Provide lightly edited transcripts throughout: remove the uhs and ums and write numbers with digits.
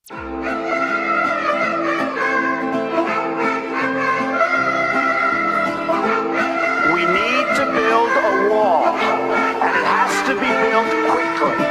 We need to build a wall, and it has to be built quickly.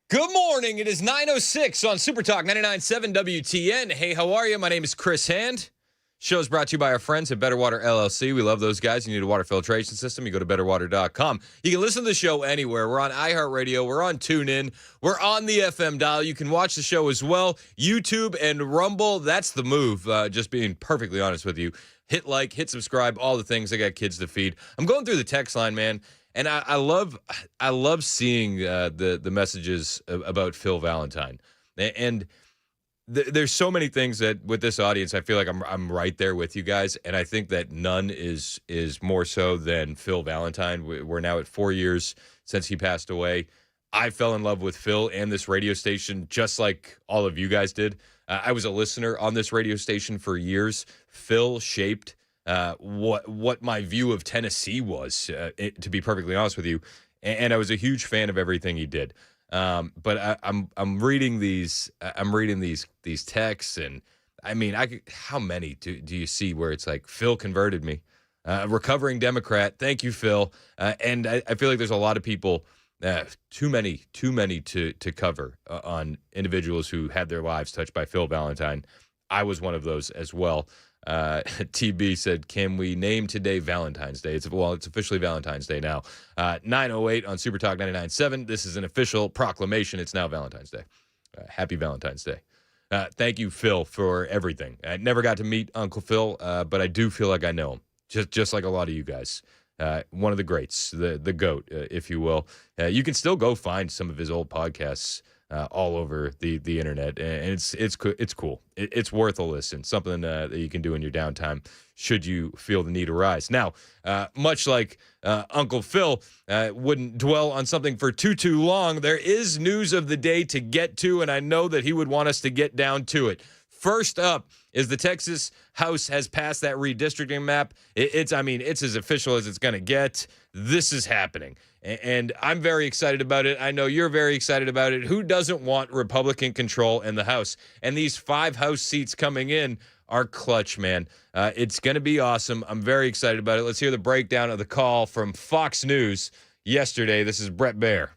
Good morning. It is 9:06 on Super Talk 99.7 WTN. Hey, how are you? My name is Chris Hand. Show's brought to you by our friends at Better Water LLC. We love those guys. You need a water filtration system, you go to betterwater.com. You can listen to the show anywhere. We're on iHeartRadio. We're on TuneIn. We're on the FM dial. You can watch the show as well. YouTube and Rumble, that's the move. Just being perfectly honest with you. Hit like, hit subscribe, all the things. I got kids to feed. I'm going through the text line, man. And I love seeing the messages about Phil Valentine, and there's so many things that with this audience I feel like I'm right there with you guys, and I think that none is more so than Phil Valentine. We're now at 4 years since he passed away. I fell in love with Phil and this radio station just like all of you guys did. I was a listener on this radio station for years. Phil shaped what my view of Tennessee was, to be perfectly honest with you, and I was a huge fan of everything he did. But I'm reading these texts, and I mean, how many do you see where it's like Phil converted me, recovering Democrat? Thank you, Phil. And I feel like there's a lot of people, too many to cover on individuals who had their lives touched by Phil Valentine. I was one of those as well. TB said, can we name today Valentine's Day? It's officially Valentine's Day now. 9:08 on Super Talk 99.7. This is an official proclamation. It's now Valentine's Day. Happy Valentine's Day. Thank you, Phil, for everything. I never got to meet Uncle Phil, but I do feel like I know him, just like a lot of you guys. One of the greats, the GOAT, if you will. You can still go find some of his old podcasts all over the internet, and it's cool. It's worth a listen. Something that you can do in your downtime should you feel the need arise. Now, much like Uncle Phil wouldn't dwell on something for too long, there is news of the day to get to, and I know that he would want us to get down to it. First up is the Texas House has passed that redistricting map. It's as official as it's going to get. This is happening, and I'm very excited about it. I know you're very excited about it. Who doesn't want Republican control in the House? And these 5 House seats coming in are clutch, man. It's going to be awesome. I'm very excited about it. Let's hear the breakdown of the call from Fox News yesterday. This is Brett Baer.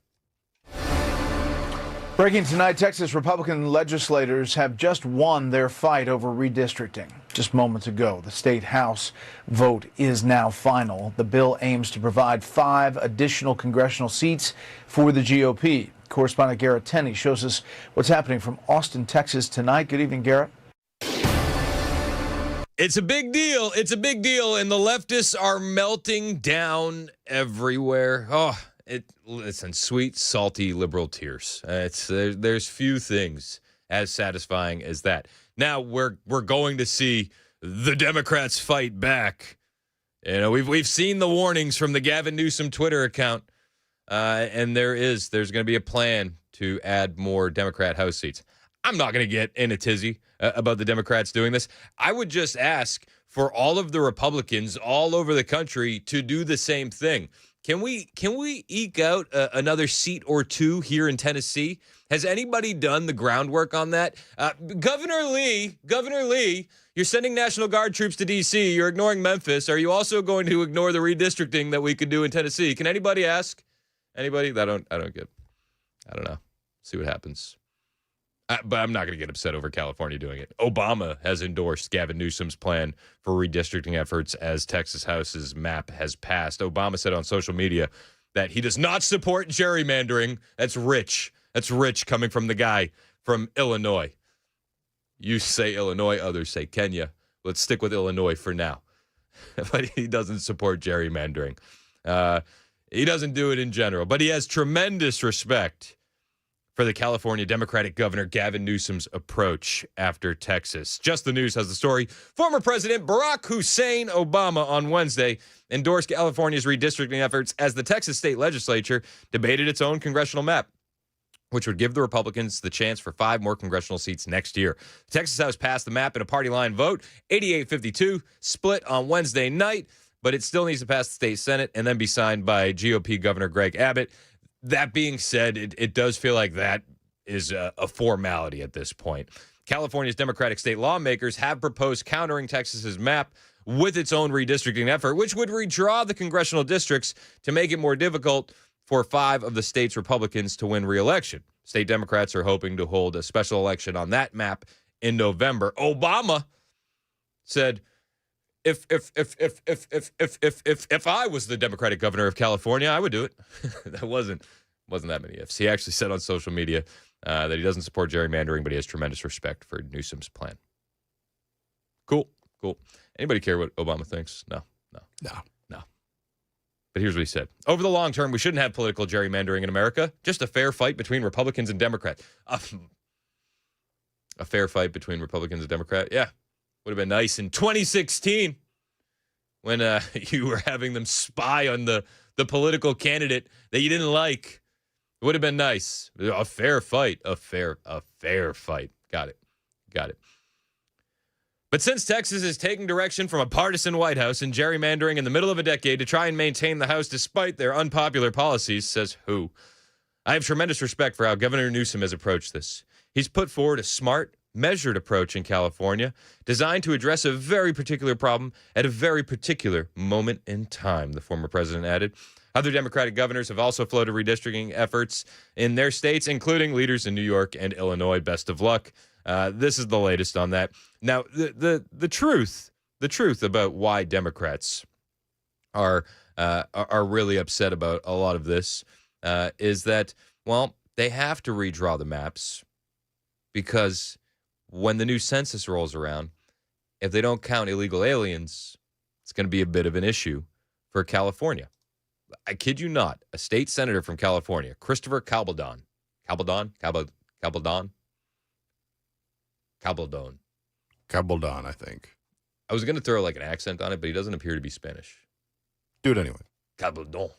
Breaking tonight, Texas Republican legislators have just won their fight over redistricting. Just moments ago, the state House vote is now final. The bill aims to provide 5 additional congressional seats for the GOP. Correspondent Garrett Tenney shows us what's happening from Austin, Texas tonight. Good evening, Garrett. It's a big deal. It's a big deal, and the leftists are melting down everywhere. Oh, listen, sweet, salty liberal tears. There's few things as satisfying as that. Now we're going to see the Democrats fight back You know, we've seen the warnings from the Gavin Newsom Twitter account, and there's going to be a plan to add more Democrat House seats. I'm not going to get in a tizzy about the Democrats doing this. I would just ask for all of the Republicans all over the country to do the same thing. Can we eke out another seat or two here in Tennessee? Has anybody done the groundwork on that? Governor Lee, you're sending National Guard troops to D.C. You're ignoring Memphis. Are you also going to ignore the redistricting that we could do in Tennessee? Can anybody ask? Anybody? I don't know. See what happens. But I'm not going to get upset over California doing it. Obama has endorsed Gavin Newsom's plan for redistricting efforts as Texas House's map has passed. Obama said on social media that he does not support gerrymandering. That's rich. That's rich coming from the guy from Illinois. You say Illinois, others say Kenya. Let's stick with Illinois for now. But he doesn't support gerrymandering. He doesn't do it in general. But he has tremendous respect for the California Democratic Governor Gavin Newsom's approach after Texas. Just the News has the story. Former President Barack Hussein Obama on Wednesday endorsed California's redistricting efforts as the Texas state legislature debated its own congressional map, which would give the Republicans the chance for 5 more congressional seats next year. The Texas House passed the map in a party line vote, 88-52, split on Wednesday night, but it still needs to pass the state Senate and then be signed by GOP Governor Greg Abbott. That being said, it does feel like that is a formality at this point. California's Democratic state lawmakers have proposed countering Texas's map with its own redistricting effort, which would redraw the congressional districts to make it more difficult for 5 of the state's Republicans to win re-election. State Democrats are hoping to hold a special election on that map in November. Obama said, If I was the Democratic governor of California, I would do it. That wasn't that many ifs. He actually said on social media that he doesn't support gerrymandering, but he has tremendous respect for Newsom's plan. Cool. Anybody care what Obama thinks? No. But here's what he said. Over the long term, we shouldn't have political gerrymandering in America. Just a fair fight between Republicans and Democrats. A fair fight between Republicans and Democrats? Yeah. Would have been nice in 2016 when you were having them spy on the political candidate that you didn't like. It would have been nice. A fair fight. A fair fight. Got it. But since Texas is taking direction from a partisan White House and gerrymandering in the middle of a decade to try and maintain the House despite their unpopular policies, says who? I have tremendous respect for how Governor Newsom has approached this. He's put forward a smart, measured approach in California designed to address a very particular problem at a very particular moment in time, the former president added. Other Democratic governors have also floated redistricting efforts in their states, including leaders in New York and Illinois. Best of luck. This is the latest on that. Now, the truth about why Democrats are really upset about a lot of this is that, well, they have to redraw the maps because when the new census rolls around, if they don't count illegal aliens, it's going to be a bit of an issue for California. I kid you not, a state senator from California, Christopher Cabaldon, Cabaldon, I think. I was going to throw like an accent on it, but he doesn't appear to be Spanish. Do it anyway. Cabaldon.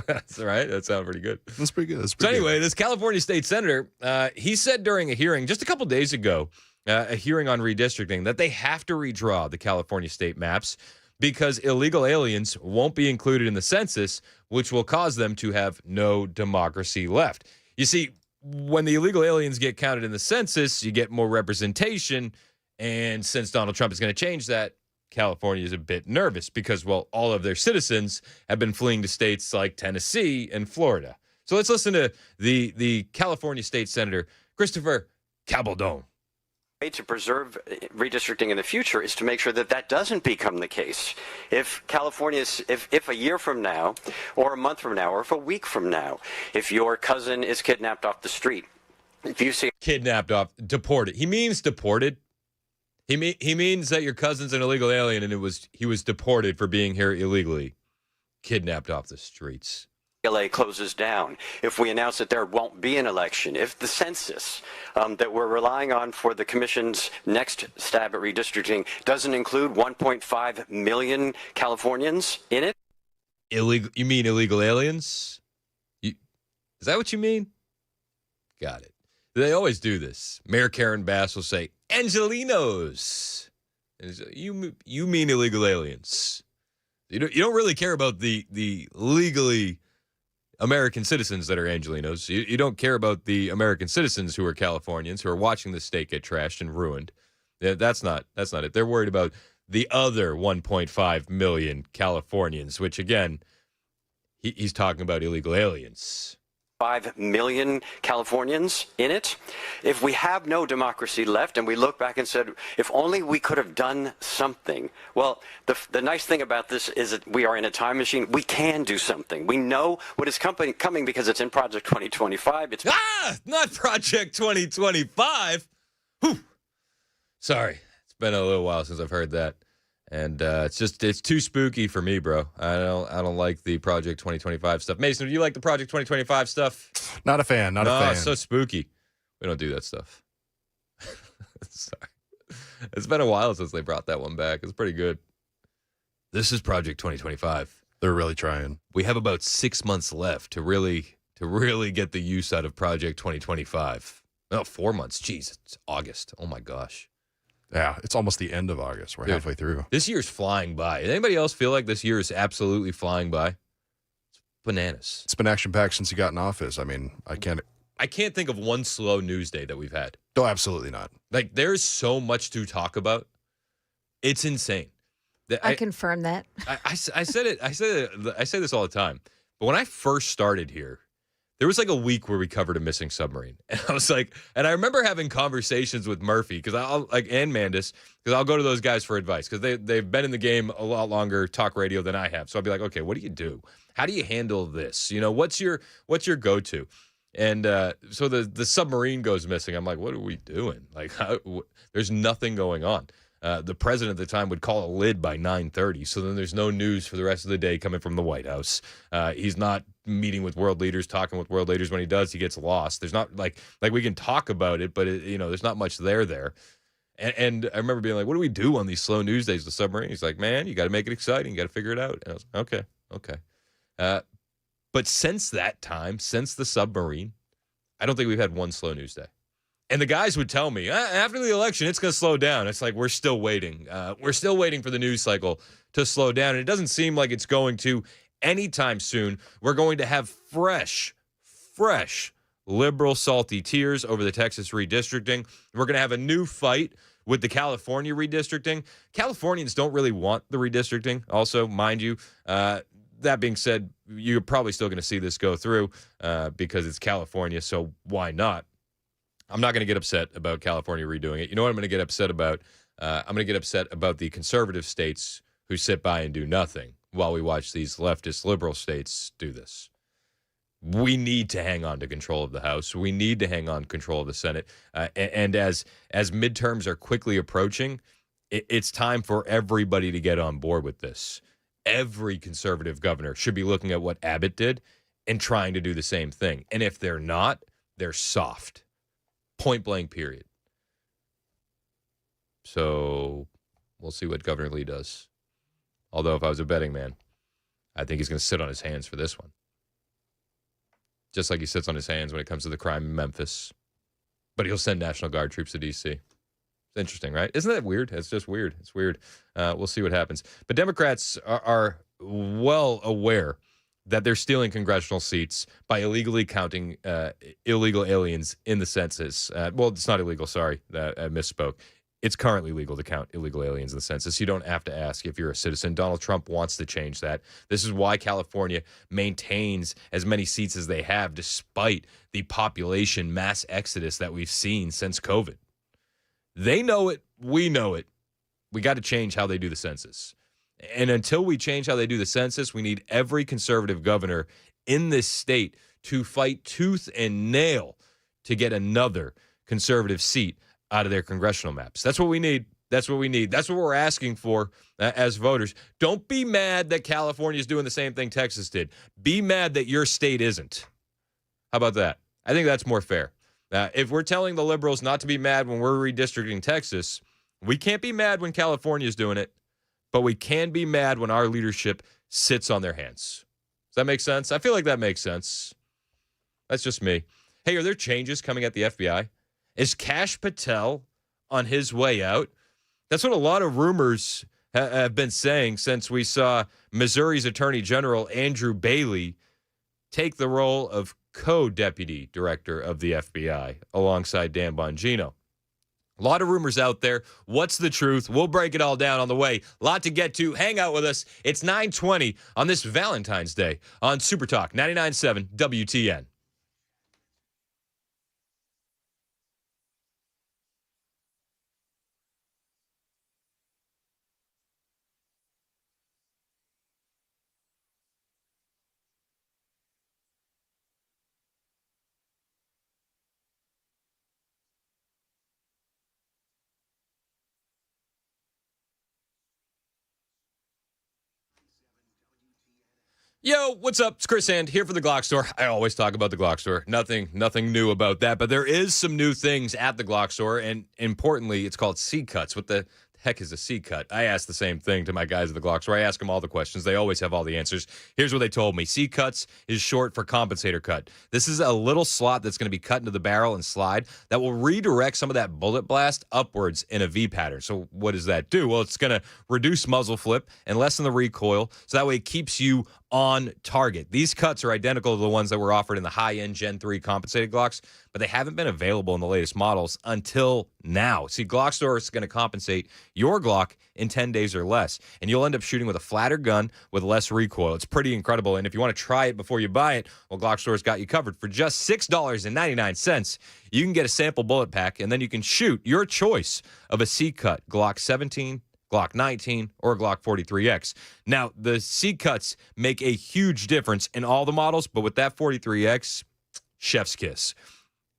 That's all right. That sounded pretty good. That's pretty good. So anyway, this California state senator, he said during a hearing just a couple days ago, a hearing on redistricting, that they have to redraw the California state maps because illegal aliens won't be included in the census, which will cause them to have no democracy left. You see, when the illegal aliens get counted in the census, you get more representation. And since Donald Trump is going to change that, California is a bit nervous because, well, all of their citizens have been fleeing to states like Tennessee and Florida. So let's listen to the California state senator, Christopher Cabaldon. Way to preserve redistricting in the future is to make sure that that doesn't become the case. If if a year from now, or a month from now, or if a week from now, if your cousin is kidnapped off the street, if you see kidnapped off, deported. He means deported. He means that your cousin's an illegal alien and he was deported for being here illegally, kidnapped off the streets. LA closes down, if we announce that there won't be an election, if the census that we're relying on for the commission's next stab at redistricting doesn't include 1.5 million Californians in it. Illegal? You mean illegal aliens? Is that what you mean? Got it. They always do this. Mayor Karen Bass will say, Angelinos. You mean illegal aliens. You don't really care about the legally American citizens that are Angelinos. You don't care about the American citizens who are Californians who are watching the state get trashed and ruined. That's not it. They're worried about the other 1.5 million Californians, which again, he's talking about illegal aliens. 5 million Californians in it. If we have no democracy left and we look back and said, if only we could have done something. Well, the nice thing about this is that we are in a time machine. We can do something. We know what is coming because it's in Project 2025. It's not Project 2025. Whew. Sorry. It's been a little while since I've heard that. And it's too spooky for me, bro. I don't like the Project 2025 stuff. Mason, do you like the Project 2025 stuff? Not a fan. Not a fan. It's so spooky. We don't do that stuff. Sorry. It's been a while since they brought that one back. It's pretty good. This is Project 2025. They're really trying. We have about 6 months left to really get the use out of Project 2025. No, 4 months. Jeez, it's August. Oh my gosh. Yeah, it's almost the end of August. We're halfway through. This year's flying by. Anybody else feel like this year is absolutely flying by? It's bananas. It's been action-packed since he got in office. I mean, I can't think of one slow news day that we've had. No, absolutely not. Like, there's so much to talk about. It's insane. I confirm that. I said it. I say this all the time. But when I first started here, there was like a week where we covered a missing submarine. And I was like, and I remember having conversations with Murphy and Mandis, because I'll go to those guys for advice because they've been in the game a lot longer, talk radio, than I have. So I'll be like, okay, what do you do? How do you handle this? You know, what's your go-to? And so the submarine goes missing. I'm like, what are we doing? Like, there's nothing going on. The president at the time would call a lid by 9:30, so then there's no news for the rest of the day coming from the White House. He's not meeting with world leaders, talking with world leaders. When he does, he gets lost. There's not like we can talk about it, but there's not much there. And I remember being like, what do we do on these slow news days, the submarine? He's like, man, you got to make it exciting. You got to figure it out. And I was like, okay. But since that time, since the submarine, I don't think we've had one slow news day. And the guys would tell me, after the election, it's going to slow down. It's like, we're still waiting. We're still waiting for the news cycle to slow down. And it doesn't seem like it's going to anytime soon. We're going to have fresh, liberal salty tears over the Texas redistricting. We're going to have a new fight with the California redistricting. Californians don't really want the redistricting, also, mind you. That being said, you're probably still going to see this go through because it's California, so why not? I'm not going to get upset about California redoing it. You know what I'm going to get upset about? I'm going to get upset about the conservative states who sit by and do nothing while we watch these leftist liberal states do this. We need to hang on to control of the House. We need to hang on to control of the Senate. And as midterms are quickly approaching, it's time for everybody to get on board with this. Every conservative governor should be looking at what Abbott did and trying to do the same thing. And if they're not, they're soft. Point blank, period. So we'll see what Governor Lee does. Although if I was a betting man, I think he's going to sit on his hands for this one. Just like he sits on his hands when it comes to the crime in Memphis. But he'll send National Guard troops to D.C. It's interesting, right? Isn't that weird? It's just weird. It's weird. We'll see what happens. But Democrats are well aware that they're stealing congressional seats by illegally counting illegal aliens in the census. Well, it's not illegal. Sorry, I misspoke. It's currently legal to count illegal aliens in the census. You don't have to ask if you're a citizen. Donald Trump wants to change that. This is why California maintains as many seats as they have, despite the population mass exodus that we've seen since COVID. They know it. We know it. We got to change how they do the census. And until we change how they do the census, we need every conservative governor in this state to fight tooth and nail to get another conservative seat out of their congressional maps. That's what we need. That's what we need. That's what we're asking for as voters. Don't be mad that California is doing the same thing Texas did. Be mad that your state isn't. How about that? I think that's more fair. If we're telling the liberals not to be mad when we're redistricting Texas, we can't be mad when California is doing it, but we can be mad when our leadership sits on their hands. Does that make sense? I feel like that makes sense. That's just me. Hey, are there changes coming at the FBI? Is Kash Patel on his way out? That's what a lot of rumors have been saying since we saw Missouri's Attorney General Andrew Bailey take the role of co-deputy director of the FBI alongside Dan Bongino. A lot of rumors out there. What's the truth? We'll break it all down on the way. A lot to get to. Hang out with us. It's 9:20 on this Valentine's Day on Super Talk 99.7 WTN. Yo, what's up? It's Chris Hand here for the Glock store. I always talk about the Glock store. Nothing new about that, but there is some new things at the Glock store, and importantly, it's called C-Cuts. What the heck is a C-Cut? I ask the same thing to my guys at the Glock store. I ask them all the questions. They always have all the answers. Here's what they told me. C-Cuts is short for compensator cut. This is a little slot that's going to be cut into the barrel and slide that will redirect some of that bullet blast upwards in a V pattern. So what does that do? Well, it's going to reduce muzzle flip and lessen the recoil, so that way it keeps you on target. These cuts are identical to the ones that were offered in the high-end Gen 3 compensated Glocks, but they haven't been available in the latest models until now. See, Glock Store is going to compensate your Glock in 10 days or less, and you'll end up shooting with a flatter gun with less recoil. It's pretty incredible, and if you want to try it before you buy it, well, Glock Store's got you covered. For just $6.99, you can get a sample bullet pack, and then you can shoot your choice of a C-Cut Glock 17, Glock 19, or Glock 43X. Now, the C-Cuts make a huge difference in all the models, but with that 43X, chef's kiss.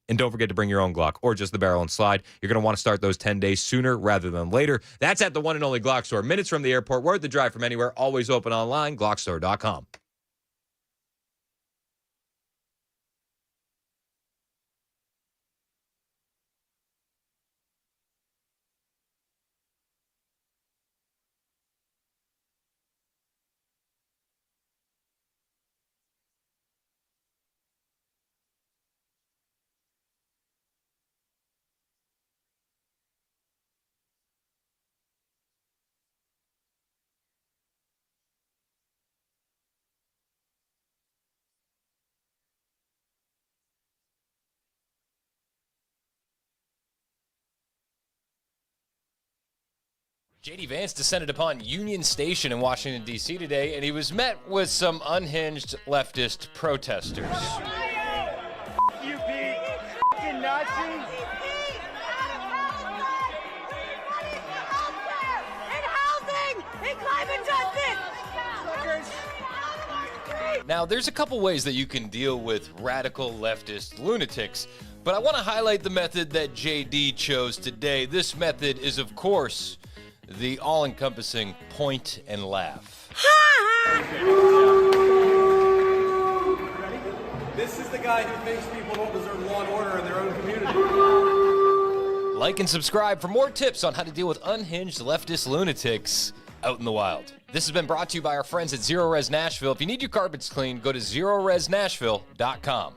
And don't forget to bring your own Glock or just the barrel and slide. You're going to want to start those 10 days sooner rather than later. That's at the one and only Glock Store. Minutes from the airport, worth the drive from anywhere, always open online, glockstore.com. J.D. Vance descended upon Union Station in Washington, D.C. today, and he was met with some unhinged leftist protesters. You big f***ing Nazis! Now, there's a couple ways that you can deal with radical leftist lunatics, but I want to highlight the method that J.D. chose today. This method is, of course, the all-encompassing point and laugh. This is the guy who thinks people don't deserve law and order in their own community. Like and subscribe for more tips on how to deal with unhinged leftist lunatics out in the wild. This has been brought to you by our friends at Zero Res Nashville. If you need your carpets cleaned, go to ZeroResNashville.com.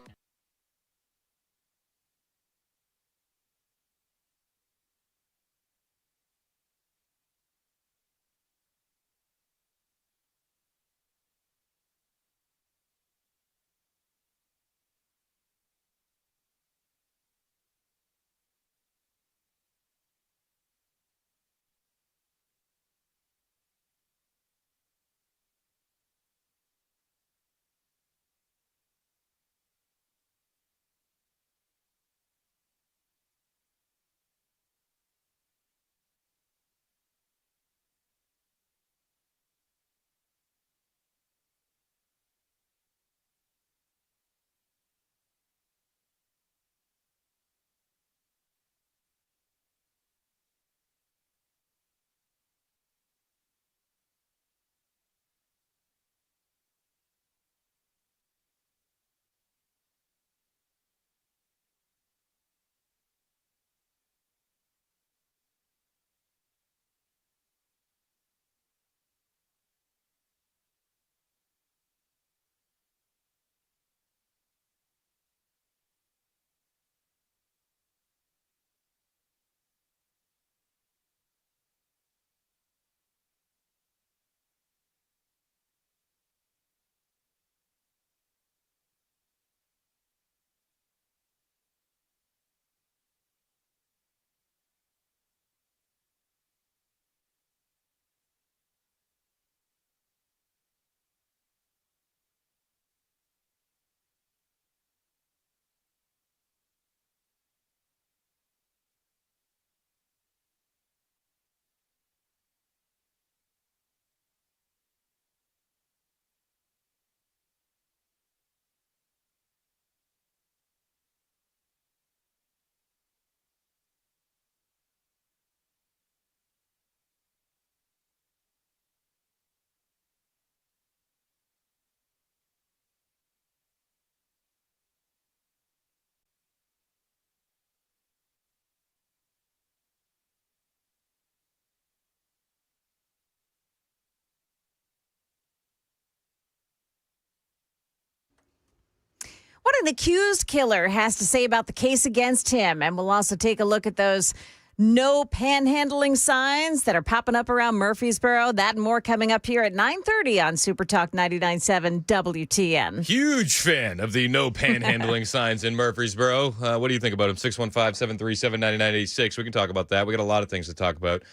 something the accused killer has to say about the case against him. And we'll also take a look at those no panhandling signs that are popping up around Murfreesboro. That and more coming up here at 9:30 on Super Talk 99.7 WTN. Huge fan of the no panhandling signs in Murfreesboro. What do you think about them? 615-737-9986. We can talk about that. We got a lot of things to talk about.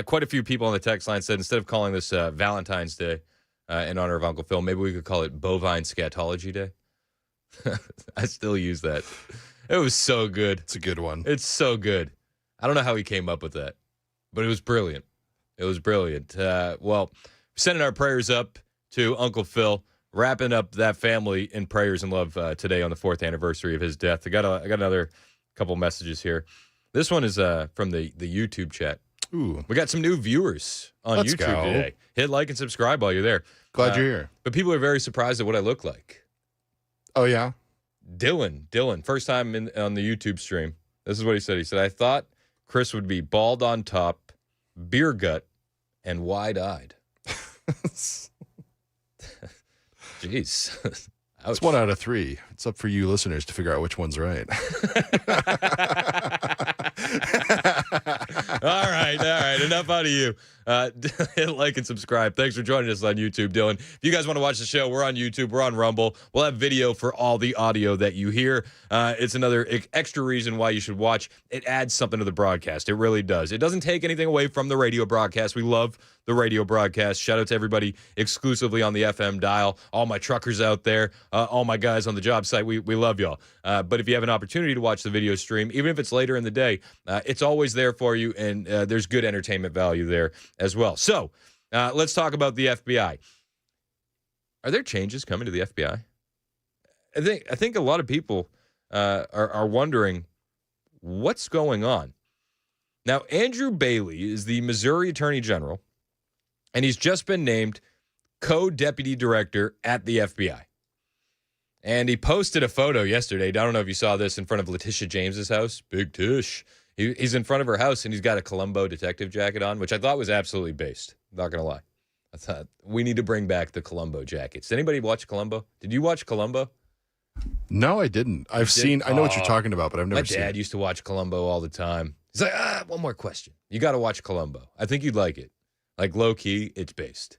Quite a few people on the text line said instead of calling this Valentine's Day in honor of Uncle Phil, maybe we could call it Bovine Scatology Day. I still use that. It was so good. It's a good one. It's so good. I don't know how he came up with that, but it was brilliant. It was brilliant. Well, sending our prayers up to Uncle Phil, wrapping up that family in prayers and love today on the 4th anniversary of his death. I got another couple messages here. This one is from the YouTube chat. Ooh. We got some new viewers on Let's YouTube go. today. Hit like and subscribe while you're there. Glad you're here. But people are very surprised at what I look like. Oh, yeah? Dylan, first time on the YouTube stream. This is what he said. He said, I thought Chris would be bald on top, beer gut, and wide-eyed. Jeez. It's 1 out of 3. It's up for you listeners to figure out which one's right. All right. Enough out of you. Hit like and subscribe. Thanks for joining us on YouTube, Dylan. If you guys want to watch the show, we're on YouTube. We're on Rumble. We'll have video for all the audio that you hear. It's another extra reason why you should watch. It adds something to the broadcast. It really does. It doesn't take anything away from the radio broadcast. We love the radio broadcast. Shout out to everybody exclusively on the FM dial. All my truckers out there. All my guys on the job site. We love y'all. But if you have an opportunity to watch the video stream, even if it's later in the day, it's always there for you, and there's good entertainment value there as well. So let's talk about the FBI. Are there changes coming to the FBI? I think a lot of people are wondering what's going on. Now, Andrew Bailey is the Missouri Attorney General, and he's just been named co-deputy director at the FBI. And he posted a photo yesterday. I don't know if you saw this in front of Letitia James's house. Big Tish. He's in front of her house, and he's got a Columbo detective jacket on, which I thought was absolutely based. Not going to lie. I thought we need to bring back the Columbo jackets. Did anybody watch Columbo? Did you watch Columbo? No, I didn't. I know what you're talking about, but I've never seen it. My dad used to watch Columbo all the time. He's like, one more question. You got to watch Columbo. I think you'd like it. Like, low-key, it's based.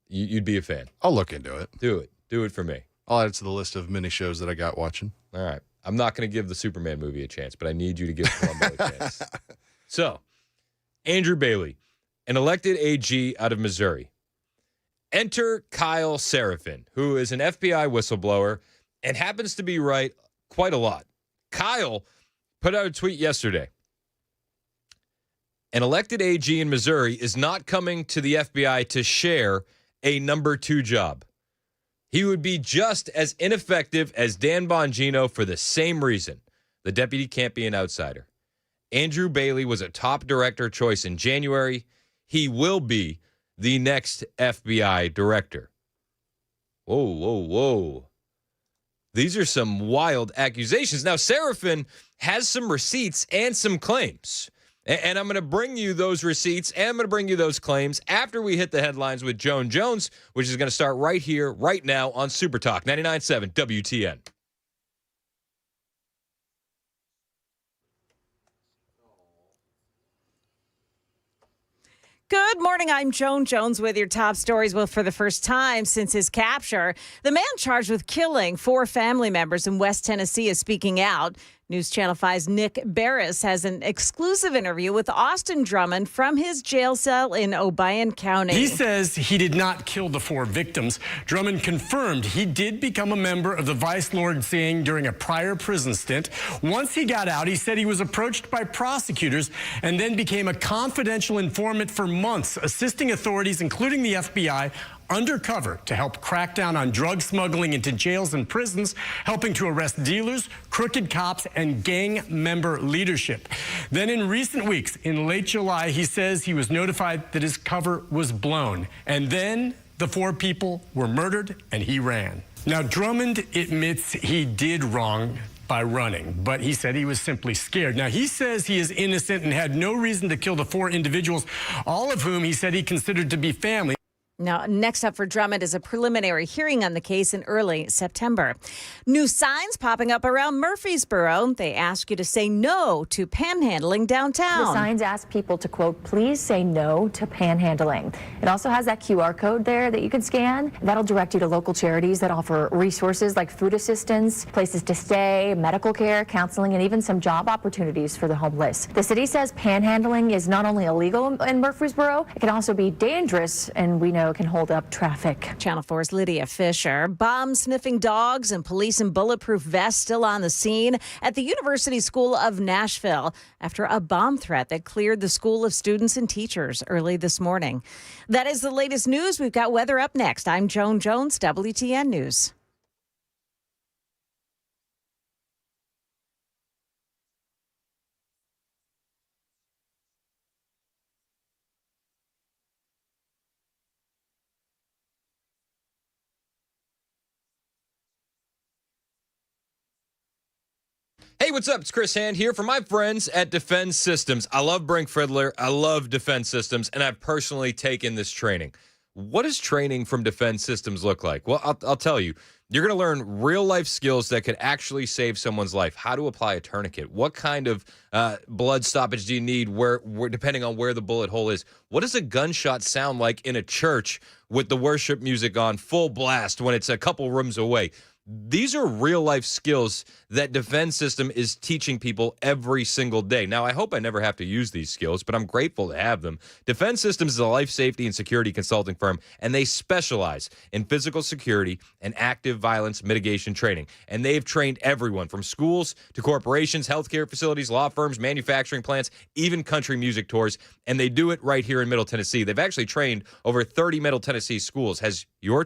You'd be a fan. I'll look into it. Do it. Do it for me. I'll add it to the list of mini shows that I got watching. All right. I'm not going to give the Superman movie a chance, but I need you to give Columbo a chance. So, Andrew Bailey, an elected AG out of Missouri. Enter Kyle Seraphin, who is an FBI whistleblower and happens to be right quite a lot. Kyle put out a tweet yesterday. An elected AG in Missouri is not coming to the FBI to share a number 2 job. He would be just as ineffective as Dan Bongino for the same reason. The deputy can't be an outsider. Andrew Bailey was a top director choice in January. He will be the next FBI director. Whoa. These are some wild accusations. Now, Seraphin has some receipts and some claims. And I'm going to bring you those receipts and I'm going to bring you those claims after we hit the headlines with Joan Jones, which is going to start right here, right now on Super Talk 99.7 WTN. Good morning. I'm Joan Jones with your top stories. Well, for the first time since his capture, the man charged with killing 4 family members in West Tennessee is speaking out. News Channel 5's Nick Barris has an exclusive interview with Austin Drummond from his jail cell in Obion County. He says he did not kill the 4 victims. Drummond confirmed he did become a member of the Vice Lord Singh during a prior prison stint. Once he got out, he said he was approached by prosecutors and then became a confidential informant for months, assisting authorities, including the FBI, undercover to help crack down on drug smuggling into jails and prisons, helping to arrest dealers, crooked cops, and gang member leadership. Then in recent weeks, in late July, he says he was notified that his cover was blown. And then the 4 people were murdered and he ran. Now, Drummond admits he did wrong by running, but he said he was simply scared. Now, he says he is innocent and had no reason to kill the 4 individuals, all of whom he said he considered to be family. Now, next up for Drummond is a preliminary hearing on the case in early September. New signs popping up around Murfreesboro. They ask you to say no to panhandling downtown. The signs ask people to, quote, please say no to panhandling. It also has that QR code there that you can scan. That'll direct you to local charities that offer resources like food assistance, places to stay, medical care, counseling, and even some job opportunities for the homeless. The city says panhandling is not only illegal in Murfreesboro, it can also be dangerous, and we know can hold up traffic. Channel 4's Lydia Fisher. Bomb-sniffing dogs and police in bulletproof vests still on the scene at the University School of Nashville after a bomb threat that cleared the school of students and teachers early this morning. That is the latest news. We've got weather up next. I'm Joan Jones, WTN News. Hey, what's up? It's Chris Hand here for my friends at Defense Systems. I love Brink Fridler. I love Defense Systems, and I've personally taken this training. What does training from Defense Systems look like? Well, I'll tell you. You're going to learn real-life skills that could actually save someone's life. How to apply a tourniquet. What kind of blood stoppage do you need where depending on where the bullet hole is? What does a gunshot sound like in a church with the worship music on full blast when it's a couple rooms away? These are real-life skills that Defense System is teaching people every single day. Now, I hope I never have to use these skills, but I'm grateful to have them. Defense Systems is a life safety and security consulting firm, and they specialize in physical security and active violence mitigation training. And they've trained everyone from schools to corporations, healthcare facilities, law firms, manufacturing plants, even country music tours, and they do it right here in Middle Tennessee. They've actually trained over 30 Middle Tennessee schools. Has your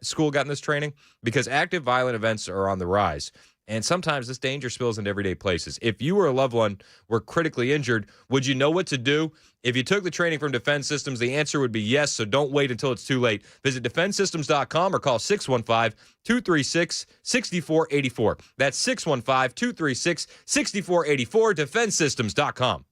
school gotten this training? Because active violent events are on the rise, and sometimes this danger spills into everyday places. If you or a loved one were critically injured, would you know what to do? If you took the training from Defense Systems, the answer would be yes, so don't wait until it's too late. Visit defensesystems.com or call 615-236-6484. That's 615-236-6484, defensesystems.com.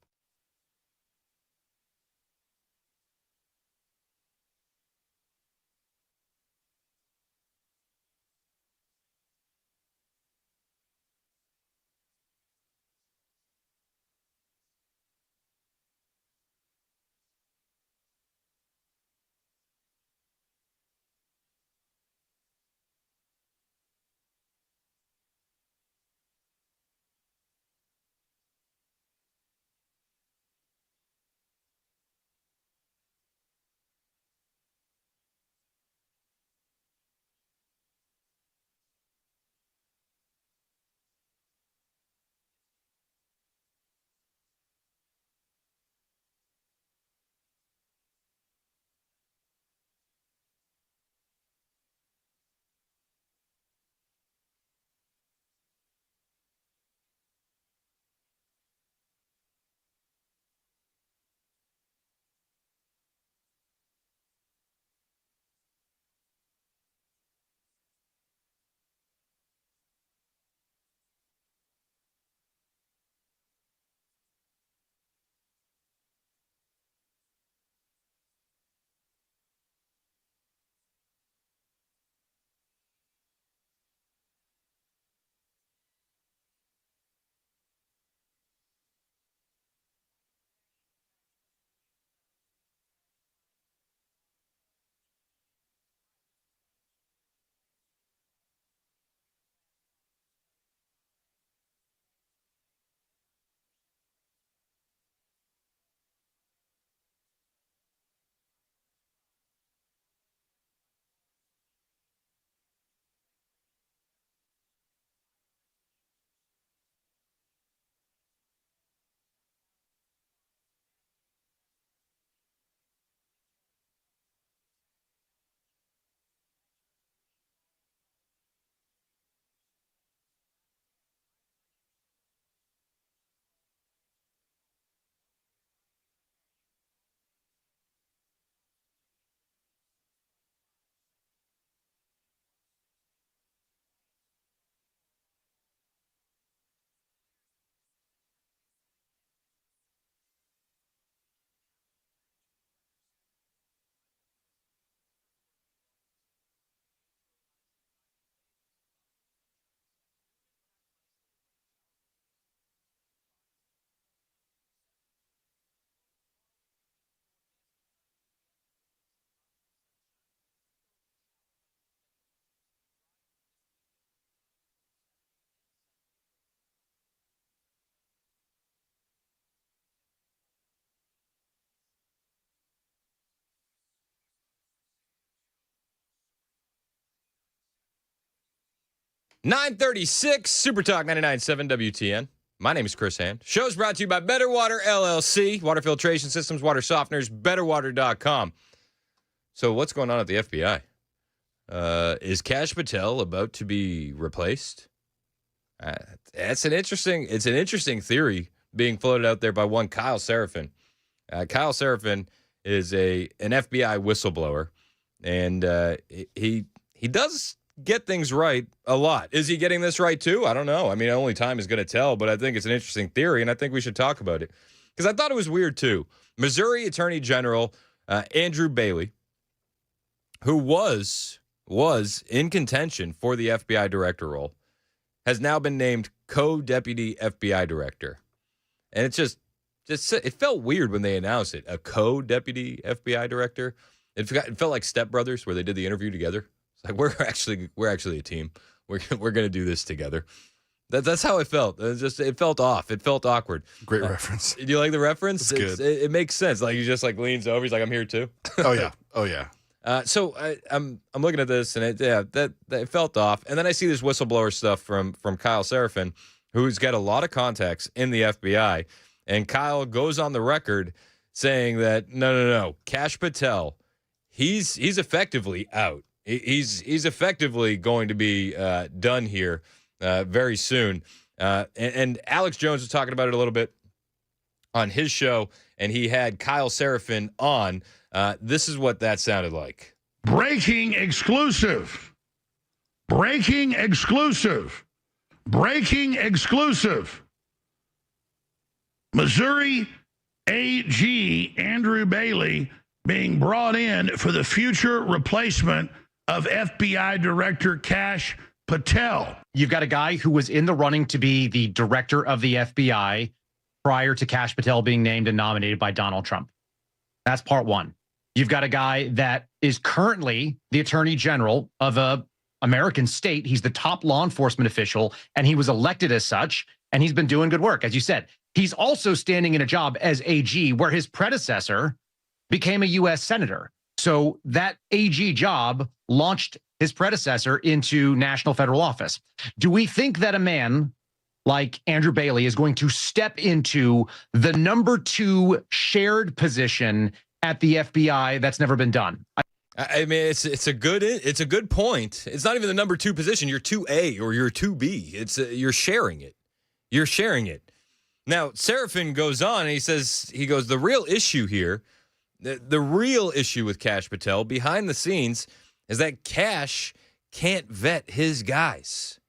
936 Super Talk 99.7 WTN. My name is Chris Hand. Show's brought to you by Better Water LLC, water filtration systems, water softeners, betterwater.com. So what's going on at the FBI? Is Kash Patel about to be replaced? It's an interesting theory being floated out there by one Kyle Seraphin. Kyle Seraphin is an FBI whistleblower, and he does get things right a lot. Is he getting this right too? I don't know. I mean, only time is going to tell, but I think it's an interesting theory, and I think we should talk about it because I thought it was weird too. Missouri Attorney General Andrew Bailey, who was in contention for the FBI director role, has now been named co-deputy FBI director. And it felt weird when they announced it, a co-deputy FBI director. It felt like Step Brothers where they did the interview together. It's like we're actually a team. We're going to do this together. That's how it felt. It felt off. It felt awkward. Great reference. Do you like the reference? It's good. It makes sense. Like he just like leans over. He's like, I'm here too. Oh yeah. So I'm looking at this and it felt off. And then I see this whistleblower stuff from Kyle Seraphin, who's got a lot of contacts in the FBI. And Kyle goes on the record saying that no, Kash Patel, he's effectively out. He's effectively going to be done here very soon. And Alex Jones was talking about it a little bit on his show, and he had Kyle Seraphin on. This is what that sounded like. Breaking exclusive. Breaking exclusive. Breaking exclusive. Missouri AG Andrew Bailey being brought in for the future replacement of FBI Director Kash Patel. You've got a guy who was in the running to be the director of the FBI prior to Kash Patel being named and nominated by Donald Trump. That's part one. You've got a guy that is currently the attorney general of a American state. He's the top law enforcement official, and he was elected as such, and he's been doing good work. As you said, he's also standing in a job as AG where his predecessor became a U.S. senator. So that AG job launched his predecessor into national federal office. Do we think that a man like Andrew Bailey is going to step into the number 2 shared position at the FBI that's never been done? I mean, it's a good point. It's not even the number 2 position. You're 2A or you're 2B. It's you're sharing it. You're sharing it. Now, Seraphin goes on and he goes, the real issue here, the real issue with Kash Patel behind the scenes is that Kash can't vet his guys.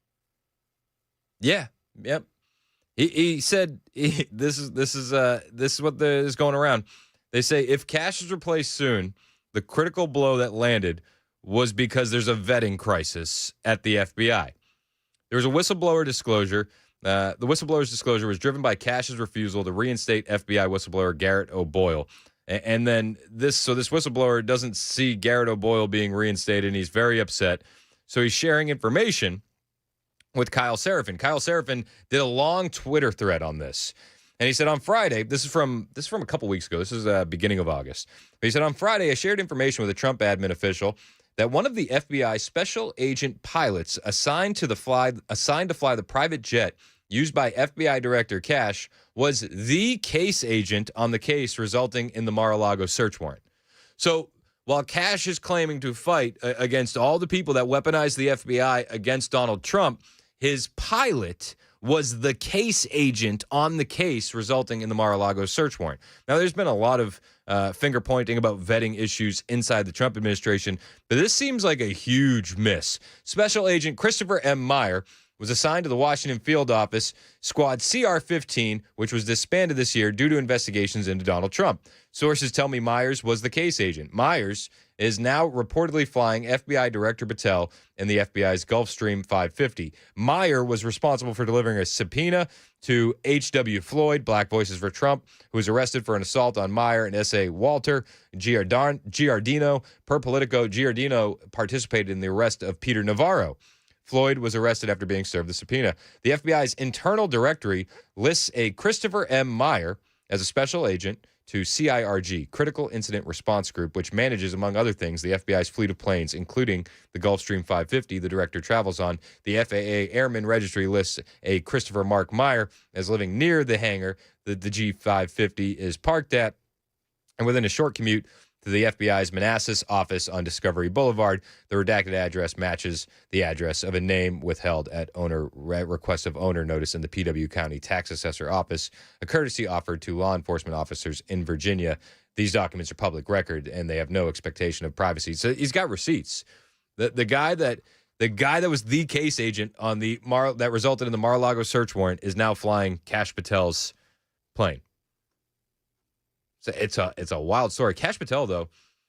Yeah. Yep. He said this is what is going around. They say if Kash is replaced soon, the critical blow that landed was because there's a vetting crisis at the FBI. There was a whistleblower disclosure. The whistleblower's disclosure was driven by Kash's refusal to reinstate FBI whistleblower Garrett O'Boyle. And then this whistleblower doesn't see Garrett O'Boyle being reinstated, and he's very upset. So he's sharing information with Kyle Seraphin. Kyle Seraphin did a long Twitter thread on this. And he said on Friday, this is from a couple weeks ago. This is beginning of August. But he said on Friday, I shared information with a Trump admin official that one of the FBI special agent pilots assigned to fly the private jet used by FBI Director Kash was the case agent on the case resulting in the Mar-a-Lago search warrant. So while Kash is claiming to fight against all the people that weaponized the FBI against Donald Trump, his pilot was the case agent on the case resulting in the Mar-a-Lago search warrant. Now, there's been a lot of finger pointing about vetting issues inside the Trump administration, but this seems like a huge miss. Special Agent Christopher M. Meyer was assigned to the Washington Field Office Squad CR-15, which was disbanded this year due to investigations into Donald Trump. Sources tell me Myers was the case agent. Myers is now reportedly flying FBI Director Patel in the FBI's Gulfstream 550. Meyer was responsible for delivering a subpoena to H.W. Floyd, Black Voices for Trump, who was arrested for an assault on Meyer and S.A. Walter Giardino. Per Politico, Giardino participated in the arrest of Peter Navarro. Floyd was arrested after being served the subpoena. The FBI's internal directory lists a Christopher M. Meyer as a special agent to CIRG, Critical Incident Response Group, which manages, among other things, the FBI's fleet of planes, including the Gulfstream 550 the director travels on. The FAA Airman Registry lists a Christopher Mark Meyer as living near the hangar that the G550 is parked at, and within a short commute to the FBI's Manassas office on Discovery Boulevard. The redacted address matches the address of a name withheld at owner request of owner notice in the PW County Tax Assessor Office, a courtesy offered to law enforcement officers in Virginia. These documents are public record, and they have no expectation of privacy. So he's got receipts. The guy that was the case agent on that resulted in the Mar-a-Lago search warrant is now flying Kash Patel's plane. So it's a wild story. Kash Patel, though,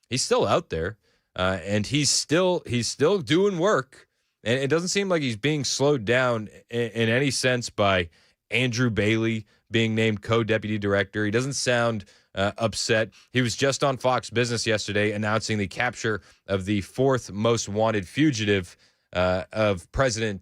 he's still out there, and he's still doing work, and it doesn't seem like he's being slowed down in any sense by Andrew Bailey being named co-deputy director. He doesn't sound upset. He was just on Fox Business yesterday announcing the capture of the fourth most wanted fugitive of President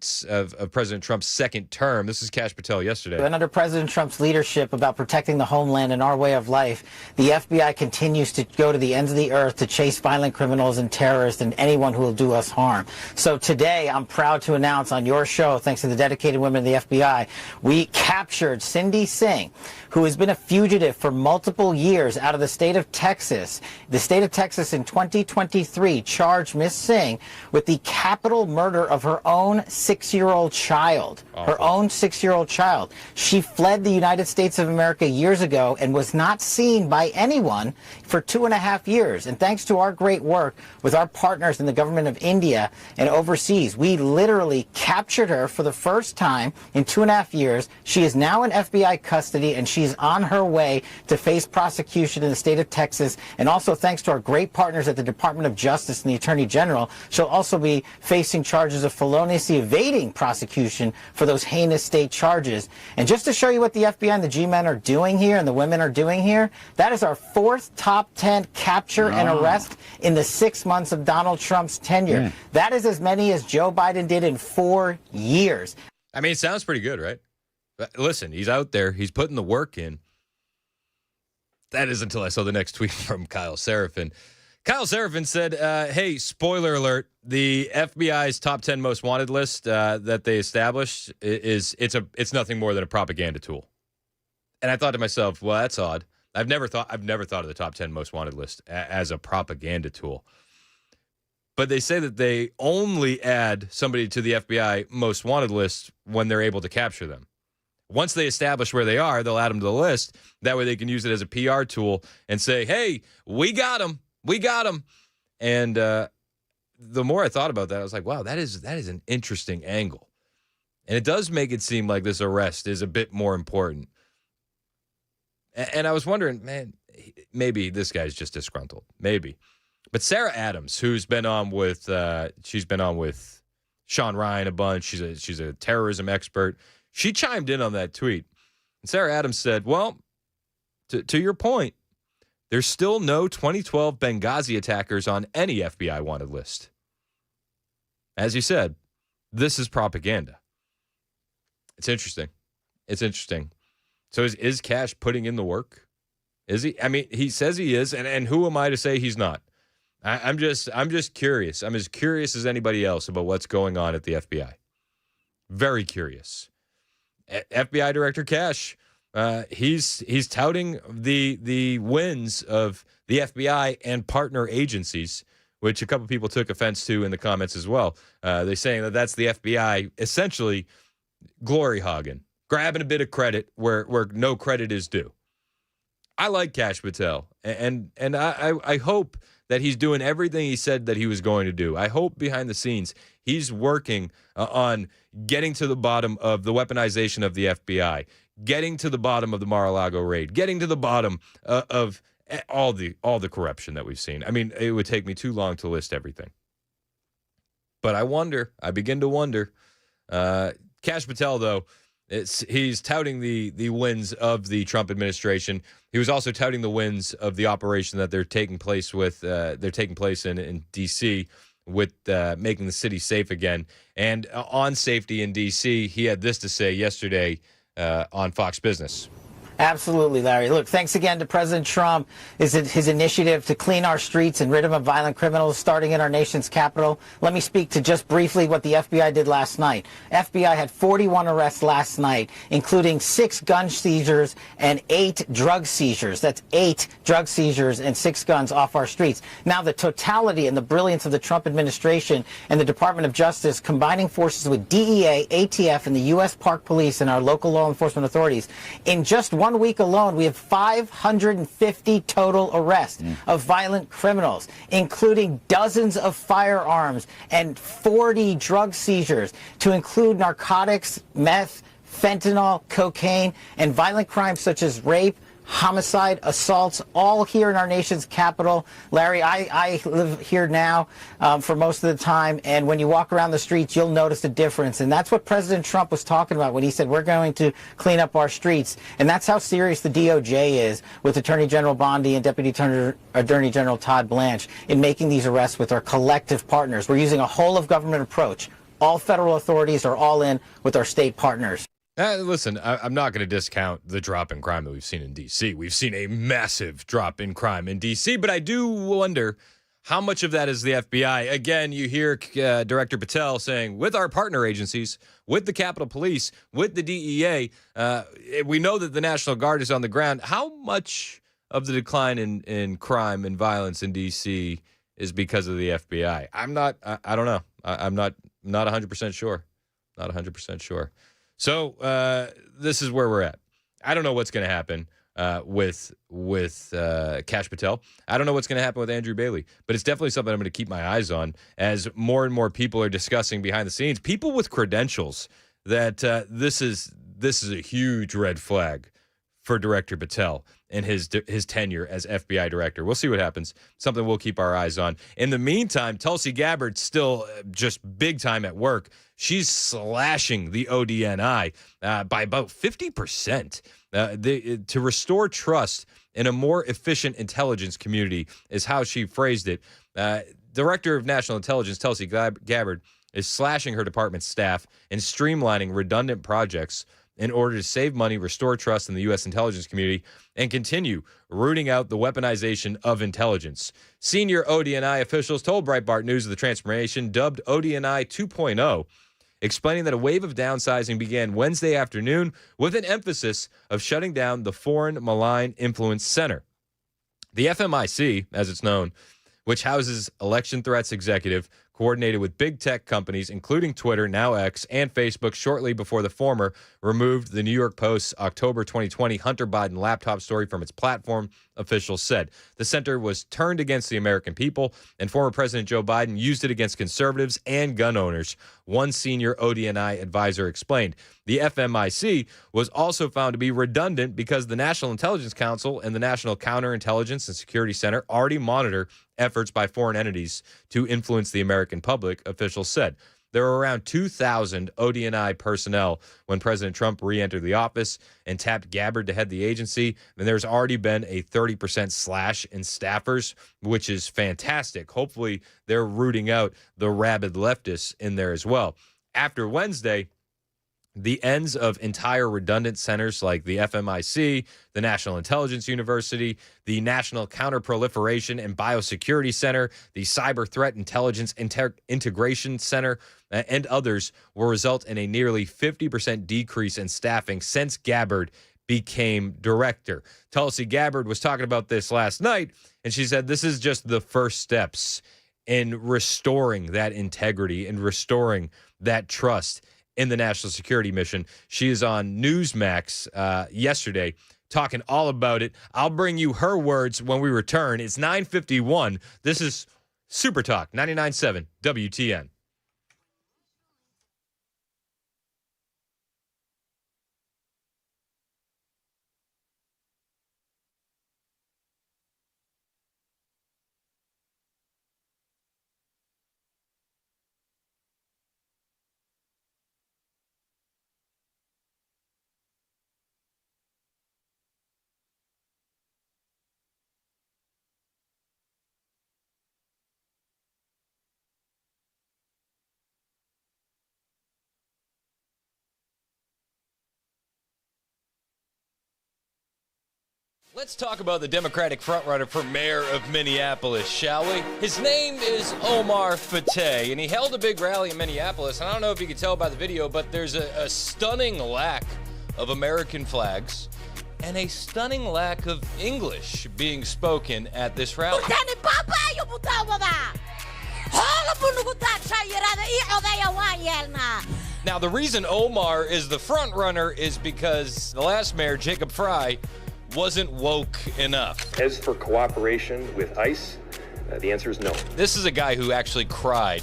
Trump's second term. This is Kash Patel yesterday. And under President Trump's leadership about protecting the homeland and our way of life, the FBI continues to go to the ends of the earth to chase violent criminals and terrorists and anyone who will do us harm. So today, I'm proud to announce on your show, thanks to the dedicated women of the FBI, we captured Cindy Singh, who has been a fugitive for multiple years out of the state of Texas. The state of Texas in 2023 charged Miss Singh with the capital murder of her own 6-year-old child. Her own 6-year-old child. She fled the United States of America years ago and was not seen by anyone for 2.5 years. And thanks to our great work with our partners in the government of India and overseas, we literally captured her for the first time in 2.5 years. She is now in FBI custody, and she's on her way to face prosecution in the state of Texas. And also thanks to our great partners at the Department of Justice and the Attorney General, she'll also be facing charges of feloniously evading prosecution for those heinous state charges. And just to show you what the FBI and the G-men are doing here and the women are doing here, that is our 4th top 10 capture and arrest in the 6 months of Donald Trump's tenure. That is as many as Joe Biden did in 4 years. I mean, it sounds pretty good, right? But listen, he's out there. He's putting the work in. That is until I saw the next tweet from Kyle Seraphin. Kyle Seraphin said, hey, spoiler alert, the FBI's top 10 most wanted list that they established it's nothing more than a propaganda tool. And I thought to myself, well, that's odd. I've never thought of the top 10 most wanted list as a propaganda tool. But they say that they only add somebody to the FBI most wanted list when they're able to capture them. Once they establish where they are, they'll add them to the list. That way they can use it as a PR tool and say, hey, we got them. We got him. And the more I thought about that, I was like, wow, that is an interesting angle. And it does make it seem like this arrest is a bit more important. And I was wondering, man, maybe this guy's just disgruntled. Maybe. But Sarah Adams, who's been on with Sean Ryan a bunch. She's a terrorism expert. She chimed in on that tweet. And Sarah Adams said, well, to your point, there's still no 2012 Benghazi attackers on any FBI wanted list. As you said, this is propaganda. It's interesting. It's interesting. So is Kash putting in the work? Is he? I mean, he says he is, and who am I to say he's not? I'm just curious. I'm as curious as anybody else about what's going on at the FBI. Very curious. FBI Director Kash, he's touting the wins of the FBI and partner agencies, which a couple people took offense to in the comments as well. They're saying that that's the FBI essentially glory hogging, grabbing a bit of credit where no credit is due. I like Kash Patel, and I hope that he's doing everything he said that he was going to do. I hope behind the scenes he's working on getting to the bottom of the weaponization of the FBI, getting to the bottom of the Mar-a-Lago raid, getting to the bottom of all the corruption that we've seen. I mean, it would take me too long to list everything. But I begin to wonder. Kash Patel, though, he's touting the wins of the Trump administration. He was also touting the wins of the operation that they're taking place in D.C. with making the city safe again. And on safety in D.C., he had this to say yesterday on Fox Business. Absolutely, Larry. Look, thanks again to President Trump. His initiative to clean our streets and rid of violent criminals starting in our nation's capital. Let me speak to just briefly what the FBI did last night. FBI had 41 arrests last night, including 6 gun seizures and 8 drug seizures. That's 8 drug seizures and 6 guns off our streets. Now, the totality and the brilliance of the Trump administration and the Department of Justice combining forces with DEA, ATF, and the U.S. Park Police and our local law enforcement authorities. In just 1 week alone, we have 550 total arrests of violent criminals, including dozens of firearms and 40 drug seizures, to include narcotics, meth, fentanyl, cocaine, and violent crimes such as rape, homicide, assaults, all here in our nation's capital. Larry, I live here now for most of the time, and when you walk around the streets, you'll notice the difference. And that's what President Trump was talking about when he said we're going to clean up our streets. And that's how serious the DOJ is with Attorney General Bondi and Deputy Attorney General Todd Blanche in making these arrests with our collective partners. We're using a whole-of-government approach. All federal authorities are all in with our state partners. Listen, I'm not going to discount the drop in crime that we've seen in D.C. We've seen a massive drop in crime in D.C., but I do wonder how much of that is the FBI. Again, you hear Director Patel saying, with our partner agencies, with the Capitol Police, with the DEA, we know that the National Guard is on the ground. How much of the decline in crime and violence in D.C. is because of the FBI? I don't know. I'm not 100% sure. Not 100% sure. So this is where we're at. I don't know what's going to happen with Kash Patel. I don't know what's going to happen with Andrew Bailey, but it's definitely something I'm going to keep my eyes on as more and more people are discussing behind the scenes. People with credentials that this is a huge red flag for Director Patel and his tenure as FBI director. We'll see what happens. Something we'll keep our eyes on. In the meantime, Tulsi Gabbard still just big time at work. She's slashing the ODNI by about 50%. To restore trust in a more efficient intelligence community is how she phrased it. Director of National Intelligence Tulsi Gabbard is slashing her department's staff and streamlining redundant projects in order to save money, restore trust in the U.S. intelligence community, and continue rooting out the weaponization of intelligence. Senior ODNI officials told Breitbart News of the transformation, dubbed ODNI 2.0, explaining that a wave of downsizing began Wednesday afternoon with an emphasis of shutting down the Foreign Malign Influence Center. The FMIC, as it's known, which houses election threats executive, coordinated with big tech companies, including Twitter, now X, and Facebook, shortly before the former removed the New York Post's October 2020 Hunter Biden laptop story from its platform, officials said. The center was turned against the American people, and former President Joe Biden used it against conservatives and gun owners, one senior ODNI advisor explained. The FMIC was also found to be redundant because the National Intelligence Council and the National Counterintelligence and Security Center already monitor efforts by foreign entities to influence the American public, officials said. There were around 2,000 ODNI personnel when President Trump re-entered the office and tapped Gabbard to head the agency. And there's already been a 30% slash in staffers, which is fantastic. Hopefully, they're rooting out the rabid leftists in there as well. After Wednesday, the ends of entire redundant centers like the FMIC, the National Intelligence University, the National Counterproliferation and Biosecurity Center, the Cyber Threat Intelligence Integration Center, and others will result in a nearly 50% decrease in staffing since Gabbard became director. Tulsi Gabbard was talking about this last night, and she said this is just the first steps in restoring that integrity and restoring that trust in the national security mission. She is on Newsmax yesterday talking all about it. I'll bring you her words when we return. It's 9:51. This is Super Talk 99.7 WTN. Let's talk about the Democratic frontrunner for mayor of Minneapolis, shall we? His name is Omar Fateh, and he held a big rally in Minneapolis. And I don't know if you can tell by the video, but there's a stunning lack of American flags and a stunning lack of English being spoken at this rally. Now, the reason Omar is the front runner is because the last mayor, Jacob Fry, wasn't woke enough. As for cooperation with ICE, the answer is no. This is a guy who actually cried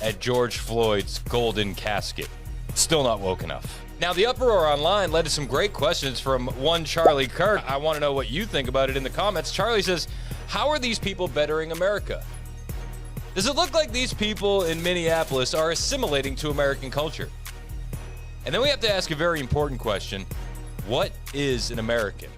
at George Floyd's golden casket. Still not woke enough. Now, the uproar online led to some great questions from one Charlie Kirk. I want to know what you think about it in the comments. Charlie says, how are these people bettering America? Does it look like these people in Minneapolis are assimilating to American culture? And then we have to ask a very important question. What is an American?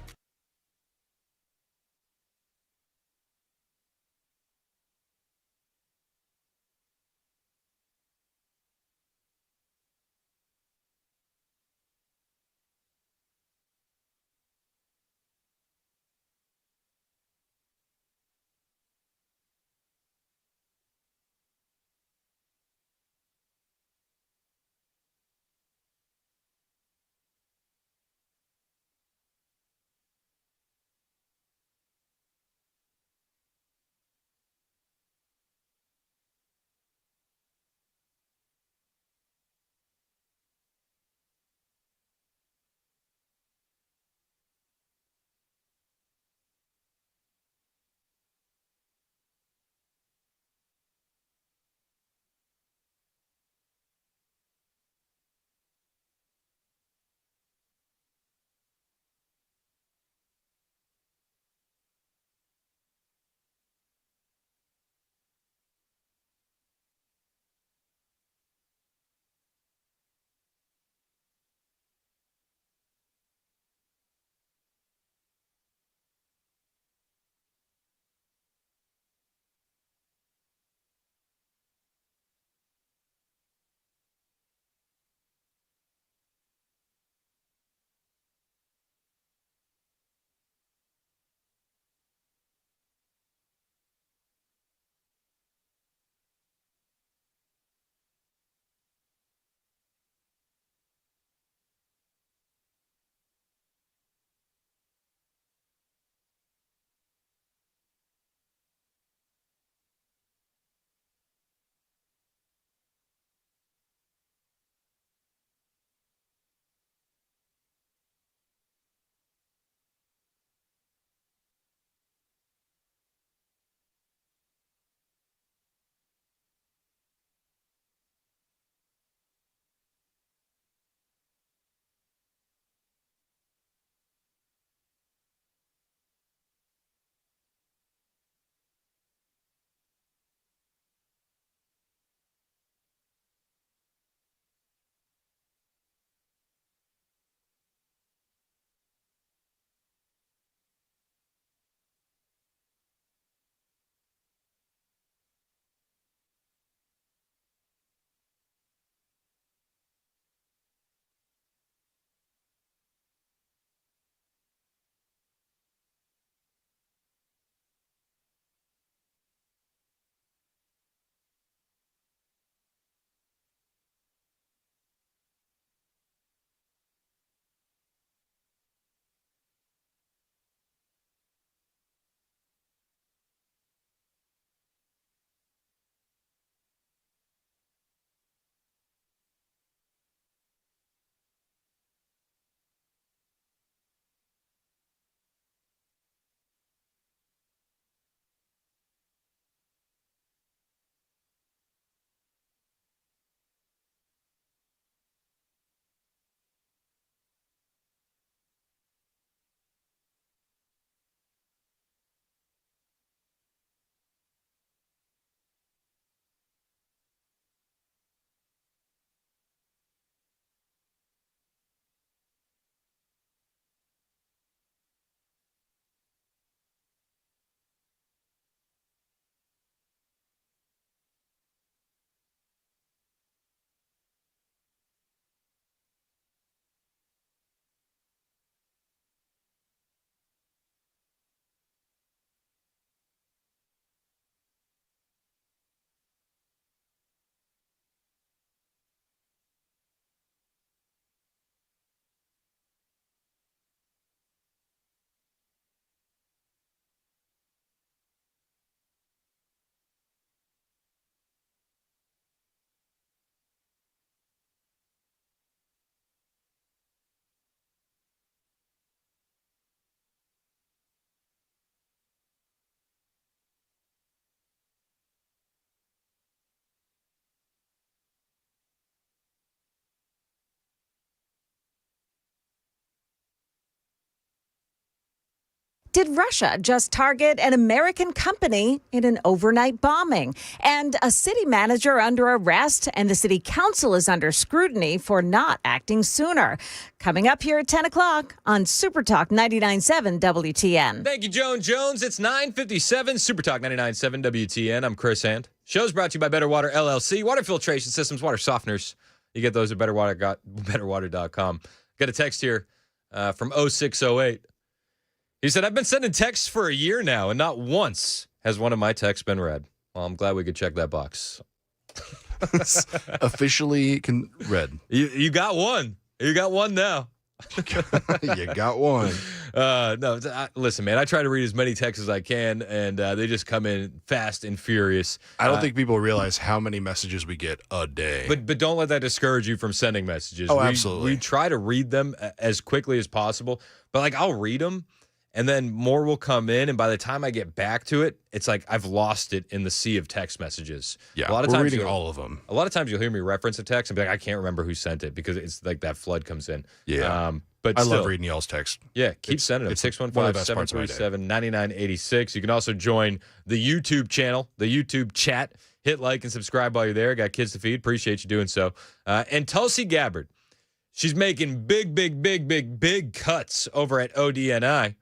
Did Russia just target an American company in an overnight bombing? And a city manager under arrest, and the city council is under scrutiny for not acting sooner. Coming up here at 10 o'clock on Super Talk 99.7 WTN. Thank you, Joan Jones. It's 9:57, Super Talk 99.7 WTN. I'm Chris Hand. Show's brought to you by Better Water LLC, water filtration systems, water softeners. You get those at betterwater.com. Got a text here from 0608. He said, I've been sending texts for a year now, and not once has one of my texts been read. Well, I'm glad we could check that box. Officially read. You got one. You got one now. You got one. Listen, man, I try to read as many texts as I can, and they just come in fast and furious. I don't think people realize how many messages we get a day. But don't let that discourage you from sending messages. Oh, absolutely. We try to read them as quickly as possible, but like I'll read them, and then more will come in, and by the time I get back to it, it's like I've lost it in the sea of text messages. Yeah, a lot of we're times reading all of them. A lot of times you'll hear me reference a text and be like, I can't remember who sent it because it's like that flood comes in. Yeah. But I still, love reading y'all's text. Yeah, keep sending them. It's one of the best parts of my day. 615-737-9986. You can also join the YouTube channel, the YouTube chat. Hit like and subscribe while you're there. Got kids to feed. Appreciate you doing so. And Tulsi Gabbard, she's making big cuts over at ODNI.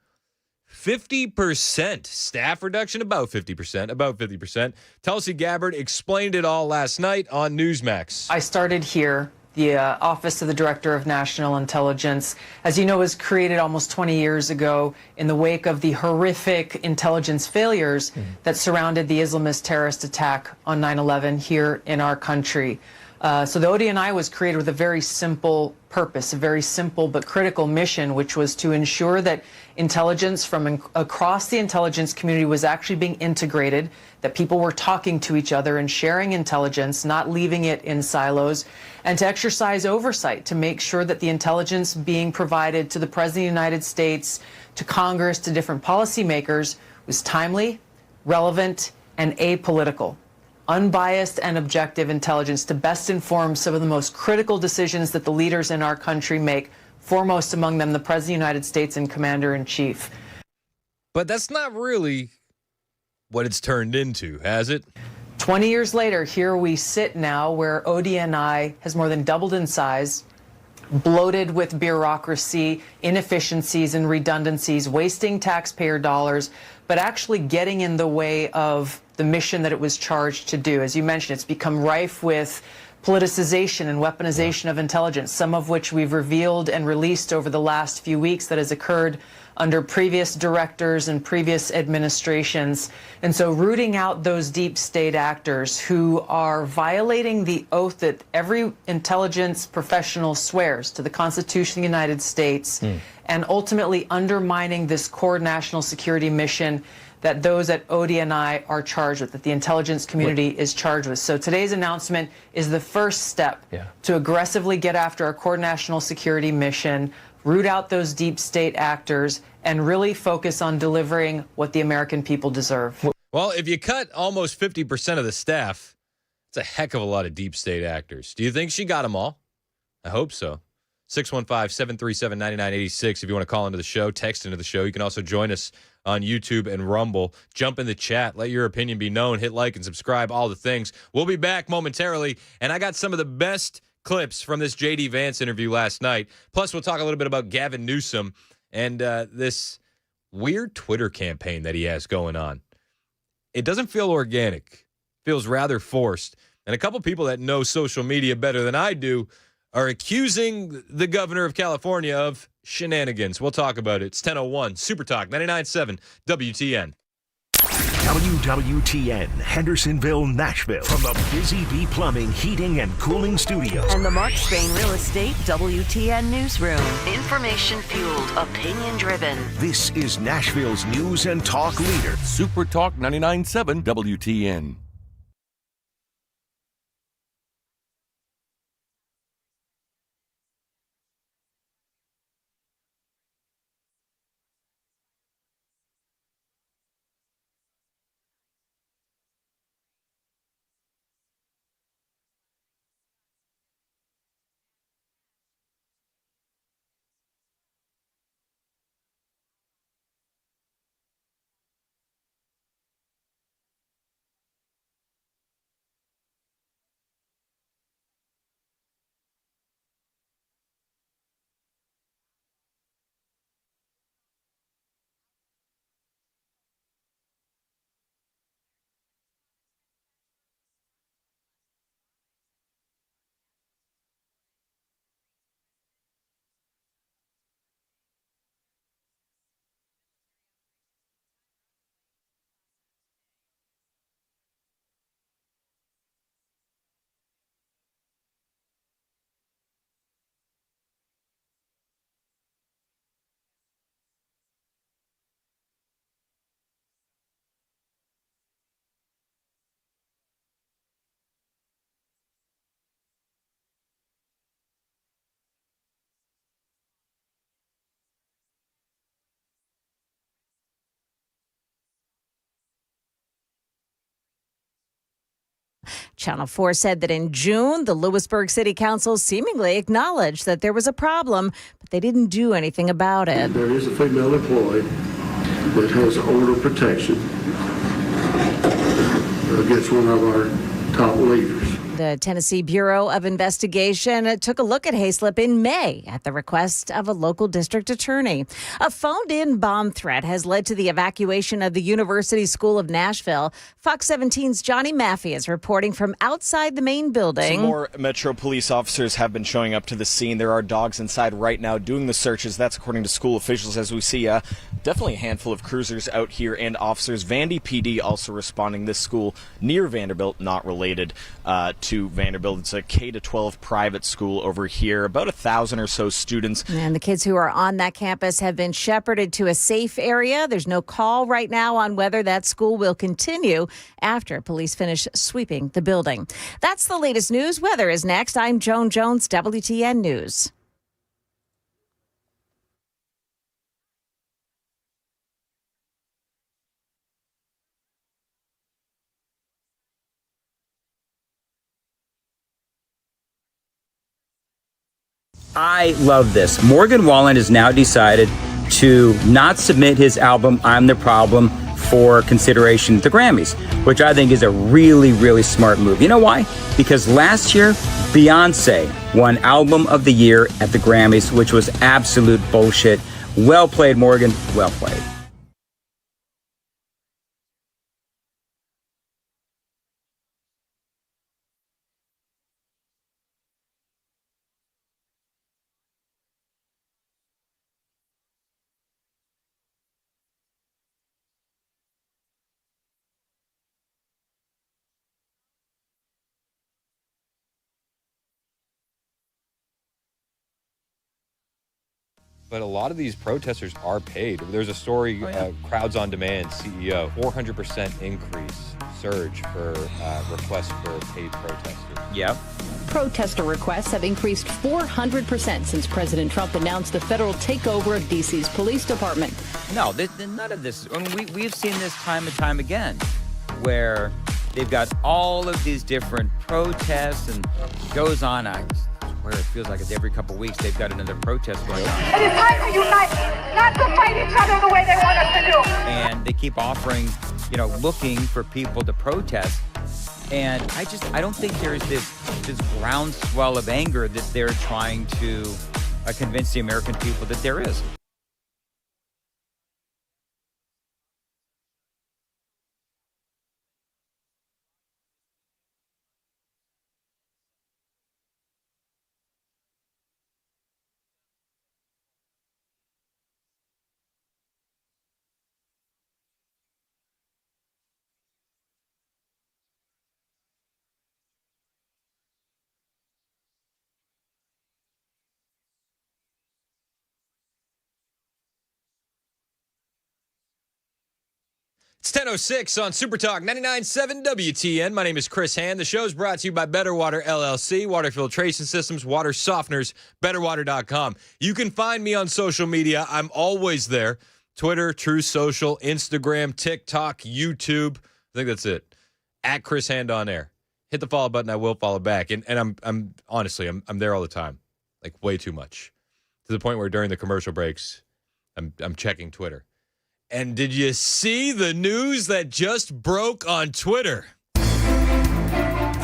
50% staff reduction, about 50%. Tulsi Gabbard explained it all last night on Newsmax. I started here. The Office of the Director of National Intelligence, as you know, was created almost 20 years ago in the wake of the horrific intelligence failures that surrounded the Islamist terrorist attack on 9/11 here in our country. So the ODNI was created with a very simple purpose, a very simple but critical mission, which was to ensure that intelligence from across the intelligence community was actually being integrated, that people were talking to each other and sharing intelligence, not leaving it in silos, and to exercise oversight to make sure that the intelligence being provided to the President of the United States, to Congress, to different policymakers was timely, relevant, and apolitical. Unbiased and objective intelligence to best inform some of the most critical decisions that the leaders in our country make, foremost among them the President of the United States and Commander-in-Chief. But that's not really what it's turned into, has it? 20 years later, here we sit now where ODNI has more than doubled in size, bloated with bureaucracy, inefficiencies and redundancies, wasting taxpayer dollars, but actually getting in the way of the mission that it was charged to do. As you mentioned, it's become rife with politicization and weaponization of intelligence, some of which we've revealed and released over the last few weeks that has occurred under previous directors and previous administrations. And so rooting out those deep state actors who are violating the oath that every intelligence professional swears to the Constitution of the United States and ultimately undermining this core national security mission that those at ODNI are charged with, that the intelligence community is charged with. So today's announcement is the first step to aggressively get after our core national security mission, root out those deep state actors, and really focus on delivering what the American people deserve. Well, if you cut almost 50% of the staff, it's a heck of a lot of deep state actors. Do you think she got them all? I hope so. 615-737-9986 if you want to call into the show, text into the show. You can also join us on YouTube and Rumble. Jump in the chat. Let your opinion be known. Hit like and subscribe, all the things. We'll be back momentarily, and I got some of the best clips from this J.D. Vance interview last night. Plus, we'll talk a little bit about Gavin Newsom and this weird Twitter campaign that he has going on. It doesn't feel organic. It feels rather forced. And a couple people that know social media better than I do are accusing the governor of California of shenanigans. We'll talk about it. It's 10:01. Super Talk 99.7 WTN. WWTN, Hendersonville, Nashville. From the Busy Bee Plumbing, Heating, and Cooling Studios. And the Mark Spain Real Estate WTN Newsroom. Information fueled, opinion driven. This is Nashville's news and talk leader. Super Talk 99.7 WTN. Channel 4 said that in June, the Lewisburg City Council seemingly acknowledged that there was a problem, but they didn't do anything about it. There is a female employee that has order protection against one of our top leaders. The Tennessee Bureau of Investigation took a look at Hayslip in May at the request of a local district attorney. A phoned-in bomb threat has led to the evacuation of the University School of Nashville. Fox 17's Johnny Maffey is reporting from outside the main building. Some more Metro police officers have been showing up to the scene. There are dogs inside right now doing the searches. That's according to school officials, as we see definitely a handful of cruisers out here and officers. Vandy PD also responding. This school near Vanderbilt, not related to Vanderbilt. It's a K-12 private school over here, about 1,000 or so students. And the kids who are on that campus have been shepherded to a safe area. There's no call right now on whether that school will continue after police finish sweeping the building. That's the latest news. Weather is next. I'm Joan Jones, WTN News. I love this. Morgan Wallen has now decided to not submit his album, I'm the Problem, for consideration at the Grammys, which I think is a really, really smart move. You know why? Because last year, Beyonce won Album of the Year at the Grammys, which was absolute bullshit. Well played, Morgan. Well played. But a lot of these protesters are paid. There's a story, Crowds on Demand CEO, 400% increase, surge for requests for paid protesters. Yep. Protester requests have increased 400% since President Trump announced the federal takeover of D.C.'s police department. No, none of this. I mean, we've seen this time and time again, where they've got all of these different protests and it goes on. Where it feels like it's every couple of weeks they've got another protest going on. It is time to unite, not to fight each other the way they want us to do. And they keep offering, looking for people to protest. And I don't think there's this groundswell of anger that they're trying to convince the American people that there is. It's 10:06 on Super Talk 99.7 WTN. My name is Chris Hand. The show is brought to you by Better Water LLC, water filtration systems, water softeners, betterwater.com. You can find me on social media. I'm always there. Twitter, True Social, Instagram, TikTok, YouTube. I think that's it. At Chris Hand on air. Hit the follow button. I will follow back. And I'm honestly, I'm there all the time. Like way too much. To the point where during the commercial breaks, I'm checking Twitter. And did you see the news that just broke on Twitter?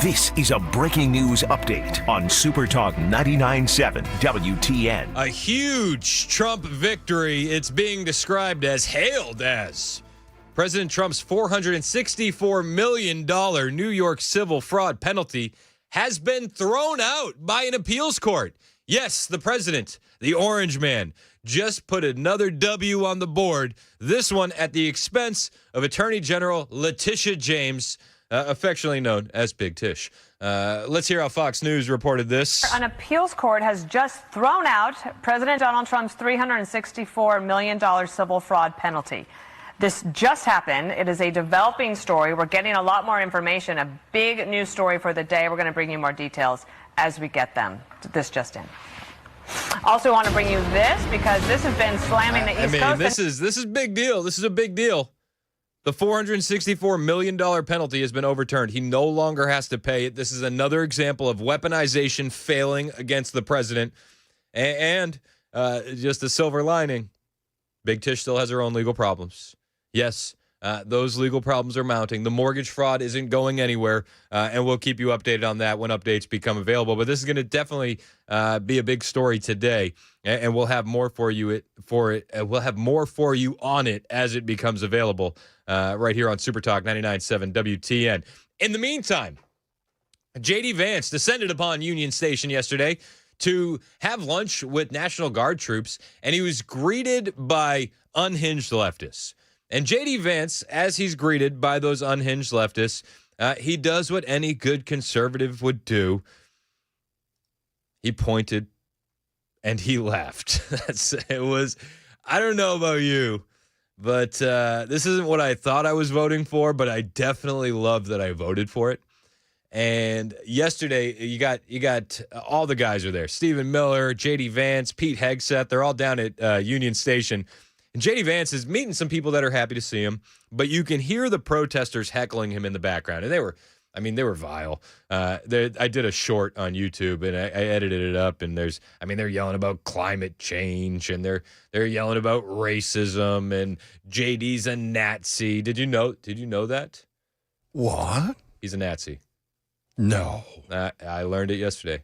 This is a breaking news update on Super Talk 99.7 WTN. A huge Trump victory. It's being hailed as President Trump's $464 million New York civil fraud penalty has been thrown out by an appeals court. Yes, the president, the orange man, just put another W on the board, this one at the expense of Attorney General Letitia James, affectionately known as Big Tish. Let's hear how Fox News reported this. An appeals court has just thrown out President Donald Trump's $364 million civil fraud penalty. This just happened. It is a developing story. We're getting a lot more information, a big news story for the day. We're going to bring you more details as we get them. This just in. Also want to bring you this because this has been slamming the East Coast. This is big deal. This is a big deal. The $464 million penalty has been overturned. He no longer has to pay it. This is another example of weaponization failing against the president. And just a silver lining, Big Tish still has her own legal problems. Yes, those legal problems are mounting. The mortgage fraud isn't going anywhere, and we'll keep you updated on that when updates become available. But this is going to definitely be a big story today, and we'll have more for you we'll have more for you on it as it becomes available right here on Super Talk 99.7 WTN. In the meantime, J.D. Vance descended upon Union Station yesterday to have lunch with National Guard troops, and he was greeted by unhinged leftists. And J.D. Vance, as he's greeted by those unhinged leftists, he does what any good conservative would do. He pointed and he laughed. I don't know about you, but this isn't what I thought I was voting for, but I definitely love that I voted for it. And yesterday, you got all the guys are there. Stephen Miller, J.D. Vance, Pete Hegseth. They're all down at Union Station. And J.D. Vance is meeting some people that are happy to see him, but you can hear the protesters heckling him in the background. And they were vile. I did a short on YouTube, and I edited it up, and they're yelling about climate change, and they're yelling about racism, and JD's a Nazi. Did you know that? What? He's a Nazi. No. I learned it yesterday.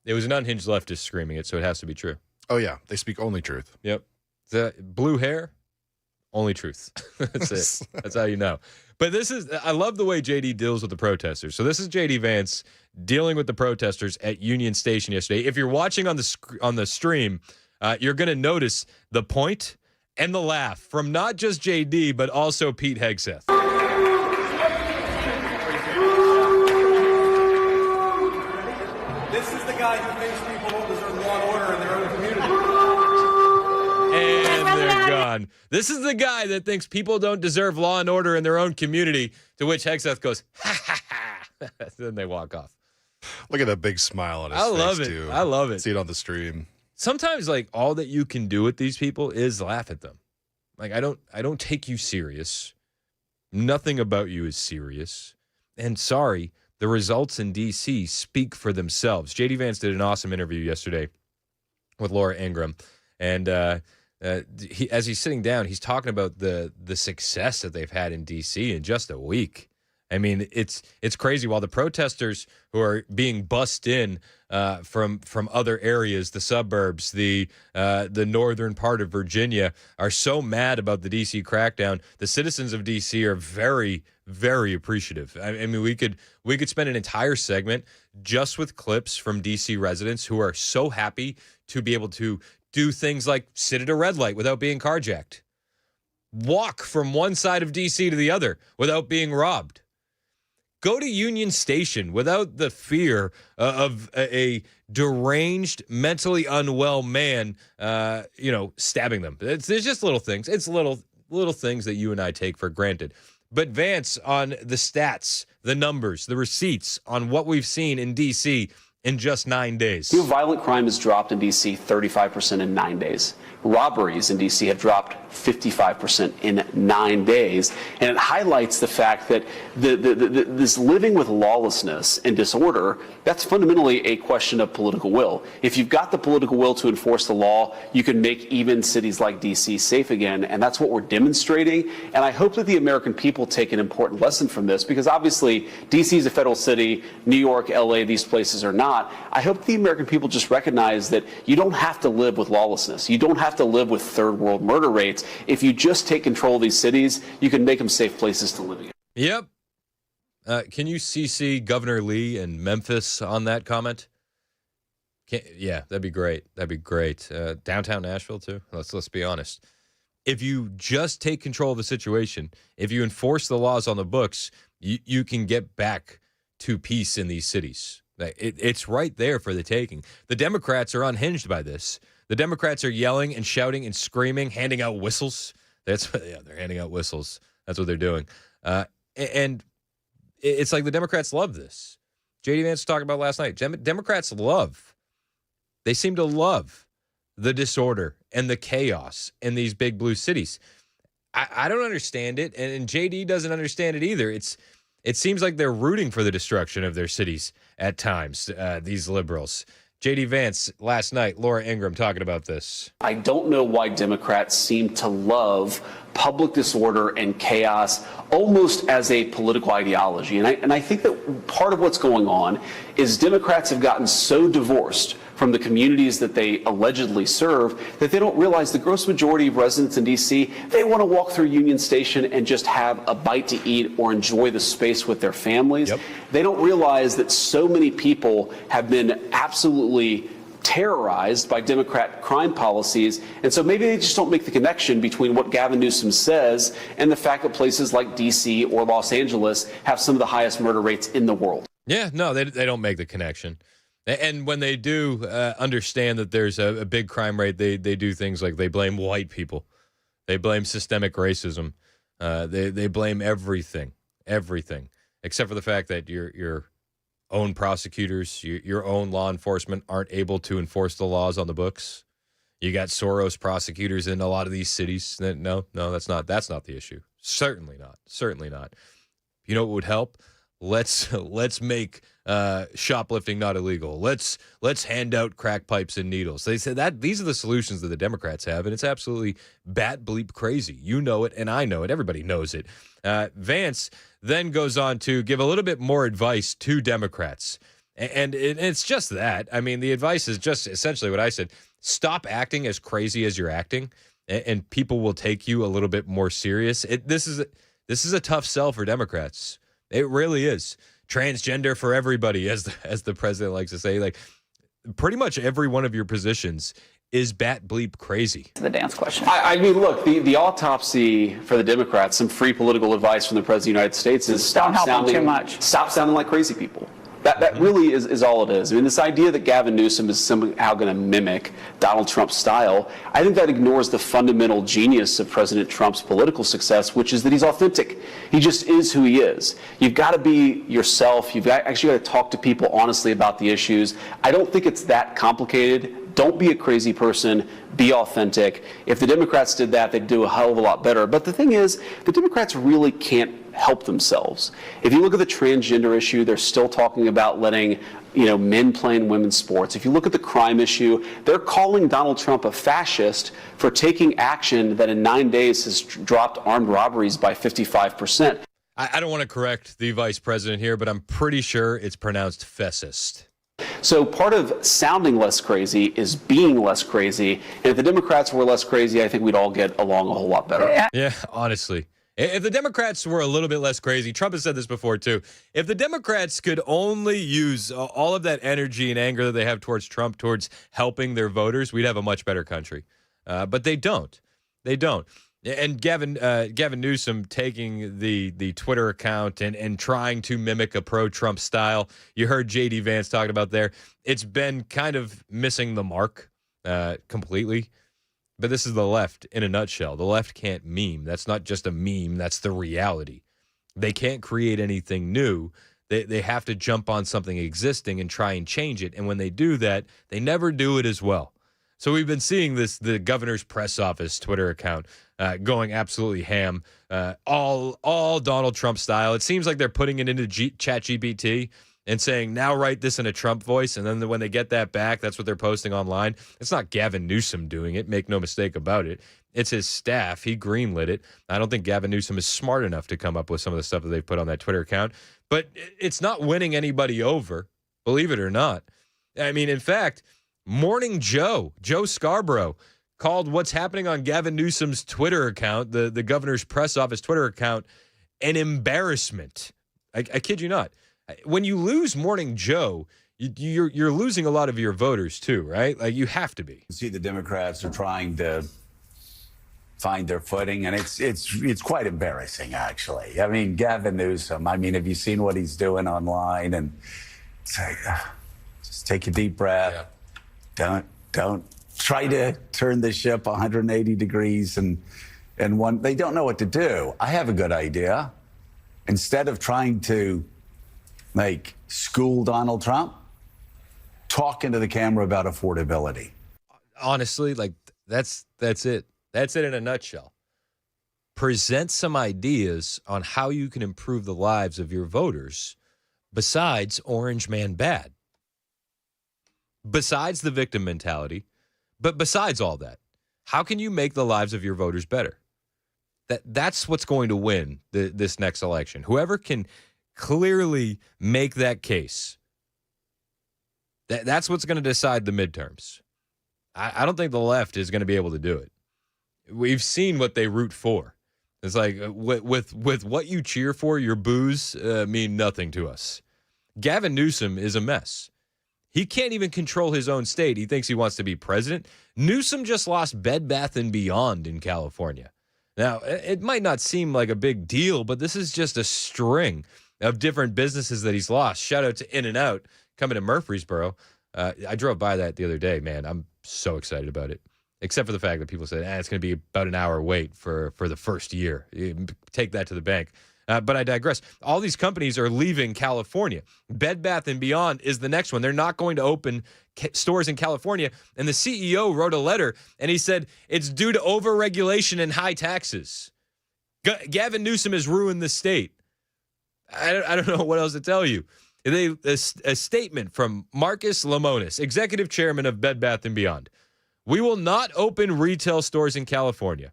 It was an unhinged leftist screaming it, so it has to be true. Oh, yeah. They speak only truth. Yep. The blue hair, only truth. That's it. That's how you know. But I love the way JD deals with the protesters. So this is JD Vance dealing with the protesters at Union Station yesterday. If you're watching on the stream, you're going to notice the point and the laugh from not just JD, but also Pete Hegseth. This is the guy who thinks people don't deserve law and order in their own community. And they're gone. This is the guy that thinks people don't deserve law and order in their own community, to which Hegseth goes, ha, ha, ha. Then they walk off. Look at that big smile on his face, I love it. too. I love it. See it on the stream. Sometimes, all that you can do with these people is laugh at them. I don't take you serious. Nothing about you is serious. And sorry, the results in D.C. speak for themselves. J.D. Vance did an awesome interview yesterday with Laura Ingraham. And as he's sitting down, he's talking about the success that they've had in D.C. in just a week. I mean, it's crazy. While the protesters who are being bussed in from other areas, the suburbs, the northern part of Virginia, are so mad about the D.C. crackdown, the citizens of D.C. are very, very appreciative. I mean, we could spend an entire segment just with clips from D.C. residents who are so happy to be able to do things like sit at a red light without being carjacked, walk from one side of D.C. to the other without being robbed, go to Union Station without the fear of a deranged, mentally unwell man, stabbing them. There's just little things. It's little things that you and I take for granted. But Vance, on the stats, the numbers, the receipts on what we've seen in D.C. in just 9 days. Violent crime has dropped in D.C. 35% in 9 days. Robberies in D.C. have dropped 55% in 9 days. And it highlights the fact that this living with lawlessness and disorder, that's fundamentally a question of political will. If you've got the political will to enforce the law, you can make even cities like D.C. safe again. And that's what we're demonstrating. And I hope that the American people take an important lesson from this, because obviously D.C. is a federal city, New York, L.A., these places are not. I hope the American people just recognize that you don't have to live with lawlessness. You don't have to live with third world murder rates. If you just take control of these cities, you can make them safe places to live in. Yep. Can you CC Governor Lee and Memphis on that comment? Yeah, that'd be great. That'd be great. Downtown Nashville, too. Let's be honest. If you just take control of the situation, if you enforce the laws on the books, you can get back to peace in these cities. It's right there for the taking. The Democrats are unhinged by this. The Democrats are yelling and shouting and screaming, handing out whistles. They're handing out whistles. That's what they're doing. And it's like the Democrats love this. J.D. Vance was talking about last night. Democrats they seem to love the disorder and the chaos in these big blue cities. I don't understand it, and JD doesn't understand it either. It seems like they're rooting for the destruction of their cities at times, these liberals. JD Vance, last night, Laura Ingraham talking about this. I don't know why Democrats seem to love public disorder and chaos almost as a political ideology. And I think that part of what's going on is Democrats have gotten so divorced from the communities that they allegedly serve that they don't realize the gross majority of residents in D.C., they want to walk through Union Station and just have a bite to eat or enjoy the space with their families. Yep. They don't realize that so many people have been absolutely terrorized by Democrat crime policies, and so maybe they just don't make the connection between what Gavin Newsom says and the fact that places like D.C. or Los Angeles have some of the highest murder rates in the world. Yeah, no, they don't make the connection. And when they do understand that there's a big crime rate, they do things like they blame white people. They blame systemic racism. They blame everything, except for the fact that your own prosecutors, your own law enforcement aren't able to enforce the laws on the books. You got Soros prosecutors in a lot of these cities. No, that's not the issue. Certainly not. You know what would help? Let's make shoplifting not illegal. Let's hand out crack pipes and needles. They said that these are the solutions that the Democrats have, and it's absolutely bat bleep crazy. You know it, and I know it. Everybody knows it. Vance then goes on to give a little bit more advice to Democrats, and it's just that. I mean, the advice is just essentially what I said. Stop acting as crazy as you're acting, and people will take you a little bit more serious. This is a tough sell for Democrats. It really is. Transgender for everybody, as the president likes to say. Like, pretty much every one of your positions is bat bleep crazy. The dance question. I mean, look, the autopsy for the Democrats, some free political advice from the President of the United States is stop sounding like crazy people. That really is all it is. I mean, this idea that Gavin Newsom is somehow going to mimic Donald Trump's style, I think that ignores the fundamental genius of President Trump's political success, which is that he's authentic. He just is who he is. You've got to be yourself. You've actually got to talk to people honestly about the issues. I don't think it's that complicated. Don't be a crazy person. Be authentic. If the Democrats did that, they'd do a hell of a lot better. But the thing is, the Democrats really can't help themselves. If you look at the transgender issue, they're still talking about letting men play in women's sports. If you look at the crime issue, they're calling Donald Trump a fascist for taking action that in 9 days has dropped armed robberies by 55%. I don't want to correct the vice president here, but I'm pretty sure it's pronounced fascist. So part of sounding less crazy is being less crazy. And if the Democrats were less crazy, I think we'd all get along a whole lot better. Yeah, honestly. If the Democrats were a little bit less crazy, Trump has said this before too, if the Democrats could only use all of that energy and anger that they have towards Trump, towards helping their voters, we'd have a much better country. But they don't. They don't. And Gavin Newsom taking the Twitter account and trying to mimic a pro-Trump style. You heard J.D. Vance talking about there. It's been kind of missing the mark completely. But this is the left in a nutshell. The left can't meme. That's not just a meme. That's the reality. They can't create anything new. They have to jump on something existing and try and change it. And when they do that, they never do it as well. So we've been seeing the governor's press office Twitter account going absolutely ham, all Donald Trump style. It seems like they're putting it into ChatGPT and saying, now write this in a Trump voice. And then when they get that back, that's what they're posting online. It's not Gavin Newsom doing it. Make no mistake about it. It's his staff. He greenlit it. I don't think Gavin Newsom is smart enough to come up with some of the stuff that they've put on that Twitter account. But it's not winning anybody over, believe it or not. I mean, in fact, Morning Joe Scarborough, called what's happening on Gavin Newsom's Twitter account, the governor's press office Twitter account, an embarrassment. I kid you not. When you lose Morning Joe, you're losing a lot of your voters too, right? Like, you have to be. See, the Democrats are trying to find their footing, and it's quite embarrassing, actually. I mean, Gavin Newsom. I mean, have you seen what he's doing online? And say, just take a deep breath. Yeah. Don't try to turn the ship 180 degrees and one. They don't know what to do. I have a good idea. Instead of trying to school Donald Trump, talk into the camera about affordability. Honestly, that's it. That's it in a nutshell. present some ideas on how you can improve the lives of your voters besides Orange Man Bad. Besides the victim mentality, but besides all that, how can you make the lives of your voters better? That's what's going to win this next election. Whoever can clearly make that case, that's what's going to decide the midterms. I don't think the left is going to be able to do it. We've seen what they root for. It's like with what you cheer for, your boos mean nothing to us. Gavin Newsom is a mess. He can't even control his own state. He thinks he wants to be president. Newsom just lost Bed Bath & Beyond in California. Now, it might not seem like a big deal, but this is just a string of different businesses that he's lost. Shout out to In-N-Out coming to Murfreesboro. I drove by that the other day, man. I'm so excited about it, except for the fact that people said, it's going to be about an hour wait for the first year. You take that to the bank. But I digress. All these companies are leaving California. Bed Bath & Beyond is the next one. They're not going to open stores in California. And the CEO wrote a letter, and he said it's due to overregulation and high taxes. Gavin Newsom has ruined the state. I don't know what else to tell you. A statement from Marcus Lemonis, executive chairman of Bed Bath & Beyond. We will not open retail stores in California.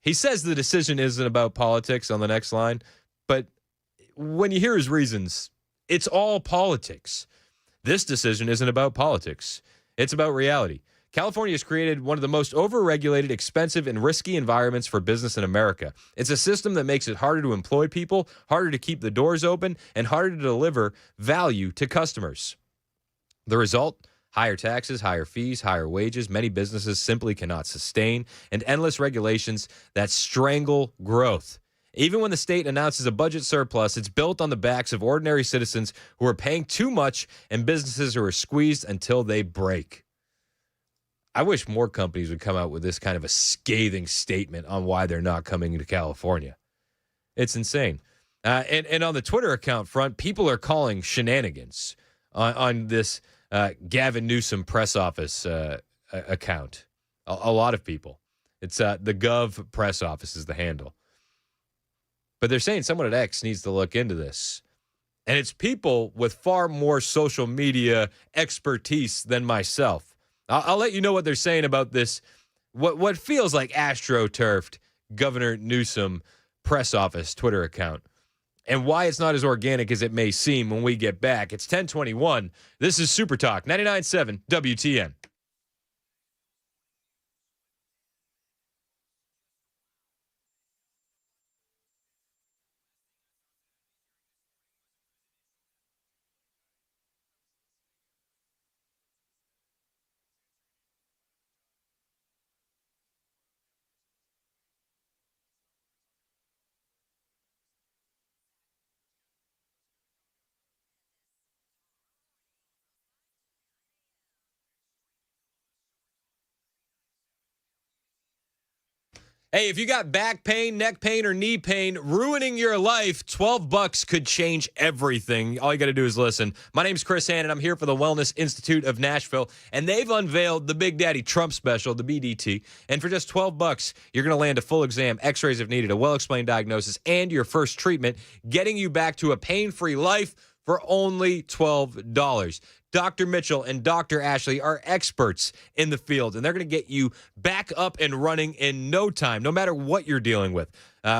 He says the decision isn't about politics on the next line, but when you hear his reasons, it's all politics. This decision isn't about politics. It's about reality. California has created one of the most overregulated, expensive, and risky environments for business in America. It's a system that makes it harder to employ people, harder to keep the doors open, and harder to deliver value to customers. The result? Higher taxes, higher fees, higher wages, many businesses simply cannot sustain, and endless regulations that strangle growth. Even when the state announces a budget surplus, it's built on the backs of ordinary citizens who are paying too much and businesses who are squeezed until they break. I wish more companies would come out with this kind of a scathing statement on why they're not coming into California. It's insane. And on the Twitter account front, people are calling shenanigans on this Gavin Newsom press office account. A lot of people. It's the Gov press office is the handle. But they're saying someone at X needs to look into this. And it's people with far more social media expertise than myself. I'll let you know what they're saying about this, what feels like astroturfed Governor Newsom press office Twitter account, and why it's not as organic as it may seem when we get back. It's 10:21. This is Super Talk 99.7 WTN. Hey, if you got back pain, neck pain, or knee pain ruining your life, $12 could change everything. All you got to do is listen. My name's Chris Hand, and I'm here for the Wellness Institute of Nashville, and they've unveiled the Big Daddy Trump special, the BDT, and for just $12, you're going to land a full exam, x-rays if needed, a well-explained diagnosis, and your first treatment, getting you back to a pain-free life for only $12. Dr. Mitchell and Dr. Ashley are experts in the field, and they're going to get you back up and running in no time, no matter what you're dealing with.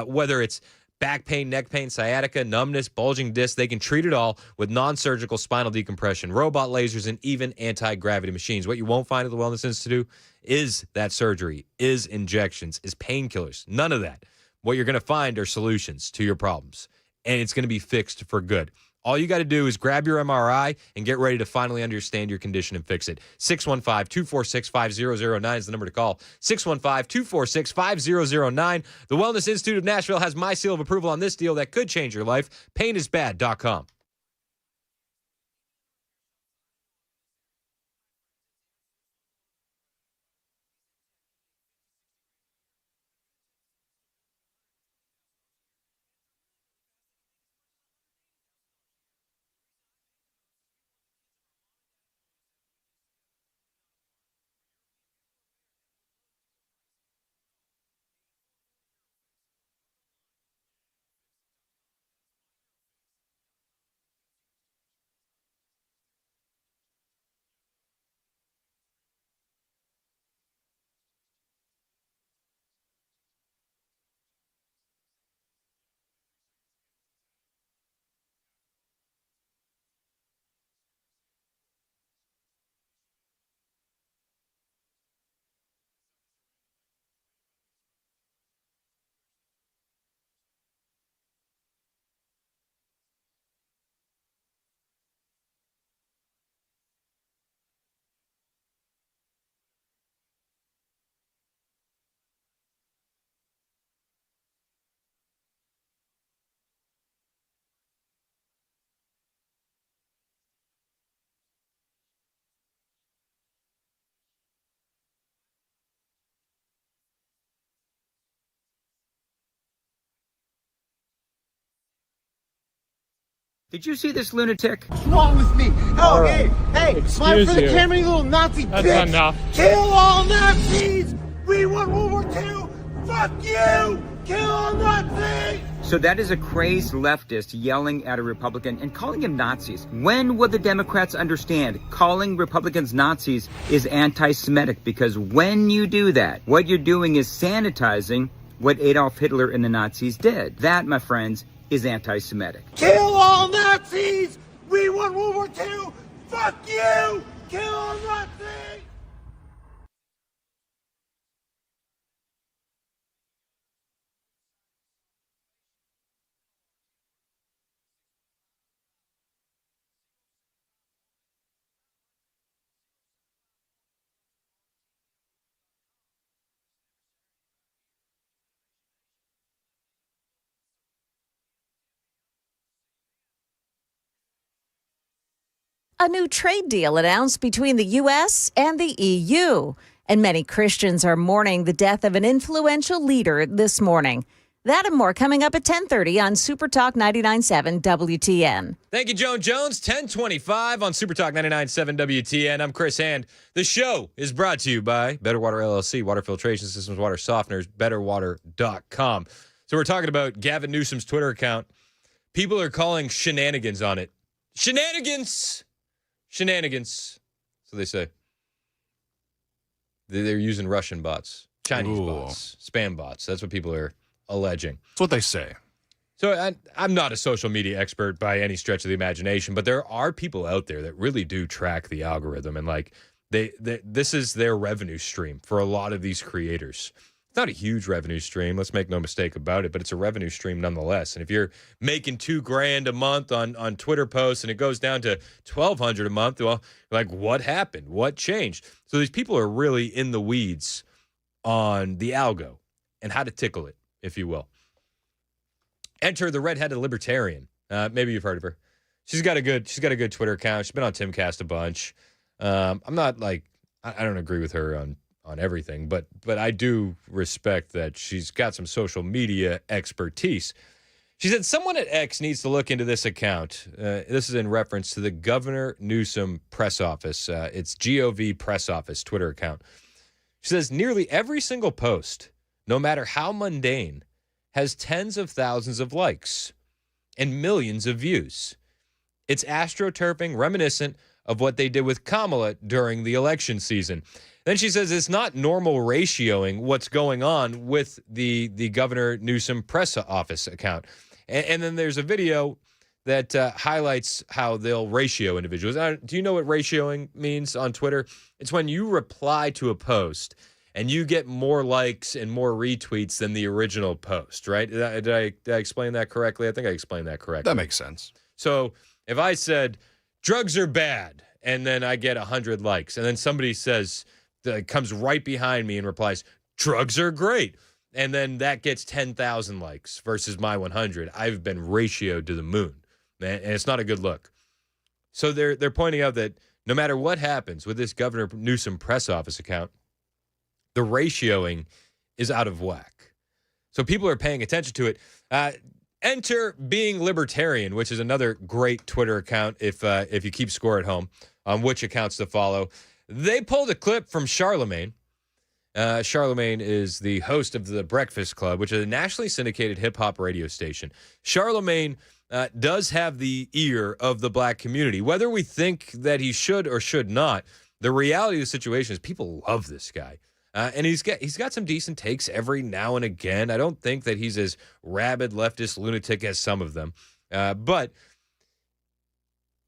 Whether it's back pain, neck pain, sciatica, numbness, bulging discs, they can treat it all with non-surgical spinal decompression, robot lasers, and even anti-gravity machines. What you won't find at the Wellness Institute is that surgery, is injections, is painkillers. None of that. What you're going to find are solutions to your problems, and it's going to be fixed for good. All you got to do is grab your MRI and get ready to finally understand your condition and fix it. 615-246-5009 is the number to call. 615-246-5009. The Wellness Institute of Nashville has my seal of approval on this deal that could change your life. Painisbad.com. Did you see this lunatic? What's wrong with me? Oh, hey, smile for the camera, you little Nazi bitch. That's enough. Kill all Nazis. We won World War II. Fuck you. Kill all Nazis. So that is a crazed leftist yelling at a Republican and calling him Nazis. When will the Democrats understand calling Republicans Nazis is anti-Semitic? Because when you do that, what you're doing is sanitizing what Adolf Hitler and the Nazis did. That, my friends, is anti-Semitic. Kill all Nazis. We won World War II. Fuck you. Kill all Nazis. A new trade deal announced between the U.S. and the EU. And many Christians are mourning the death of an influential leader this morning. That and more coming up at 10:30 on Super Talk 99.7 WTN. Thank you, Joan Jones. 10:25 on Super Talk 99.7 WTN. I'm Chris Hand. The show is brought to you by Better Water LLC, water filtration systems, water softeners, betterwater.com. So we're talking about Gavin Newsom's Twitter account. People are calling shenanigans on it. Shenanigans! Shenanigans, so they say. They're using Russian bots, Chinese bots, spam bots. That's what people are alleging. That's what they say. So I'm not a social media expert by any stretch of the imagination, but there are people out there that really do track the algorithm, and like this is their revenue stream for a lot of these creators. It's not a huge revenue stream, let's make no mistake about it, but it's a revenue stream nonetheless. And if you're making $2,000 a month on Twitter posts and it goes down to $1,200 a month, well, like, what happened? What changed? So these people are really in the weeds on the algo and how to tickle it, if you will. Enter the redheaded libertarian. Maybe you've heard of her. She's got a good Twitter account. She's been on Timcast a bunch. I'm not like, I don't agree with her on everything, but I do respect that she's got some social media expertise. She said someone at X needs to look into this account. This is in reference to the Governor Newsom press office. It's GOV press office Twitter account. She says nearly every single post, no matter how mundane, has tens of thousands of likes and millions of views. It's astroturfing, reminiscent of what they did with Kamala during the election season. Then she says it's not normal ratioing what's going on with the Governor Newsom press office account. And then there's a video that highlights how they'll ratio individuals. Do you know what ratioing means on Twitter? It's when you reply to a post and you get more likes and more retweets than the original post, right? Did I explain that correctly? I think I explained that correctly. That makes sense. So if I said, drugs are bad, and then I get 100 likes, and then somebody says, comes right behind me and replies, drugs are great, and then that gets 10,000 likes versus my 100, I've been ratioed to the moon, and it's not a good look. So they're pointing out that no matter what happens with this Governor Newsom press office account, the ratioing is out of whack. So people are paying attention to it. Enter Being Libertarian, which is another great Twitter account if you keep score at home on which accounts to follow. They pulled a clip from Charlemagne. Charlemagne is the host of The Breakfast Club, which is a nationally syndicated hip-hop radio station. Charlemagne does have the ear of the black community. Whether we think that he should or should not, the reality of the situation is people love this guy. And he's got some decent takes every now and again. I don't think that he's as rabid leftist lunatic as some of them. But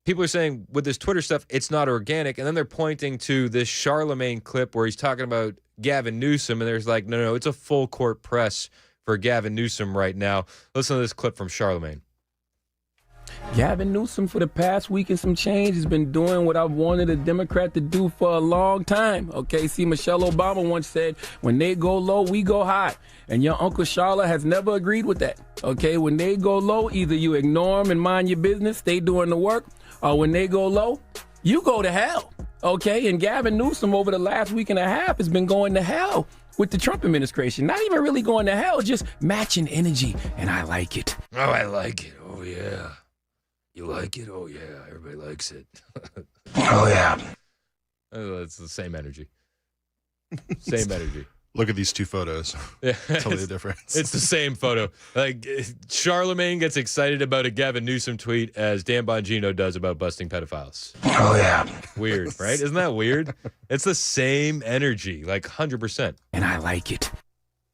people are saying with this Twitter stuff, it's not organic. And then they're pointing to this Charlemagne clip where he's talking about Gavin Newsom. And there's like, no, it's a full court press for Gavin Newsom right now. Listen to this clip from Charlemagne. Gavin Newsom, for the past week and some change, has been doing what I've wanted a Democrat to do for a long time. Okay, see, Michelle Obama once said, when they go low, we go high. And your Uncle Charlotte has never agreed with that. Okay, when they go low, either you ignore them and mind your business, stay doing the work, or when they go low, you go to hell. Okay, and Gavin Newsom over the last week and a half has been going to hell with the Trump administration. Not even really going to hell, just matching energy, and I like it. Oh, I like it. Oh, yeah. You like it? Oh, yeah. Everybody likes it. Oh, yeah. It's the same energy. Same energy. Look at these two photos. Yeah, Tell me the difference. It's the same photo. Like, Charlemagne gets excited about a Gavin Newsom tweet as Dan Bongino does about busting pedophiles. Oh, yeah. Weird, right? Isn't that weird? It's the same energy, like 100%. And I like it.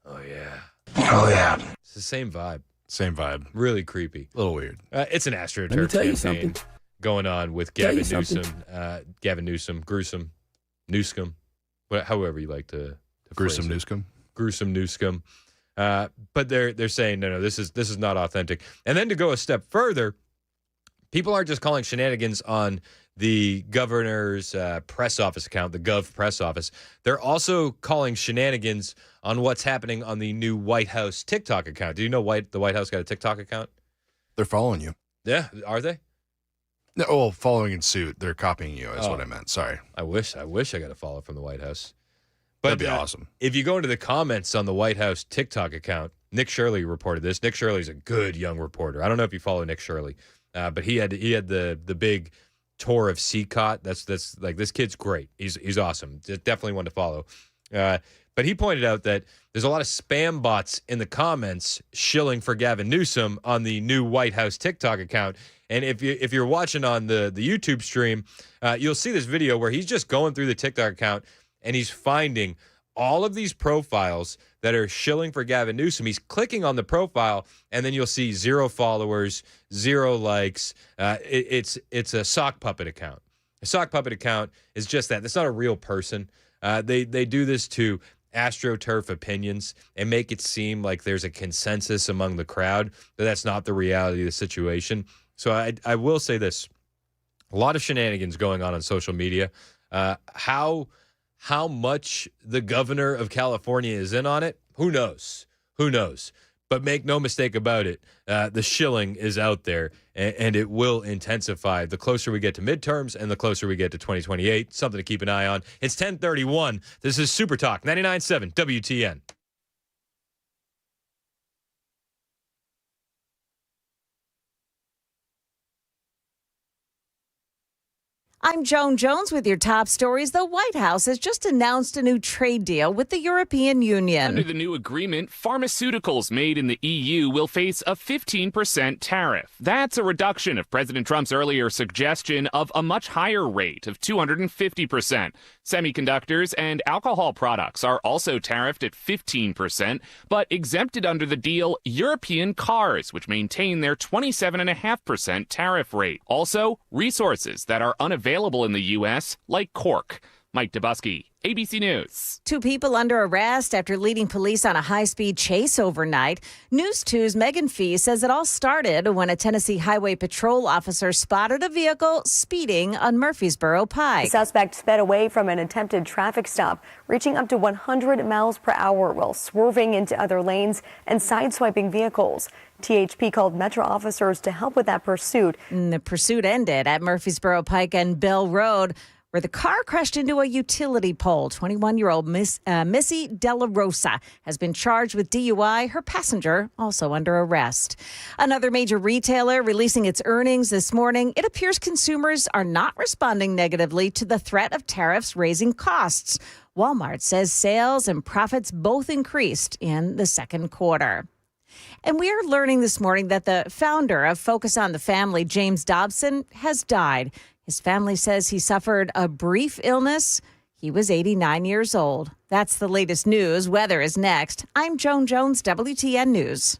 Oh, yeah. Oh, yeah. It's the same vibe. Same vibe. Really creepy. A little weird. It's an AstroTurf Let me tell you campaign something. going on with Tell Gavin you Newsom, something. Gruesome, Newscomb, however you like to Gruesome phrase it. Newscomb. Gruesome Newscomb. But they're saying no, this is not authentic. And then to go a step further, people aren't just calling shenanigans on the governor's press office account, the Gov press office. They're also calling shenanigans on what's happening on the new White House TikTok account. Do you know the White House got a TikTok account? They're following you. Yeah, are they? No, well, following in suit. They're copying you is what I meant. Sorry. I wish I got a follow from the White House. That'd be awesome. If you go into the comments on the White House TikTok account, Nick Shirley reported this. Nick Shirley's a good young reporter. I don't know if you follow Nick Shirley, but he had the big tour of CCOT. That's like, this kid's great. He's awesome. Definitely one to follow. But he pointed out that there's a lot of spam bots in the comments shilling for Gavin Newsom on the new White House TikTok account. And if you're watching on the YouTube stream, you'll see this video where he's just going through the TikTok account and he's finding all of these profiles that are shilling for Gavin Newsom. He's clicking on the profile, and then you'll see 0 followers, 0 likes. It's a sock puppet account. A sock puppet account is just that. It's not a real person. They do this to AstroTurf opinions and make it seem like there's a consensus among the crowd, but that's not the reality of the situation. So I will say this. A lot of shenanigans going on social media. How much the governor of California is in on it, who knows? Who knows? But make no mistake about it, the shilling is out there, and it will intensify the closer we get to midterms and the closer we get to 2028. Something to keep an eye on. It's 10:31. This is Super Talk 99.7 WTN. I'm Joan Jones with your top stories. The White House has just announced a new trade deal with the European Union. Under the new agreement, pharmaceuticals made in the EU will face a 15% tariff. That's a reduction of President Trump's earlier suggestion of a much higher rate of 250%. Semiconductors and alcohol products are also tariffed at 15%, but exempted under the deal European cars, which maintain their 27.5% tariff rate. Also, resources that are unavailable in the U.S., like cork. Mike Dubusky, ABC News. 2 people under arrest after leading police on a high-speed chase overnight. News 2's Megan Fee says it all started when a Tennessee Highway Patrol officer spotted a vehicle speeding on Murfreesboro Pike. The suspect sped away from an attempted traffic stop, reaching up to 100 miles per hour while swerving into other lanes and sideswiping vehicles. THP called Metro officers to help with that pursuit. The pursuit ended at Murfreesboro Pike and Bell Road, where the car crashed into a utility pole. 21-year-old Missy Della Rosa has been charged with DUI. Her passenger also under arrest. Another major retailer releasing its earnings this morning. It appears consumers are not responding negatively to the threat of tariffs raising costs. Walmart says sales and profits both increased in the second quarter. And we are learning this morning that the founder of Focus on the Family, James Dobson, has died. His family says he suffered a brief illness. He was 89 years old. That's the latest news. Weather is next. I'm Joan Jones, WTN News.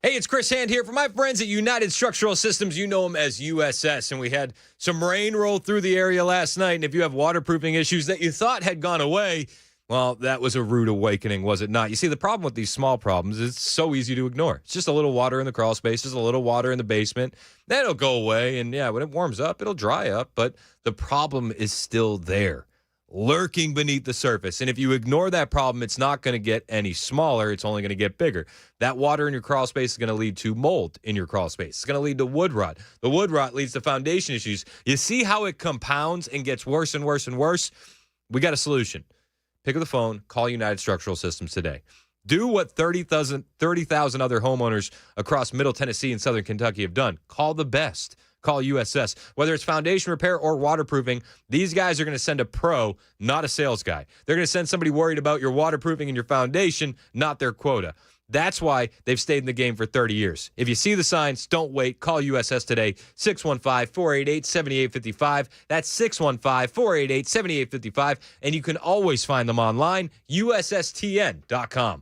Hey, it's Chris Hand here for my friends at United Structural Systems. You know them as USS, and we had some rain roll through the area last night. And if you have waterproofing issues that you thought had gone away, well, that was a rude awakening, was it not? You see, the problem with these small problems is it's so easy to ignore. It's just a little water in the crawl space, just a little water in the basement. Then it'll go away, and yeah, when it warms up, it'll dry up, but the problem is still there. lurking beneath the surface. And if you ignore that problem, it's not going to get any smaller. It's only going to get bigger. That water in your crawl space is going to lead to mold in your crawl space. It's going to lead to wood rot. The wood rot leads to foundation issues. You see how it compounds and gets worse and worse and worse? We got a solution. Pick up the phone, call United Structural Systems today. Do what 30,000 other homeowners across Middle Tennessee and Southern Kentucky have done. Call the best. Call USS. Whether it's foundation repair or waterproofing, these guys are going to send a pro, not a sales guy. They're going to send somebody worried about your waterproofing and your foundation, not their quota. That's why they've stayed in the game for 30 years. If you see the signs, don't wait. Call USS today, 615-488-7855. That's 615-488-7855. And you can always find them online, USSTN.com.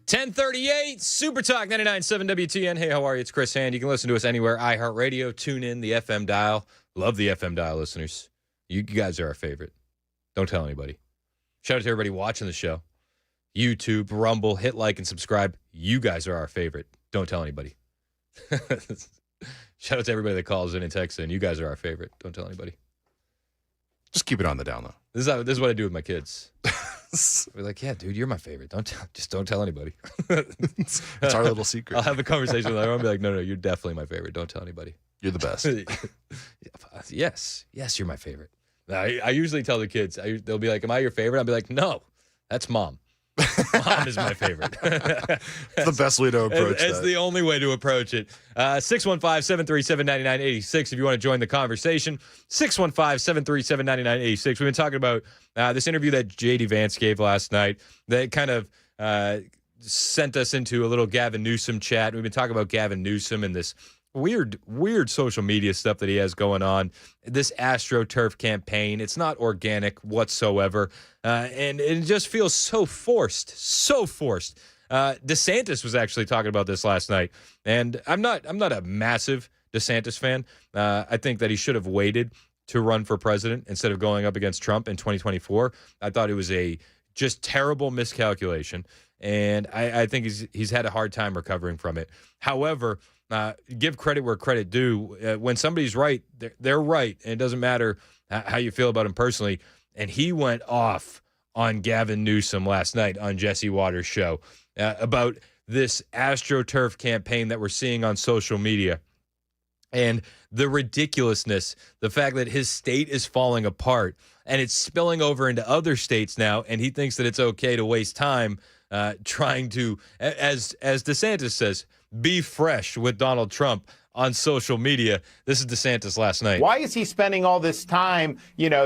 .38 Super Talk 99.7 WTN. Hey, how are you? It's Chris Hand. You can listen to us anywhere. iHeartRadio, tune in, the FM dial. Love the FM dial listeners. You guys are our favorite. Don't tell anybody. Shout out to everybody watching the show. YouTube, Rumble, hit like and subscribe. You guys are our favorite. Don't tell anybody. Shout out to everybody that calls in and texts in. You guys are our favorite. Don't tell anybody. Just keep it on the down low. This is what I do with my kids. We're like, yeah, dude, you're my favorite. Just don't tell anybody. It's our little secret. I'll have a conversation with them. I'll be like, no, you're definitely my favorite. Don't tell anybody. You're the best. Yes, you're my favorite. I usually tell the kids, they'll be like, am I your favorite? I'll be like, no, that's mom. Mom is my favorite. It's the best way to approach it. It's the only way to approach it. 615-737-9986 if you want to join the conversation. 615-737-9986. We've been talking about this interview that J.D. Vance gave last night that kind of sent us into a little Gavin Newsom chat. We've been talking about Gavin Newsom and this weird social media stuff that he has going on. This AstroTurf campaign, it's not organic whatsoever. And it just feels so forced. DeSantis was actually talking about this last night. And I'm not a massive DeSantis fan. I think that he should have waited to run for president instead of going up against Trump in 2024. I thought it was a just terrible miscalculation. And I think he's had a hard time recovering from it. However, give credit where credit due. When somebody's right, they're right. And it doesn't matter how you feel about him personally. And he went off on Gavin Newsom last night on Jesse Waters' show about this AstroTurf campaign that we're seeing on social media. And the ridiculousness, the fact that his state is falling apart and it's spilling over into other states now. And he thinks that it's okay to waste time trying to, as DeSantis says, be fresh with Donald Trump on social media. This is DeSantis last night. Why is he spending all this time,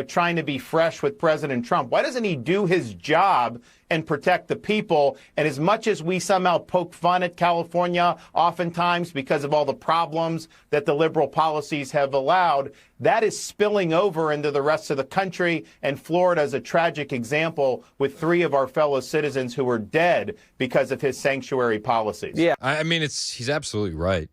trying to be fresh with President Trump? Why doesn't he do his job and protect the people? And as much as we somehow poke fun at California, oftentimes because of all the problems that the liberal policies have allowed, that is spilling over into the rest of the country. And Florida is a tragic example with 3 of our fellow citizens who are dead because of his sanctuary policies. Yeah, I mean, he's absolutely right.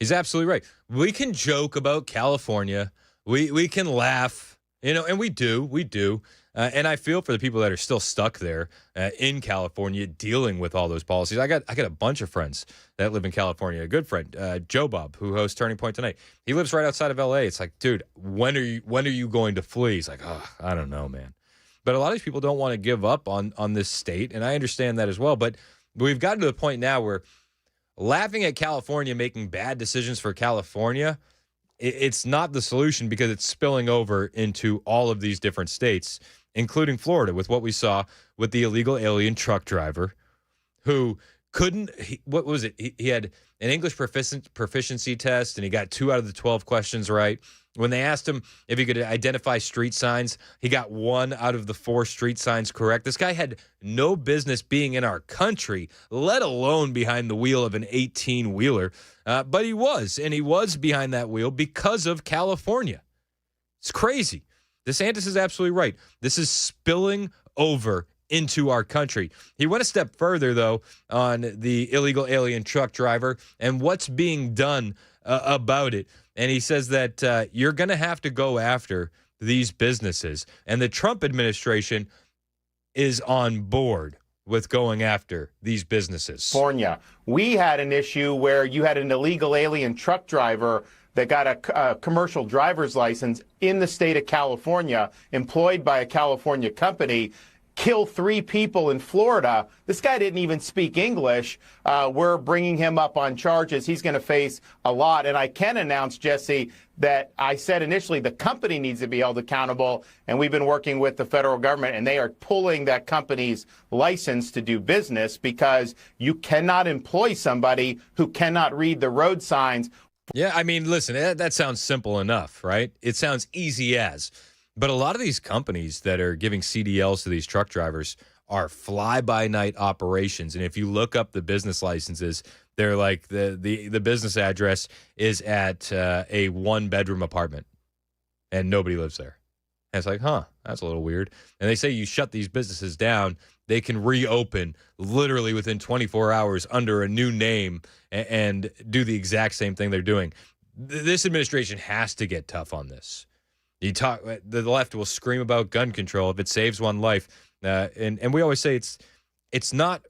He's absolutely right. We can joke about California. We can laugh, and we do. And I feel for the people that are still stuck there in California dealing with all those policies. I got a bunch of friends that live in California. A good friend, Joe Bob, who hosts Turning Point tonight. He lives right outside of L.A. It's like, dude, when are you going to flee? He's like, oh, I don't know, man. But a lot of these people don't want to give up on this state, and I understand that as well. But we've gotten to the point now where laughing at California making bad decisions for California, it's not the solution because it's spilling over into all of these different states, including Florida, with what we saw with the illegal alien truck driver who couldn't, what was it? He had an English proficiency test, and he got 2 out of the 12 questions right. When they asked him if he could identify street signs, he got 1 out of the 4 street signs correct. This guy had no business being in our country, let alone behind the wheel of an 18-wheeler. But he was, and he was behind that wheel because of California. It's crazy. DeSantis is absolutely right. This is spilling over into our country. He went a step further, though, on the illegal alien truck driver and what's being done about it. And he says that you're going to have to go after these businesses. And the Trump administration is on board with going after these businesses. California. We had an issue where you had an illegal alien truck driver that got a commercial driver's license in the state of California, employed by a California company, kill 3 people in Florida. This guy didn't even speak English. We're bringing him up on charges. He's going to face a lot. And I can announce, Jesse, that I said initially the company needs to be held accountable. And we've been working with the federal government, and they are pulling that company's license to do business because you cannot employ somebody who cannot read the road signs. Yeah, I mean, listen, that sounds simple enough, right? It sounds easy as. But a lot of these companies that are giving CDLs to these truck drivers are fly-by-night operations. And if you look up the business licenses, they're like the business address is at a 1-bedroom apartment, and nobody lives there. And it's like, that's a little weird. And they say you shut these businesses down, they can reopen literally within 24 hours under a new name and do the exact same thing they're doing. This administration has to get tough on this. The left will scream about gun control if it saves one life, and we always say it's not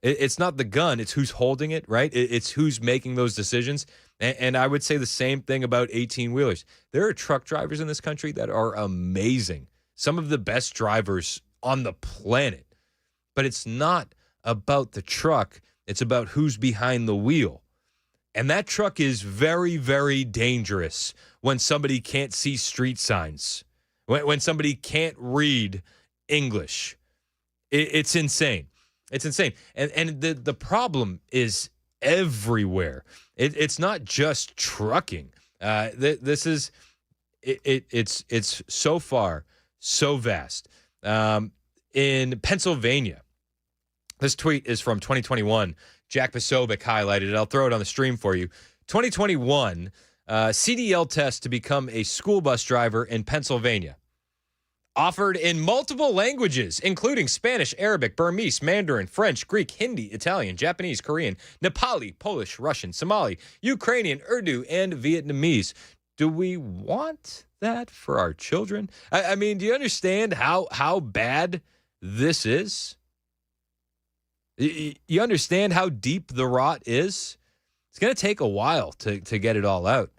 the gun, it's who's holding it, right? It's who's making those decisions, and I would say the same thing about 18-wheelers. There are truck drivers in this country that are amazing, some of the best drivers on the planet, but it's not about the truck, it's about who's behind the wheel. And that truck is very, very dangerous when somebody can't see street signs, when somebody can't read English. It's insane. It's insane. And the problem is everywhere. It's not just trucking. This is it's so far, so vast. In Pennsylvania, This tweet is from 2021. Jack Posobiec highlighted it. I'll throw it on the stream for you. 2021, CDL test to become a school bus driver in Pennsylvania. Offered in multiple languages, including Spanish, Arabic, Burmese, Mandarin, French, Greek, Hindi, Italian, Japanese, Korean, Nepali, Polish, Russian, Somali, Ukrainian, Urdu, and Vietnamese. Do we want that for our children? I mean, do you understand how bad this is? You understand how deep the rot is? It's going to take a while to get it all out.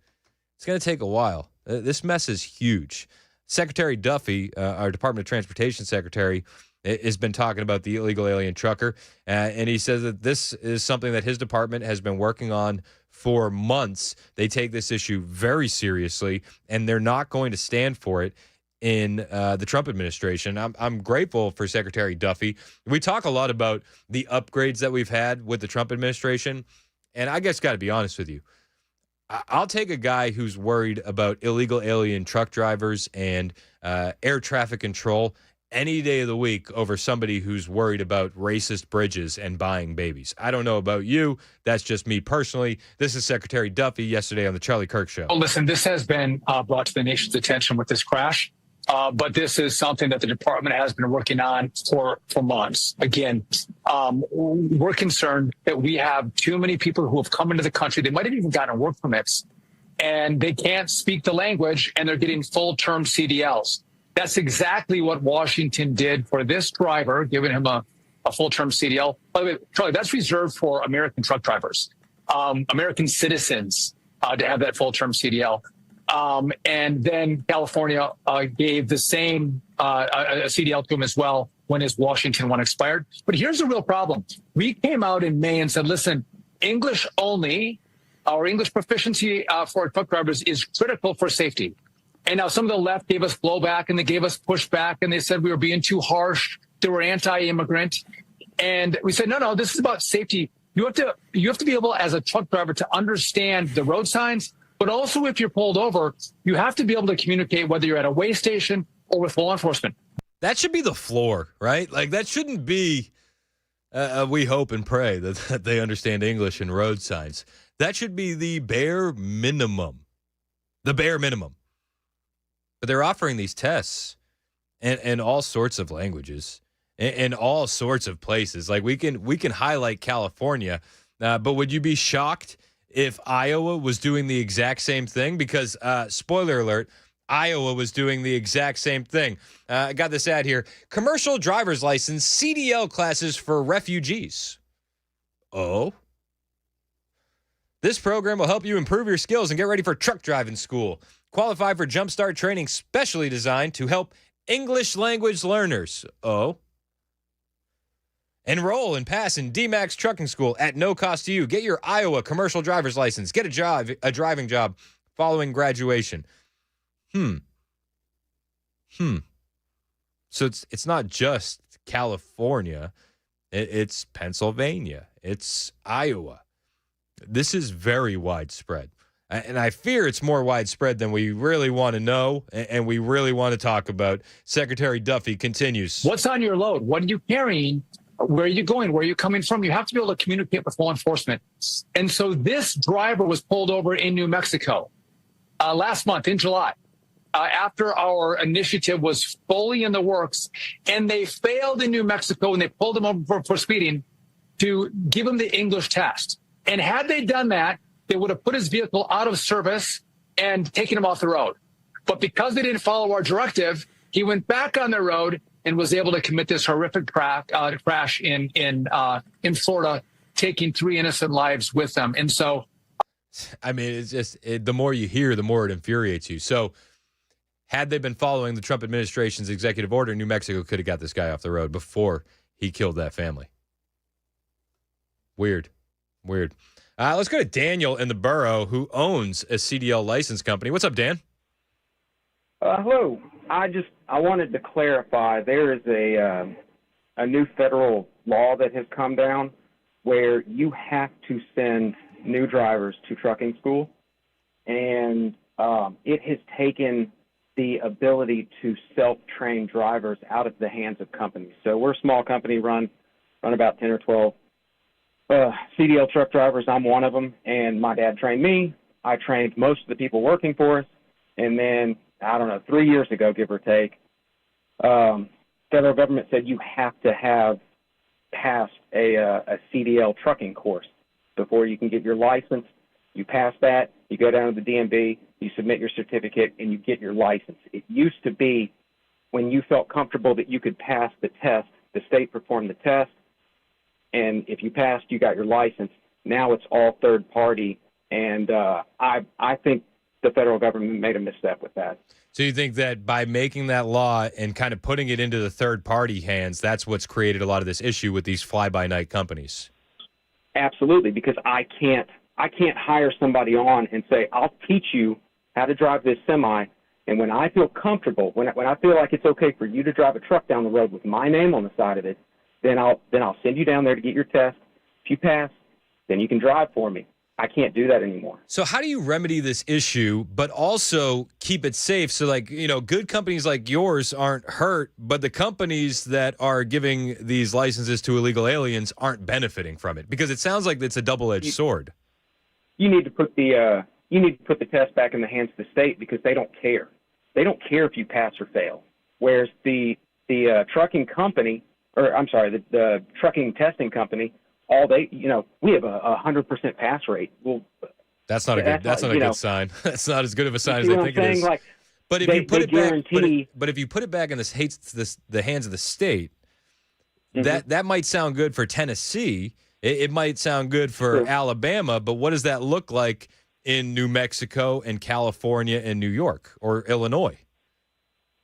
It's going to take a while. This mess is huge. Secretary Duffy, our Department of Transportation Secretary, has been talking about the illegal alien trucker, and he says that this is something that his department has been working on for months. They take this issue very seriously, and they're not going to stand for it in the Trump administration. I'm grateful for Secretary Duffy. We talk a lot about the upgrades that we've had with the Trump administration, and I guess got to be honest with you. I'll take a guy who's worried about illegal alien truck drivers and air traffic control any day of the week over somebody who's worried about racist bridges and buying babies. I don't know about you. That's just me personally. This is Secretary Duffy yesterday on the Charlie Kirk Show. Well, listen, this has been brought to the nation's attention with this crash. But this is something that the department has been working on for months. Again, we're concerned that we have too many people who have come into the country. They might have even gotten work permits, and they can't speak the language, and they're getting full-term CDLs. That's exactly what Washington did for this driver, giving him a full-term CDL. By the way, Charlie, that's reserved for American truck drivers, American citizens to have that full-term CDL. And then California gave the same a CDL to him as well when his Washington one expired. But here's the real problem. We came out in May and said, listen, English only, our English proficiency for truck drivers is critical for safety. And now some of the left gave us blowback and they gave us pushback and they said we were being too harsh. They were anti-immigrant. And we said, no, this is about safety. You have to be able as a truck driver to understand the road signs. But also, if you're pulled over, you have to be able to communicate whether you're at a way station or with law enforcement. That should be the floor, right? Like, that shouldn't be, we hope and pray that they understand English and road signs. That should be the bare minimum. The bare minimum. But they're offering these tests in all sorts of languages, in all sorts of places. Like, we can highlight California, but would you be shocked if Iowa was doing the exact same thing? Because, spoiler alert, Iowa was doing the exact same thing. I got this ad here. Commercial driver's license, CDL classes for refugees. Oh? This program will help you improve your skills and get ready for truck driving school. Qualify for Jumpstart training specially designed to help English language learners. Oh? Enroll and pass in DMAX Trucking School at no cost to you. Get your Iowa commercial driver's license. Get a driving job following graduation. So it's not just California. It's Pennsylvania. It's Iowa. This is very widespread. And I fear it's more widespread than we really want to know and we really want to talk about. Secretary Duffy continues. What's on your load? What are you carrying? Where are you going? Where are you coming from? You have to be able to communicate with law enforcement. And so this driver was pulled over in New Mexico last month in July after our initiative was fully in the works. And they failed in New Mexico and they pulled him over for speeding to give him the English test. And had they done that, they would have put his vehicle out of service and taken him off the road. But because they didn't follow our directive, he went back on the road and was able to commit this horrific crash in Florida, taking 3 innocent lives with them. And so, I mean, it's just the more you hear, the more it infuriates you. So, had they been following the Trump administration's executive order, New Mexico could have got this guy off the road before he killed that family. Weird. Let's go to Daniel in the borough who owns a CDL license company. What's up, Dan? Hello. I wanted to clarify, there is a new federal law that has come down where you have to send new drivers to trucking school, and it has taken the ability to self-train drivers out of the hands of companies. So we're a small company run run about 10 or 12 CDL truck drivers. I'm one of them, and my dad trained me. I trained most of the people working for us, and then, I don't know, 3 years ago, give or take, federal government said you have to have passed a CDL trucking course before you can get your license. You pass that, you go down to the DMV, you submit your certificate, and you get your license. It used to be when you felt comfortable that you could pass the test, the state performed the test, and if you passed, you got your license. Now it's all third party, and I think the federal government made a misstep with that. So you think that by making that law and kind of putting it into the third-party hands, that's what's created a lot of this issue with these fly-by-night companies? Absolutely, because I can't hire somebody on and say, I'll teach you how to drive this semi, and when I feel comfortable, when I feel like it's okay for you to drive a truck down the road with my name on the side of it, then I'll send you down there to get your test. If you pass, then you can drive for me. I can't do that anymore. So how do you remedy this issue, but also keep it safe? So, like, you know, good companies like yours aren't hurt, but the companies that are giving these licenses to illegal aliens aren't benefiting from it, because it sounds like it's a double-edged sword. You need to put the test back in the hands of the state, because they don't care. They don't care if you pass or fail. Whereas the trucking company, or I'm sorry, the trucking testing company, we have a 100% pass rate. Well, that's not a good sign. That's not as good of a sign as I think it is. Like, but if you put it back, but if you put it back in the hands of the state, that might sound good for Tennessee. It might sound good for Alabama, but what does that look like in New Mexico and California and New York or Illinois?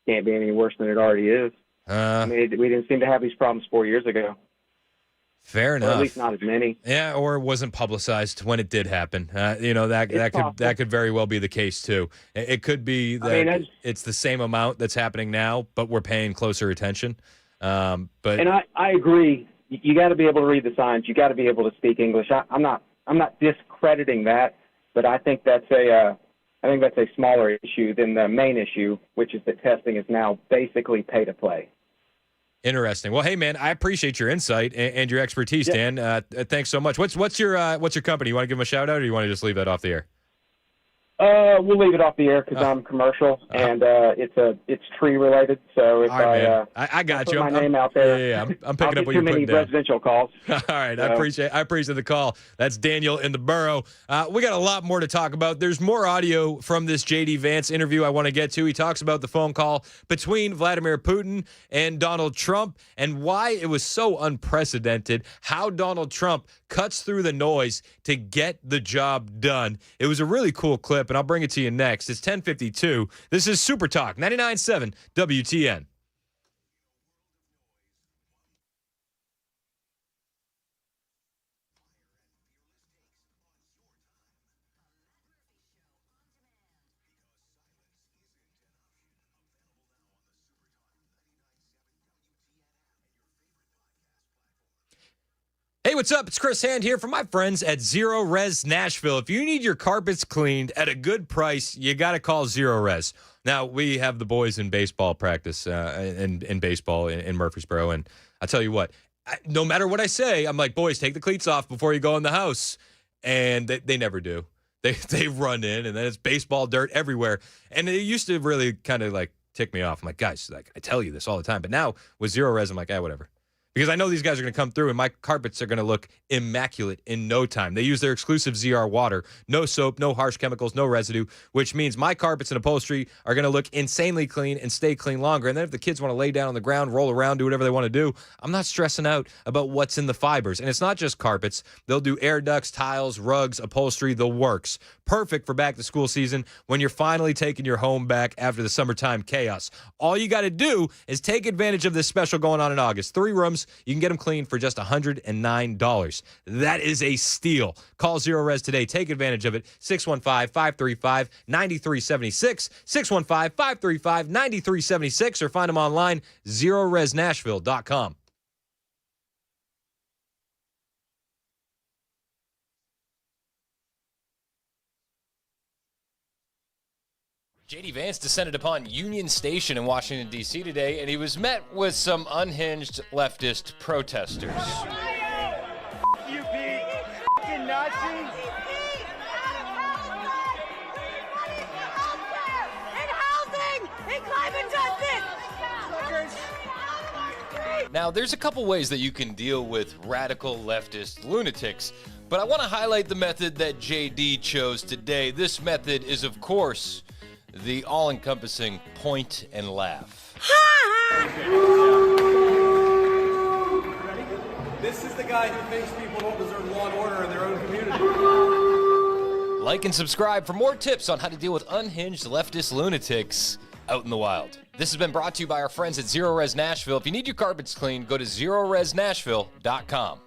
Can't be any worse than it already is. I mean, we didn't seem to have these problems 4 years ago. Fair enough. Or at least not as many. Yeah, or it wasn't publicized when it did happen. That could very well be the case too. It could be that it's the same amount that's happening now, but we're paying closer attention. And I agree. You got to be able to read the signs. You got to be able to speak English. I'm not discrediting that, but I think that's a smaller issue than the main issue, which is that testing is now basically pay to play. Interesting. Well, hey man, I appreciate your insight and your expertise, Dan. Thanks so much. What's your company? You want to give them a shout out, or you want to just leave that off the air? We'll leave it off the air because I'm commercial and it's tree related. So if I got put you. my name out there, yeah. I'm picking up what you're you're putting down. Too many residential calls. All right, so. I appreciate the call. That's Daniel in the borough. We got a lot more to talk about. There's more audio from this J.D. Vance interview I want to get to. He talks about the phone call between Vladimir Putin and Donald Trump and why it was so unprecedented, how Donald Trump cuts through the noise to get the job done. It was a really cool clip, and I'll bring it to you next. It's 10:52. This is Super Talk 99.7 WTN. Hey, what's up? It's Chris Hand here from my friends at Zero Res Nashville. If you need your carpets cleaned at a good price, you got to call Zero Res. Now, we have the boys in baseball practice, in baseball in Murfreesboro, and I tell you what, no matter what I say, I'm like, boys, take the cleats off before you go in the house, and they never do. They run in, and then it's baseball dirt everywhere, and it used to really kind of like tick me off. I'm like, guys, like I tell you this all the time, but now with Zero Res, I'm like, whatever. Because I know these guys are going to come through, and my carpets are going to look immaculate in no time. They use their exclusive ZR water. No soap, no harsh chemicals, no residue, which means my carpets and upholstery are going to look insanely clean and stay clean longer. And then if the kids want to lay down on the ground, roll around, do whatever they want to do, I'm not stressing out about what's in the fibers. And it's not just carpets. They'll do air ducts, tiles, rugs, upholstery, the works. Perfect for back-to-school season when you're finally taking your home back after the summertime chaos. All you got to do is take advantage of this special going on in August. 3 rooms. You can get them clean for just $109. That is a steal. Call Zero Res today. Take advantage of it. 615-535-9376. 615-535-9376. Or find them online, ZeroResNashville.com. J.D. Vance descended upon Union Station in Washington, D.C. today, and he was met with some unhinged leftist protesters. You big fucking Nazi! Now, there's a couple ways that you can deal with radical leftist lunatics, but I want to highlight the method that JD chose today. This method is, of course, the all-encompassing point and laugh. This is the guy who thinks people don't deserve law and order in their own community. Like and subscribe for more tips on how to deal with unhinged leftist lunatics out in the wild. This has been brought to you by our friends at Zero Res Nashville. If you need your carpets cleaned, go to ZeroResNashville.com.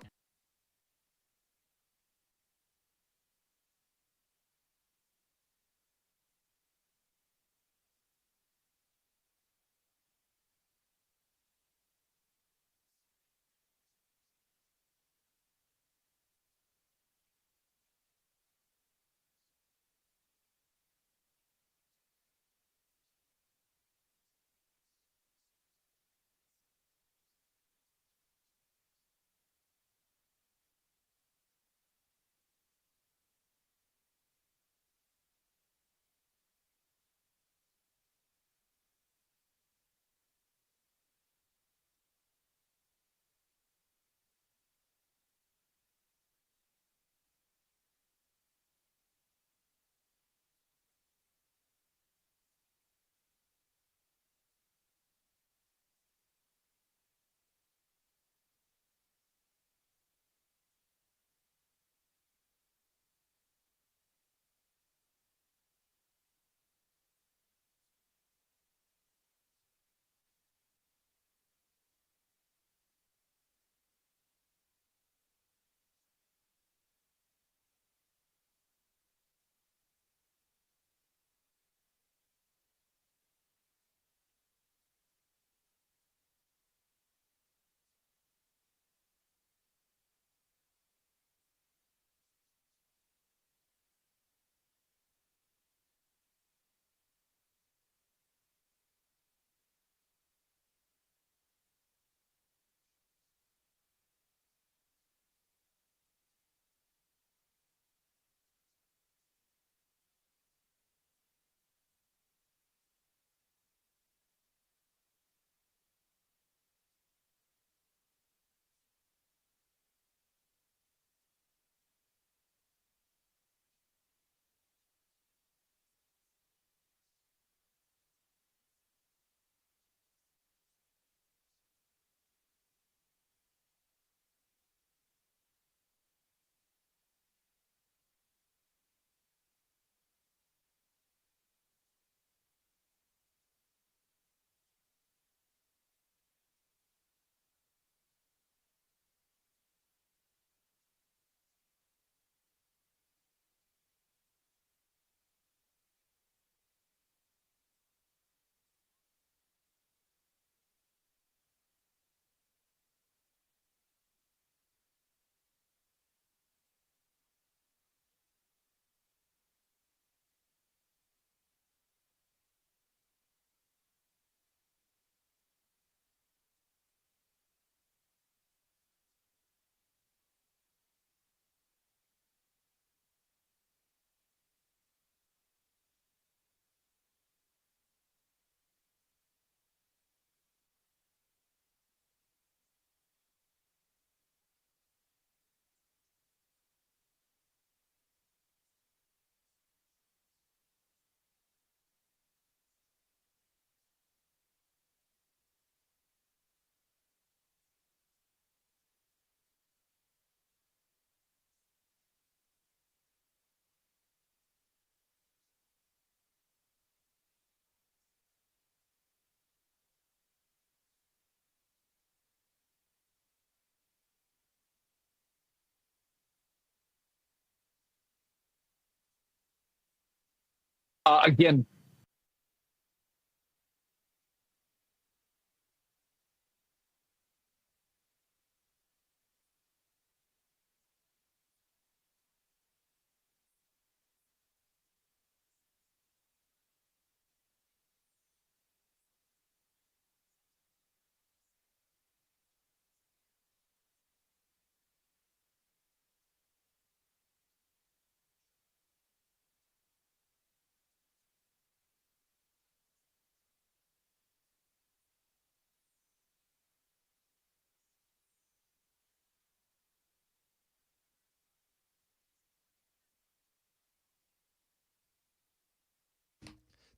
Again,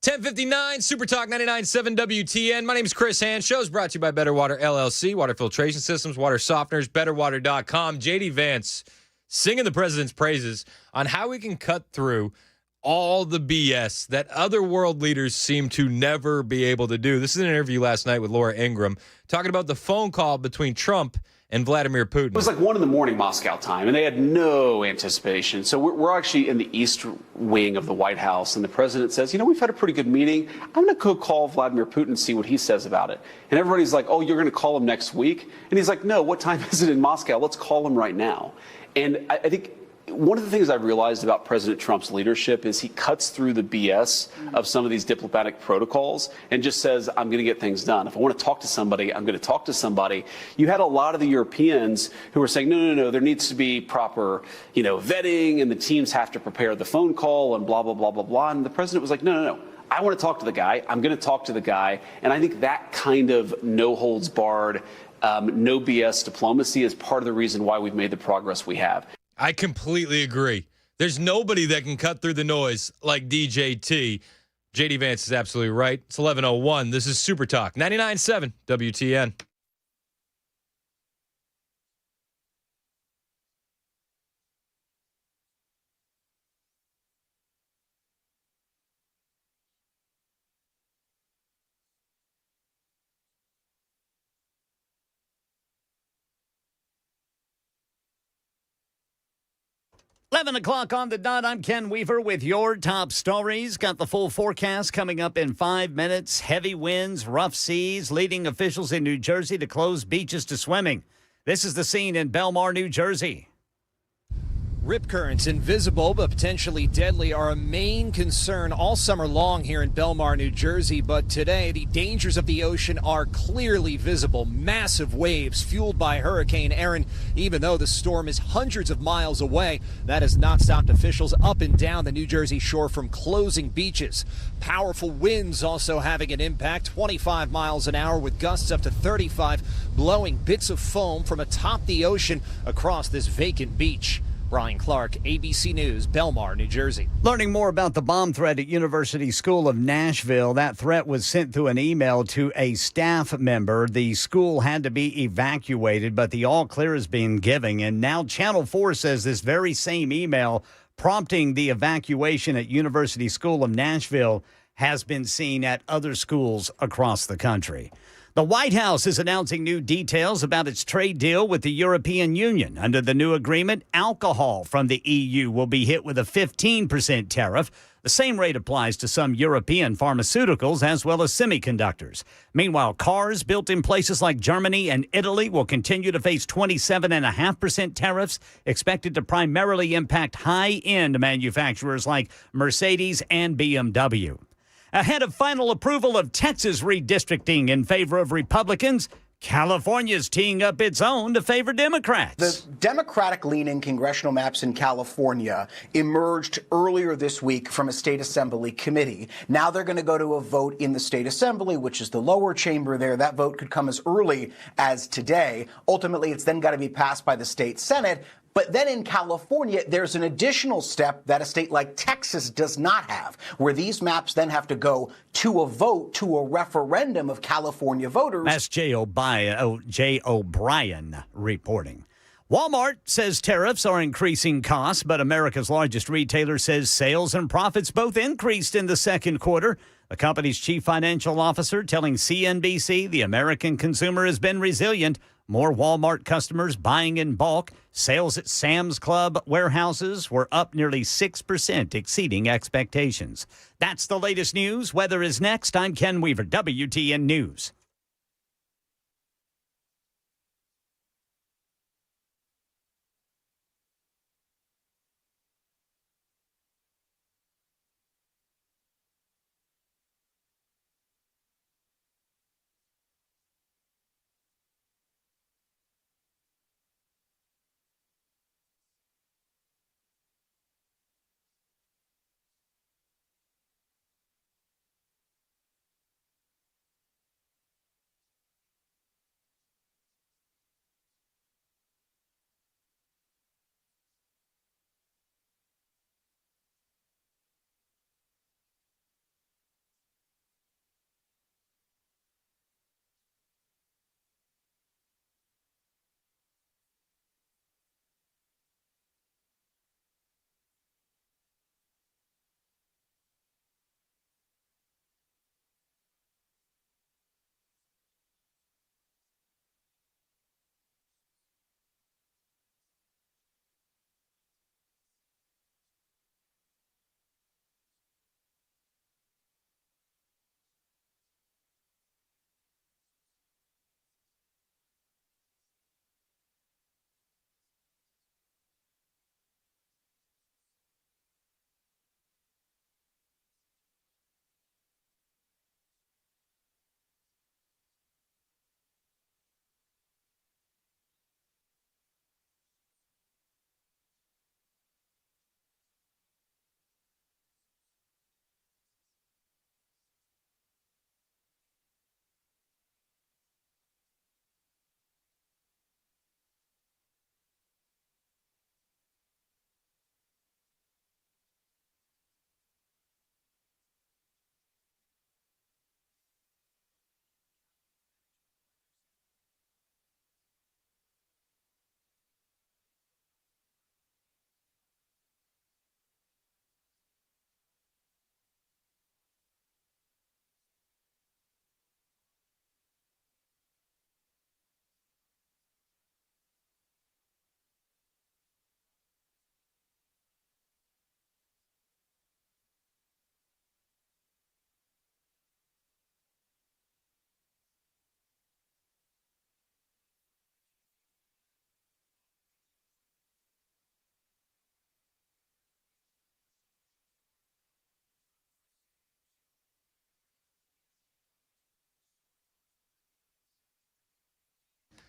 10:59, Super Talk 99.7 WTN. My name is Chris Hand. Show's brought to you by Better Water LLC, water filtration systems, water softeners, betterwater.com. JD Vance singing the president's praises on how we can cut through all the BS that other world leaders seem to never be able to do. This is an interview last night with Laura Ingraham talking about the phone call between Trump and Vladimir Putin. It was like 1 a.m. Moscow time, and they had no anticipation. So we're actually in the east wing of the White House, and the president says, we've had a pretty good meeting. I'm going to go call Vladimir Putin and see what he says about it. And everybody's like, oh, you're going to call him next week? And he's like, no, what time is it in Moscow? Let's call him right now. And I think one of the things I've realized about President Trump's leadership is he cuts through the BS of some of these diplomatic protocols and just says, I'm going to get things done. If I want to talk to somebody, I'm going to talk to somebody. You had a lot of the Europeans who were saying, no, there needs to be proper, vetting, and the teams have to prepare the phone call and blah, blah, blah, blah, blah. And the president was like, no. I want to talk to the guy. I'm going to talk to the guy. And I think that kind of no holds barred, no BS diplomacy is part of the reason why we've made the progress we have. I completely agree. There's nobody that can cut through the noise like DJT. JD Vance is absolutely right. It's 11:01. This is Super Talk 99.7 WTN. Eleven o'clock on the dot. I'm Ken Weaver with your top stories. Got the full forecast coming up in 5 minutes. Heavy winds, rough seas, leading officials in New Jersey to close beaches to swimming. This is the scene in Belmar, New Jersey. Rip currents, invisible but potentially deadly, are a main concern all summer long here in Belmar, New Jersey. But today, the dangers of the ocean are clearly visible. Massive waves fueled by Hurricane Erin. Even though the storm is hundreds of miles away, that has not stopped officials up and down the New Jersey shore from closing beaches. Powerful winds also having an impact, 25 miles an hour with gusts up to 35, blowing bits of foam from atop the ocean across this vacant beach. Brian Clark, ABC News, Belmar, New Jersey. Learning more about the bomb threat at University School of Nashville. That threat was sent through an email to a staff member. The school had to be evacuated, but the all clear is being given. And now Channel 4 says this very same email prompting the evacuation at University School of Nashville has been seen at other schools across the country. The White House is announcing new details about its trade deal with the European Union. Under the new agreement, alcohol from the EU will be hit with a 15% tariff. The same rate applies to some European pharmaceuticals as well as semiconductors. Meanwhile, cars built in places like Germany and Italy will continue to face 27.5% tariffs, expected to primarily impact high-end manufacturers like Mercedes and BMW. Ahead of final approval of Texas redistricting in favor of Republicans, California's teeing up its own to favor Democrats. The Democratic-leaning congressional maps in California emerged earlier this week from a state assembly committee. Now they're going to go to a vote in the state assembly, which is the lower chamber there. That vote could come as early as today. Ultimately, it's then got to be passed by the state Senate. But then in California, there's an additional step that a state like Texas does not have, where these maps then have to go to a vote, to a referendum of California voters. That's Jay O'Brien reporting. Walmart says tariffs are increasing costs, but America's largest retailer says sales and profits both increased in the second quarter. The company's chief financial officer telling CNBC the American consumer has been resilient. More Walmart customers buying in bulk. Sales at Sam's Club warehouses were up nearly 6%, exceeding expectations. That's the latest news. Weather is next. I'm Ken Weaver, WTN News.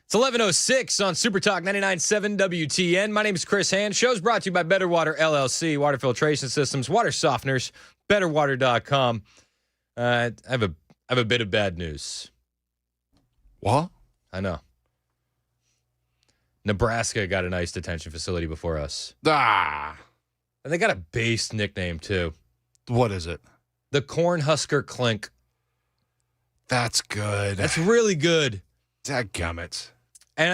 It's 11:06 on Super Talk 99.7 WTN. My name is Chris Hand. Show's brought to you by Better Water LLC, water filtration systems, water softeners, betterwater.com. I have a bit of bad news. What? I know. Nebraska got an ICE detention facility before us. Ah. And they got a base nickname, too. What is it? The Cornhusker Clink. That's good. That's really good. Dadgummit. And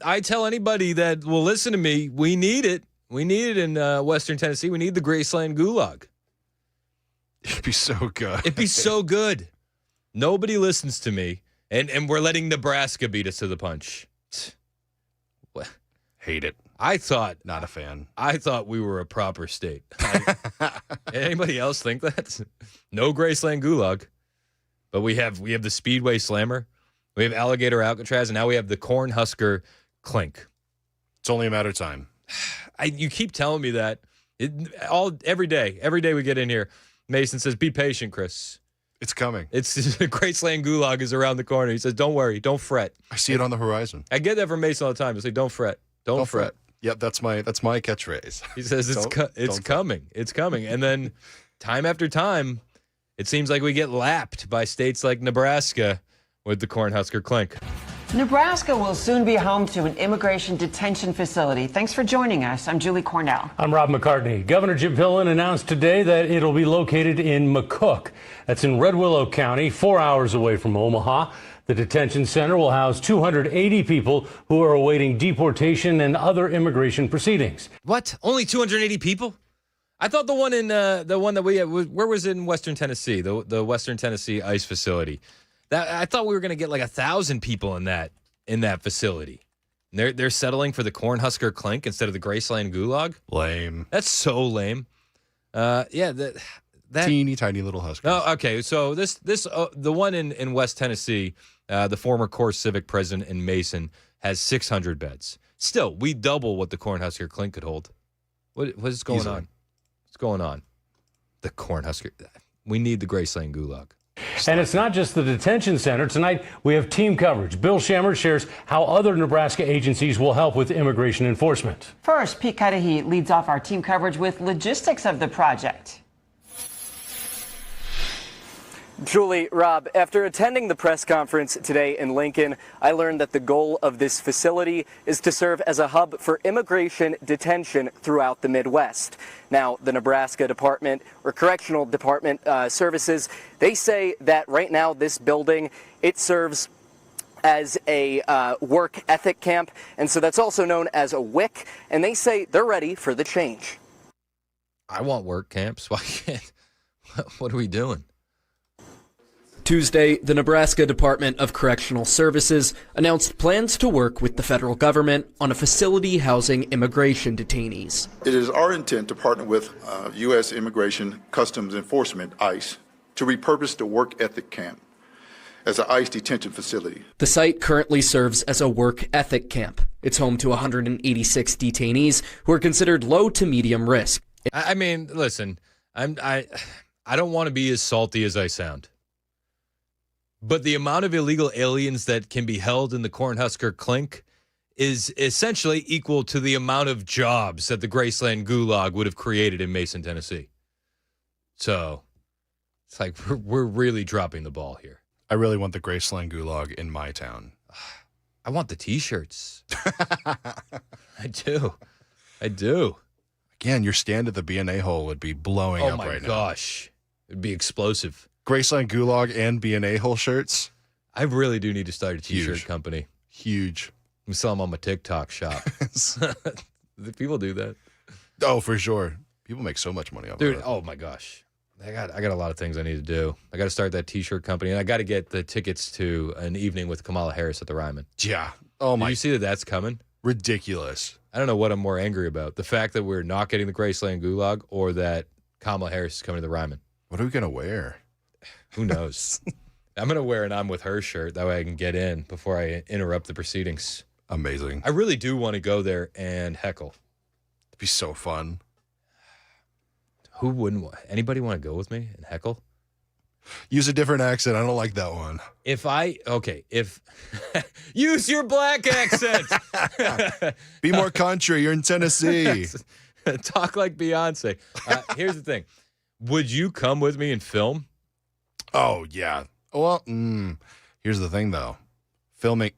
I tell anybody that will listen to me, we need it. We need it in Western Tennessee. We need the Graceland Gulag. It'd be so good. It'd be so good. Nobody listens to me, and we're letting Nebraska beat us to the punch. What? Hate it. Not a fan. I thought we were a proper state. Anybody else think that? No Graceland Gulag, but we have the Speedway Slammer, we have Alligator Alcatraz, and now we have the Cornhusker Clink. It's only a matter of time. You keep telling me that every day we get in here. Mason says, "Be patient, Chris. It's coming. It's Graceland Gulag is around the corner." He says, "Don't worry, don't fret." I see it on the horizon. I get that from Mason all the time. He'll say, "Don't fret, don't fret." Yep, that's my catchphrase. He says it's coming. It's coming. And then time after time, it seems like we get lapped by states like Nebraska with the Cornhusker Clink. Nebraska will soon be home to an immigration detention facility. Thanks for joining us. I'm Julie Cornell. I'm Rob McCartney. Governor Jim Pillen announced today that it'll be located in McCook. That's in Red Willow County, 4 hours away from Omaha. The detention center will house 280 people who are awaiting deportation and other immigration proceedings. What? Only 280 people? I thought the one that we had, where was it in Western Tennessee? The Western Tennessee ICE facility. I thought we were going to get like 1,000 people in that facility. And they're settling for the Cornhusker Clink instead of the Graceland Gulag. Lame. That's so lame. Yeah, that teeny tiny little huskers. Oh, okay. So the one in West Tennessee, the former Core Civic president in Mason has 600 beds. Still, we double what the Cornhusker Clink could hold. What is going Easily. on? What's going on? The Cornhusker. We need the Graceland Gulag. And it's not just the detention center. Tonight, we have team coverage. Bill Shammer shares how other Nebraska agencies will help with immigration enforcement. First, Pete Cudahy leads off our team coverage with logistics of the project. Julie, Rob, after attending the press conference today in Lincoln, I learned that the goal of this facility is to serve as a hub for immigration detention throughout the Midwest. Now, the Nebraska Department or Correctional Department services, they say that right now this building, it serves as a work ethic camp, and so that's also known as a WIC, and they say they're ready for the change. I want work camps. Why can't? What are we doing? Tuesday, the Nebraska Department of Correctional Services announced plans to work with the federal government on a facility housing immigration detainees. It is our intent to partner with U.S. Immigration Customs Enforcement, ICE, to repurpose the work ethic camp as an ICE detention facility. The site currently serves as a work ethic camp. It's home to 186 detainees who are considered low to medium risk. I mean, listen, I don't want to be as salty as I sound. But the amount of illegal aliens that can be held in the Cornhusker Clink is essentially equal to the amount of jobs that the Graceland Gulag would have created in Mason, Tennessee. So it's like we're really dropping the ball here. I really want the Graceland Gulag in my town. I want the T-shirts. I do. Again, your stand at the BNA hole would be blowing up right now. Oh, my gosh. It'd be explosive. Graceland Gulag and BNA hole shirts. I really do need to start a T-shirt company. Huge. I'm selling them on my TikTok shop. People do that. Oh, for sure. People make so much money off of it. Dude, oh my gosh. I got a lot of things I need to do. I got to start that T-shirt company, and I got to get the tickets to an evening with Kamala Harris at the Ryman. Yeah. Oh, my. Did you see that that's coming? Ridiculous. I don't know what I'm more angry about. The fact that we're not getting the Graceland Gulag or that Kamala Harris is coming to the Ryman. What are we going to wear? Who knows? I'm going to wear an I'm with her shirt. That way I can get in before I interrupt the proceedings. Amazing. I really do want to go there and heckle. It'd be so fun. Who wouldn't? Anybody want to go with me and heckle? Use a different accent. I don't like that one. If use your black accent. Be more country. You're in Tennessee. Talk like Beyonce. Here's the thing. Would you come with me and film? Oh, yeah. Well, here's the thing, though. Filming,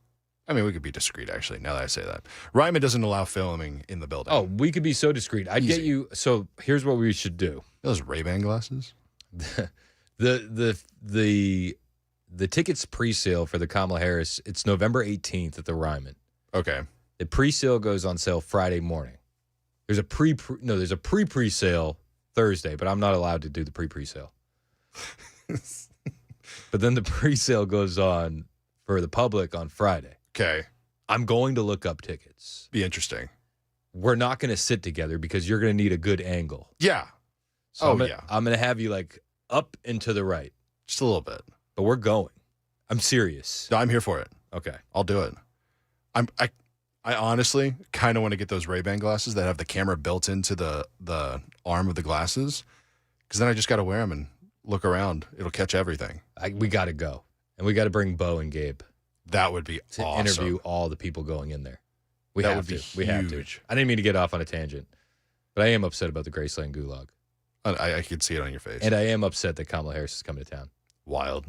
I mean, we could be discreet, actually, now that I say that. Ryman doesn't allow filming in the building. Oh, we could be so discreet. I'd get you. So here's what we should do. Those Ray-Ban glasses? The tickets pre-sale for the Kamala Harris, it's November 18th at the Ryman. Okay. The pre-sale goes on sale Friday morning. There's a pre-pre-sale Thursday, but I'm not allowed to do the pre-pre-sale. But then the pre-sale goes on for the public on Friday. Okay. I'm going to look up tickets. Be interesting. We're not going to sit together because you're going to need a good angle. Yeah. So I'm going to have you like up and to the right. Just a little bit. But we're going. I'm serious. No, I'm here for it. Okay. I'll do it. I honestly kind of want to get those Ray-Ban glasses that have the camera built into the arm of the glasses, because then I just got to wear them and look around. It'll catch everything. We got to go. And we got to bring Bo and Gabe. That would be to awesome. Interview all the people going in there. We That have would be to. We have to. huge. I didn't mean to get off on a tangent, but I am upset about the Graceland Gulag. I could see it on your face. And I am upset that Kamala Harris is coming to town. Wild.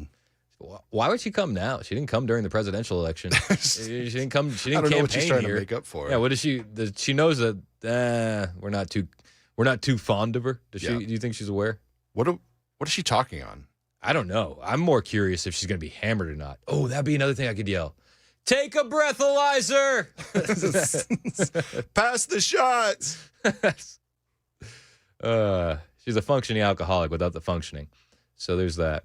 Why would she come now? She didn't come during the presidential election. She didn't come. She didn't I don't know campaign what she's trying here. to make up for. Yeah, what is she? She knows that we're not too fond of her. Does Yeah. she? Do you think she's aware? What is she talking on? I don't know. I'm more curious if she's going to be hammered or not. Oh, that'd be another thing I could yell. Take a breathalyzer. Pass the shots. She's a functioning alcoholic without the functioning. So there's that.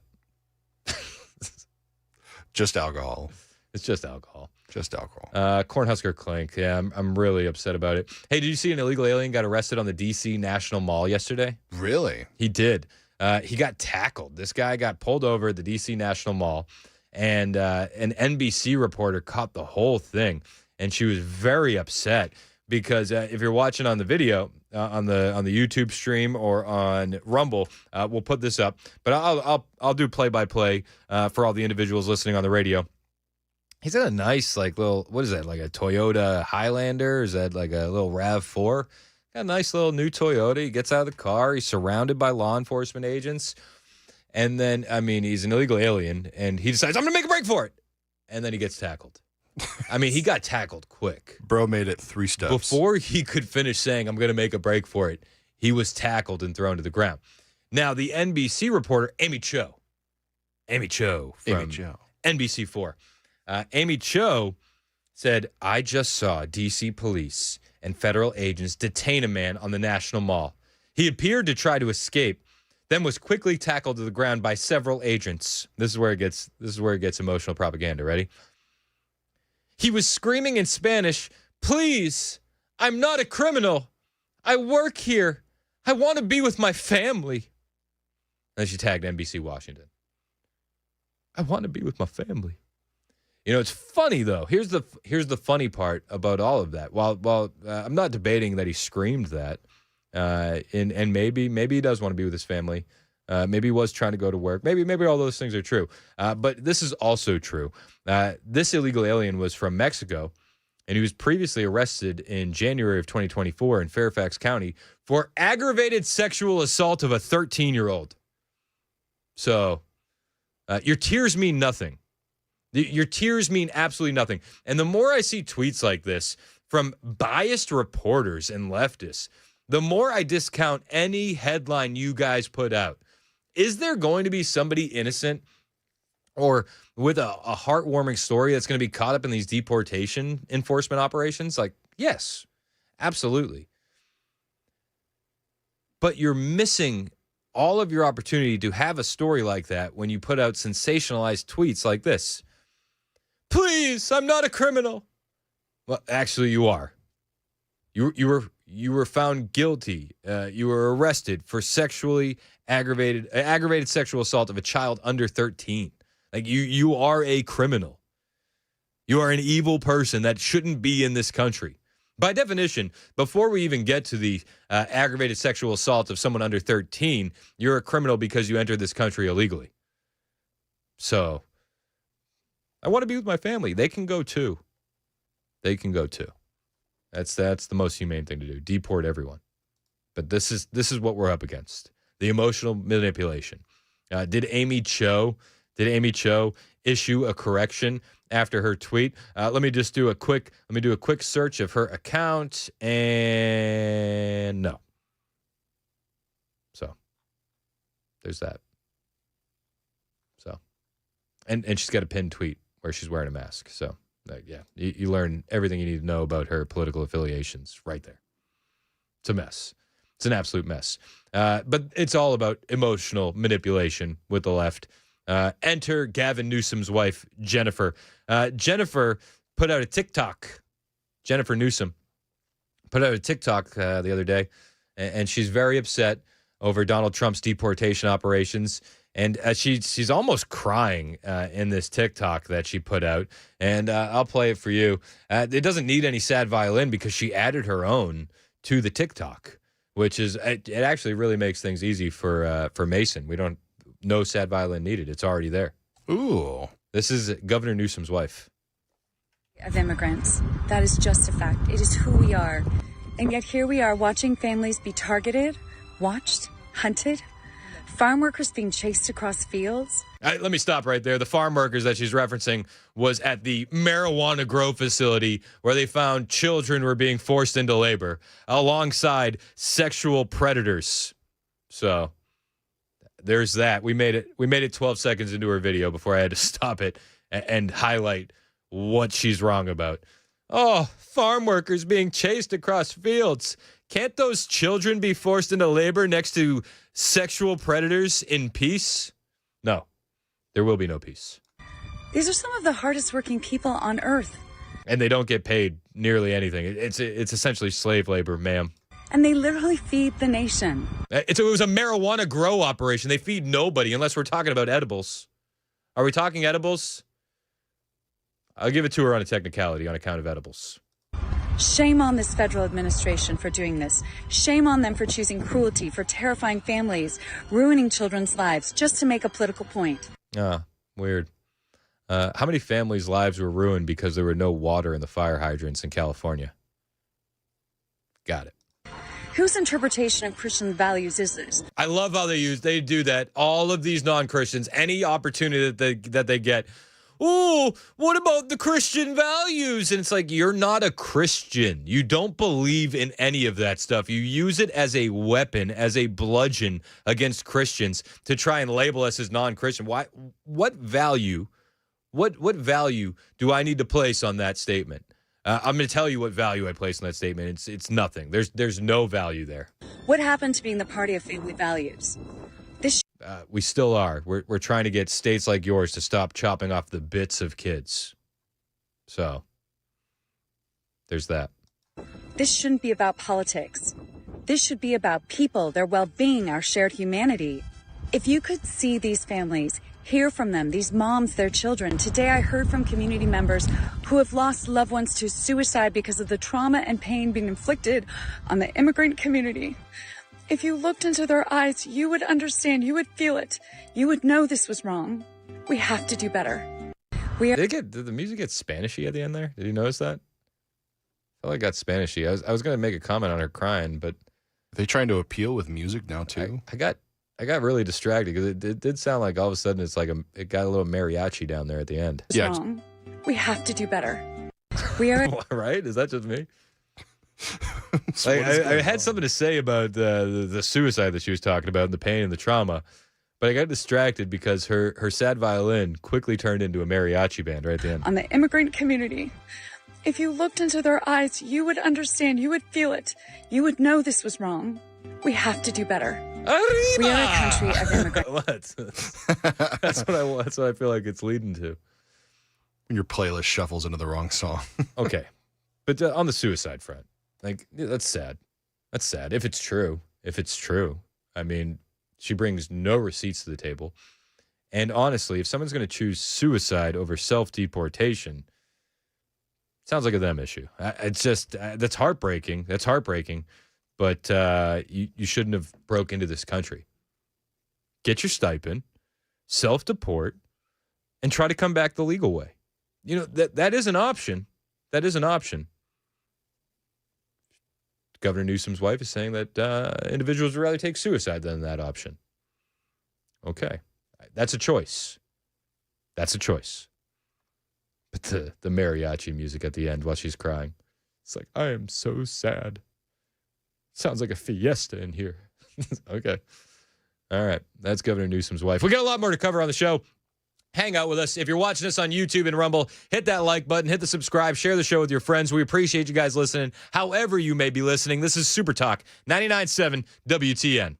Just alcohol. It's just alcohol. Just alcohol. Cornhusker Clink. Yeah, I'm really upset about it. Hey, did you see an illegal alien got arrested on the D.C. National Mall yesterday? Really? He did. He got tackled. This guy got pulled over at the D.C. National Mall, and an NBC reporter caught the whole thing, and she was very upset because if you're watching on the video on the YouTube stream or on Rumble, we'll put this up. But I'll do play-by-play for all the individuals listening on the radio. He's in a nice like little, what is that, like a Toyota Highlander? Or is that like a little RAV4? Got a nice little new Toyota. He gets out of the car. He's surrounded by law enforcement agents. And then, I mean, he's an illegal alien, and he decides, I'm going to make a break for it. And then he gets tackled. I mean, he got tackled quick. Bro made it 3 steps. Before he could finish saying, I'm going to make a break for it, he was tackled and thrown to the ground. Now, the NBC reporter, Amy Cho from NBC4. Amy Cho said, I just saw D.C. police and federal agents detain a man on the National Mall. He appeared to try to escape, then was quickly tackled to the ground by several agents. This is where it gets emotional propaganda. Ready? He was screaming in Spanish, please, I'm not a criminal. I work here. I want to be with my family. Then she tagged NBC Washington. I want to be with my family. You know, it's funny, though. Here's the funny part about all of that. While I'm not debating that he screamed that, and maybe he does want to be with his family. Maybe he was trying to go to work. Maybe all those things are true. But this is also true. This illegal alien was from Mexico, and he was previously arrested in January of 2024 in Fairfax County for aggravated sexual assault of a 13-year-old. So your tears mean nothing. Your tears mean absolutely nothing. And the more I see tweets like this from biased reporters and leftists, the more I discount any headline you guys put out. Is there going to be somebody innocent or with a heartwarming story that's going to be caught up in these deportation enforcement operations? Like, yes, absolutely. But you're missing all of your opportunity to have a story like that when you put out sensationalized tweets like this. Please, I'm not a criminal. Well, actually, you are. You were found guilty. You were arrested for aggravated sexual assault of a child under 13. Like you are a criminal. You are an evil person that shouldn't be in this country. By definition, before we even get to the aggravated sexual assault of someone under 13, you're a criminal because you entered this country illegally. So I want to be with my family. They can go too. They can go too. That's the most humane thing to do. Deport everyone. But this is what we're up against. The emotional manipulation. Did Amy Cho issue a correction after her tweet? Let me do a quick search of her account, and no. So there's that. So and she's got a pinned tweet where she's wearing a mask. So yeah, you learn everything you need to know about her political affiliations right there. It's a mess. It's an absolute mess. But it's all about emotional manipulation with the left. Enter Gavin Newsom's wife, Jennifer. Jennifer put out a TikTok. Jennifer Newsom put out a TikTok the other day, and she's very upset over Donald Trump's deportation operations. And she's almost crying in this TikTok that she put out. And I'll play it for you. It doesn't need any sad violin because she added her own to the TikTok, which is it actually really makes things easy for Mason. We don't no sad violin needed. It's already there. Ooh. This is Governor Newsom's wife. Of immigrants. That is just a fact. It is who we are. And yet here we are watching families be targeted, watched, hunted, farm workers being chased across fields. Let me stop right there. The farm workers that she's referencing was at the marijuana grow facility where they found children were being forced into labor alongside sexual predators. So there's that. We made it 12 seconds into her video before I had to stop it and highlight what she's wrong about. Oh, farm workers being chased across fields. Can't those children be forced into labor next to sexual predators in peace? No, there will be no peace. These are some of the hardest working people on earth. And they don't get paid nearly anything. It's essentially slave labor, ma'am. And they literally feed the nation. It was a marijuana grow operation. They feed nobody unless we're talking about edibles. Are we talking edibles? I'll give it to her on a technicality on account of edibles. Shame on this federal administration for doing this. Shame on them for choosing cruelty, for terrifying families, ruining children's lives just to make a political point. Weird. How many families' lives were ruined because there were no water in the fire hydrants in California? Got it. Whose interpretation of Christian values is this? I love how they do that. All of these non-Christians, any opportunity that they get. Oh, what about the Christian values? And it's like, you're not a Christian. You don't believe in any of that stuff. You use it as a weapon, as a bludgeon against Christians to try and label us as non-Christian. Why? What value? What value do I need to place on that statement? I'm going to tell you what value I place on that statement. It's nothing. There's no value there. What happened to being the party of family values? We still are. We're trying to get states like yours to stop chopping off the bits of kids. So there's that. This shouldn't be about politics. This should be about people, their well-being, our shared humanity. If you could see these families, hear from them, these moms, their children. Today I heard from community members who have lost loved ones to suicide because of the trauma and pain being inflicted on the immigrant community. If you looked into their eyes, you would understand, you would feel it. You would know this was wrong. We have to do better. Did the music get Spanishy at the end there? Did you notice that? I felt like it got Spanishy. I was going to make a comment on her crying, but are they trying to appeal with music now too? I got really distracted because it did sound like all of a sudden it's like it got a little mariachi down there at the end. Yeah. Wrong. We have to do better. We are right. Is that just me? I had something to say about the suicide that she was talking about and the pain and the trauma, but I got distracted because her sad violin quickly turned into a mariachi band right at the end. On the immigrant community. If you looked into their eyes, you would understand, you would feel it. You would know this was wrong. We have to do better. Arriba! We are a country of immigrants. That's what I feel like it's leading to. When your playlist shuffles into the wrong song. Okay. But on the suicide front, like, that's sad. That's sad. If it's true. I mean, she brings no receipts to the table. And honestly, if someone's going to choose suicide over self-deportation, it sounds like a them issue. It's just, that's heartbreaking. But you shouldn't have broke into this country. Get your stipend, self-deport, and try to come back the legal way. You know, that is an option. That is an option. Governor Newsom's wife is saying that individuals would rather take suicide than that option. Okay. That's a choice. That's a choice. But the mariachi music at the end while she's crying, it's like, I am so sad. Sounds like a fiesta in here. Okay. All right. That's Governor Newsom's wife. We got a lot more to cover on the show. Hang out with us. If you're watching us on YouTube and Rumble, hit that like button, hit the subscribe, share the show with your friends. We appreciate you guys listening. However you may be listening, this is Super Talk 99.7 WTN.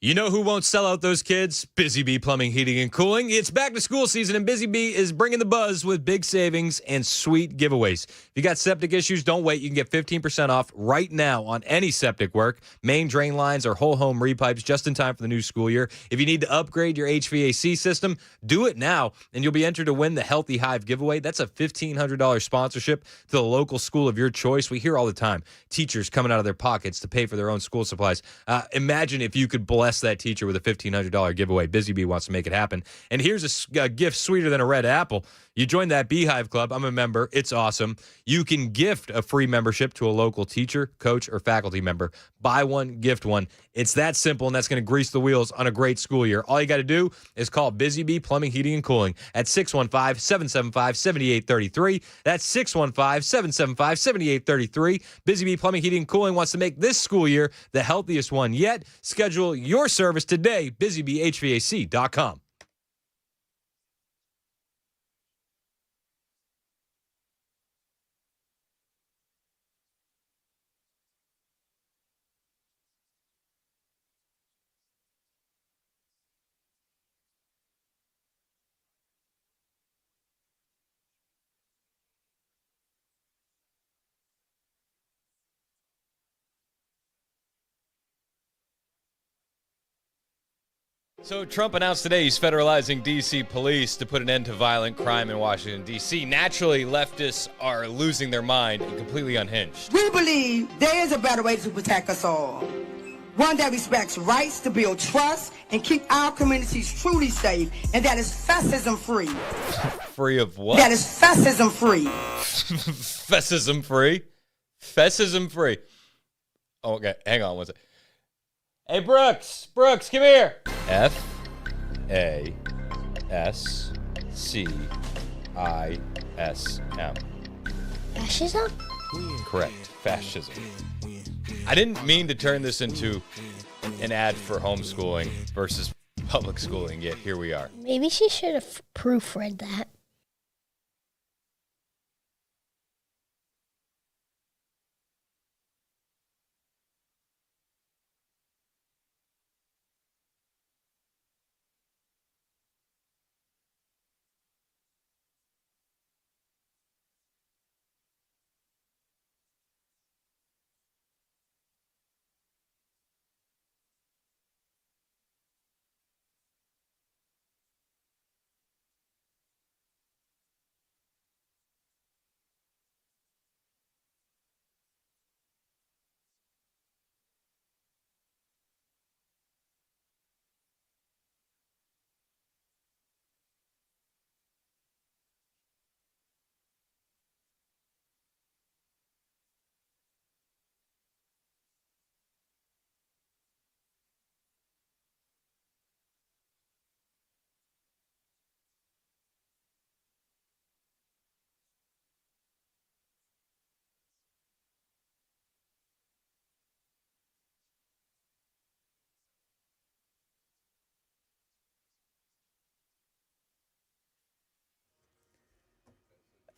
You know who won't sell out those kids? Busy Bee Plumbing, Heating, and Cooling. It's back to school season, and Busy Bee is bringing the buzz with big savings and sweet giveaways. If you got septic issues, don't wait. You can get 15% off right now on any septic work, main drain lines, or whole home repipes just in time for the new school year. If you need to upgrade your HVAC system, do it now, and you'll be entered to win the Healthy Hive giveaway. That's a $1,500 sponsorship to the local school of your choice. We hear all the time, teachers coming out of their pockets to pay for their own school supplies. Imagine if you could bless that teacher with a $1,500 giveaway. Busy Bee wants to make it happen. And here's a gift sweeter than a red apple. You join that Beehive Club. I'm a member. It's awesome. You can gift a free membership to a local teacher, coach, or faculty member. Buy one, gift one. It's that simple, and that's going to grease the wheels on a great school year. All you got to do is call Busy Bee Plumbing, Heating, and Cooling at 615-775-7833. That's 615-775-7833. Busy Bee Plumbing, Heating, and Cooling wants to make this school year the healthiest one yet. Schedule your service today, busybeehvac.com. So Trump announced today he's federalizing D.C. police to put an end to violent crime in Washington, D.C. Naturally, leftists are losing their mind and completely unhinged. We believe there is a better way to protect us all. One that respects rights to build trust and keep our communities truly safe, and that is fascism-free. Free of what? That is fascism-free. Fascism-free? Fascism-free. Oh, okay, hang on one second. Hey, Brooks, come here. F-A-S-C-I-S-M. Fascism? Correct, fascism. I didn't mean to turn this into an ad for homeschooling versus public schooling, yet here we are. Maybe she should have proofread that.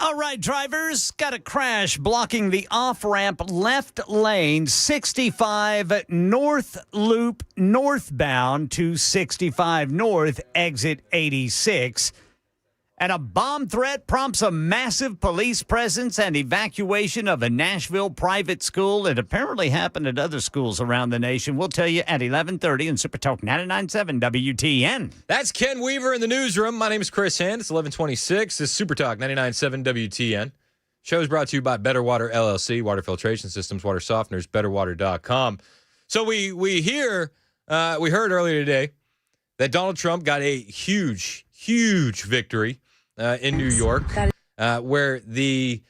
All right, drivers, got a crash blocking the off-ramp left lane, 65 North Loop northbound to 65 North, exit 86. And a bomb threat prompts a massive police presence and evacuation of a Nashville private school. It apparently happened at other schools around the nation. We'll tell you at 11:30 in Super Talk 99.7 WTN. That's Ken Weaver in the newsroom. My name is Chris Hand. It's 11:26. This is Super Talk 99.7 WTN. Show is brought to you by Better Water LLC, water filtration systems, water softeners, betterwater.com. So we heard earlier today that Donald Trump got a huge victory in New York, where the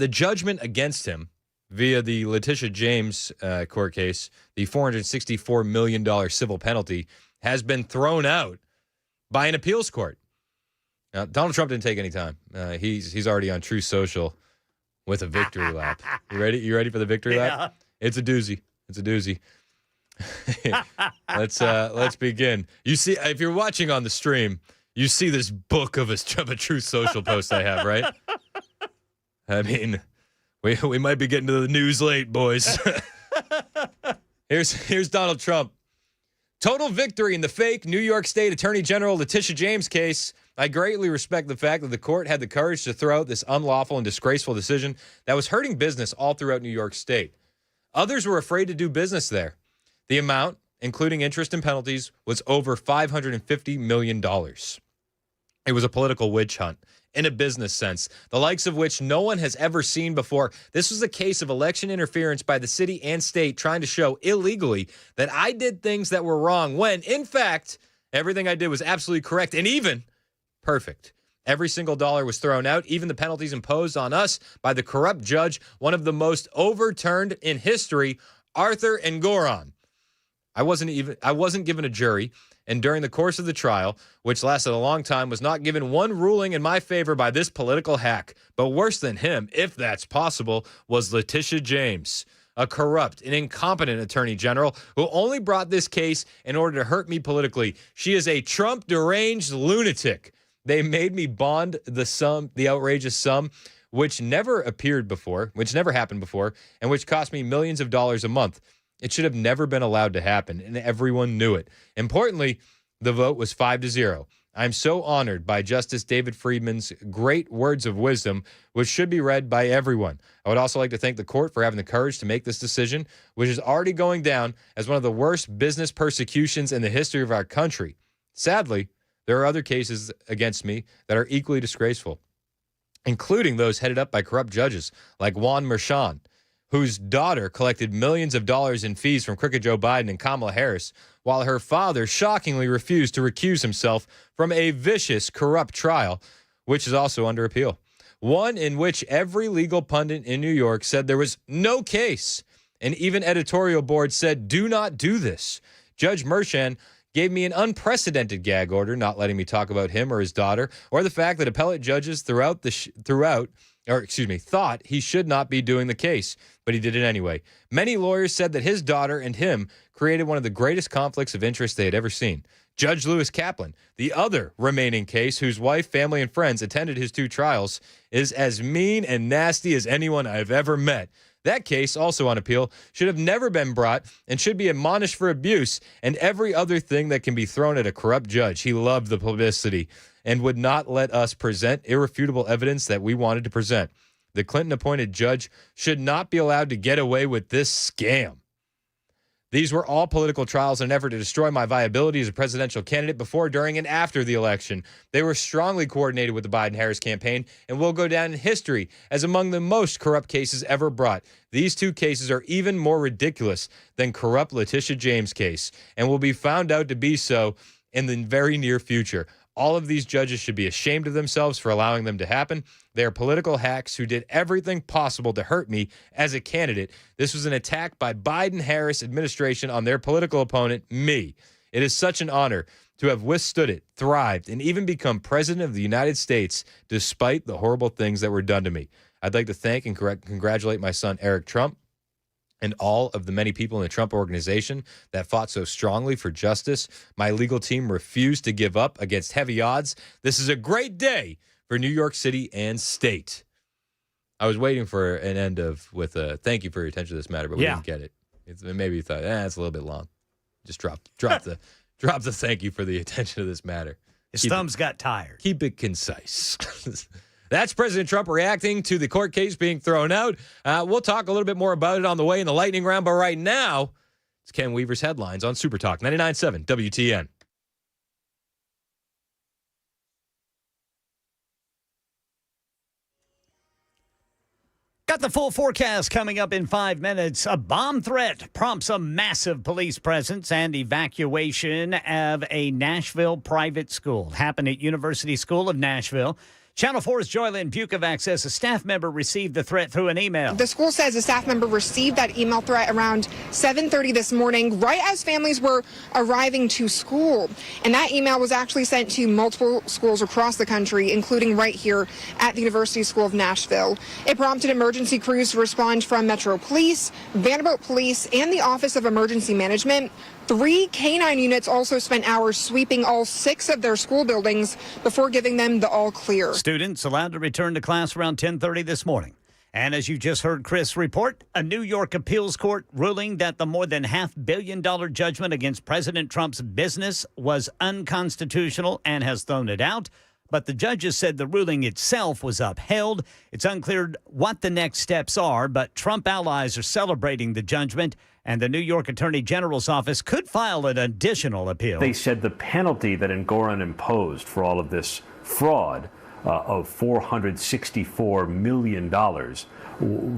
judgment against him via the Letitia James court case, the $464 million civil penalty, has been thrown out by an appeals court. Now, Donald Trump didn't take any time. He's already on Truth Social with a victory lap. You ready? You ready for the victory lap? It's a doozy. It's a doozy. Let's begin. You see, if you're watching on the stream, you see this book of a Truth Social post I have, right? I mean, we might be getting to the news late, boys. Here's Donald Trump. Total victory in the fake New York State Attorney General Letitia James case. I greatly respect the fact that the court had the courage to throw out this unlawful and disgraceful decision that was hurting business all throughout New York State. Others were afraid to do business there. The amount, including interest and penalties, was over $550 million. It was a political witch hunt in a business sense, the likes of which no one has ever seen before. This was a case of election interference by the city and state trying to show illegally that I did things that were wrong when, in fact, everything I did was absolutely correct and even perfect. Every single dollar was thrown out, even the penalties imposed on us by the corrupt judge, one of the most overturned in history, Arthur Engoron. I wasn't given a jury, and during the course of the trial, which lasted a long time, was not given one ruling in my favor by this political hack. But worse than him, if that's possible, was Letitia James, a corrupt and incompetent attorney general who only brought this case in order to hurt me politically. She is a Trump deranged lunatic. They made me bond the outrageous sum, which never happened before, and which cost me millions of dollars a month. It should have never been allowed to happen, and everyone knew it. Importantly, the vote was 5-0. I'm so honored by Justice David Friedman's great words of wisdom, which should be read by everyone. I would also like to thank the court for having the courage to make this decision, which is already going down as one of the worst business persecutions in the history of our country. Sadly, there are other cases against me that are equally disgraceful, including those headed up by corrupt judges like Juan Merchan, whose daughter collected millions of dollars in fees from crooked Joe Biden and Kamala Harris, while her father shockingly refused to recuse himself from a vicious, corrupt trial, which is also under appeal. One in which every legal pundit in New York said there was no case, and even editorial board said, do not do this. Judge Merchan gave me an unprecedented gag order, not letting me talk about him or his daughter, or the fact that appellate judges thought he should not be doing the case, but he did it anyway. Many lawyers said that his daughter and him created one of the greatest conflicts of interest they had ever seen. Judge Lewis Kaplan, the other remaining case whose wife, family, and friends attended his 2 trials, is as mean and nasty as anyone I've ever met. That case, also on appeal, should have never been brought and should be admonished for abuse and every other thing that can be thrown at a corrupt judge. He loved the publicity and would not let us present irrefutable evidence that we wanted to present. The Clinton-appointed judge should not be allowed to get away with this scam. These were all political trials in an effort to destroy my viability as a presidential candidate before, during, and after the election. They were strongly coordinated with the Biden-Harris campaign and will go down in history as among the most corrupt cases ever brought. These 2 cases are even more ridiculous than corrupt Letitia James' case and will be found out to be so in the very near future. All of these judges should be ashamed of themselves for allowing them to happen. They are political hacks who did everything possible to hurt me as a candidate. This was an attack by Biden-Harris administration on their political opponent, me. It is such an honor to have withstood it, thrived, and even become president of the United States despite the horrible things that were done to me. I'd like to thank and congratulate my son, Eric Trump, and all of the many people in the Trump organization that fought so strongly for justice. My legal team refused to give up against heavy odds. This is a great day for New York City and state. I was waiting for an end with a thank you for your attention to this matter, but we Yeah. didn't get it. Maybe you thought, it's a little bit long. Just drop the thank you for the attention to this matter. His thumbs got tired. Keep it concise. That's President Trump reacting to the court case being thrown out. We'll talk a little bit more about it on the way in the lightning round, but right now, it's Ken Weaver's headlines on Super Talk 99.7 WTN. Got the full forecast coming up in 5 minutes. A bomb threat prompts a massive police presence and evacuation of a Nashville private school. Happened at University School of Nashville. Channel 4's Joylyn Bukovac says a staff member received the threat through an email. The school says a staff member received that email threat around 7:30 this morning, right as families were arriving to school. And that email was actually sent to multiple schools across the country, including right here at the University School of Nashville. It prompted emergency crews to respond from Metro Police, Vanderbilt Police, and the Office of Emergency Management. 3 K-9 units also spent hours sweeping all 6 of their school buildings before giving them the all clear. Students allowed to return to class around 10:30 this morning. And as you just heard Chris report, a New York appeals court ruling that the more than $500 million judgment against President Trump's business was unconstitutional and has thrown it out. But the judges said the ruling itself was upheld. It's unclear what the next steps are, but Trump allies are celebrating the judgment, and the New York Attorney General's office could file an additional appeal. They said the penalty that Engoron imposed for all of this fraud of $464 million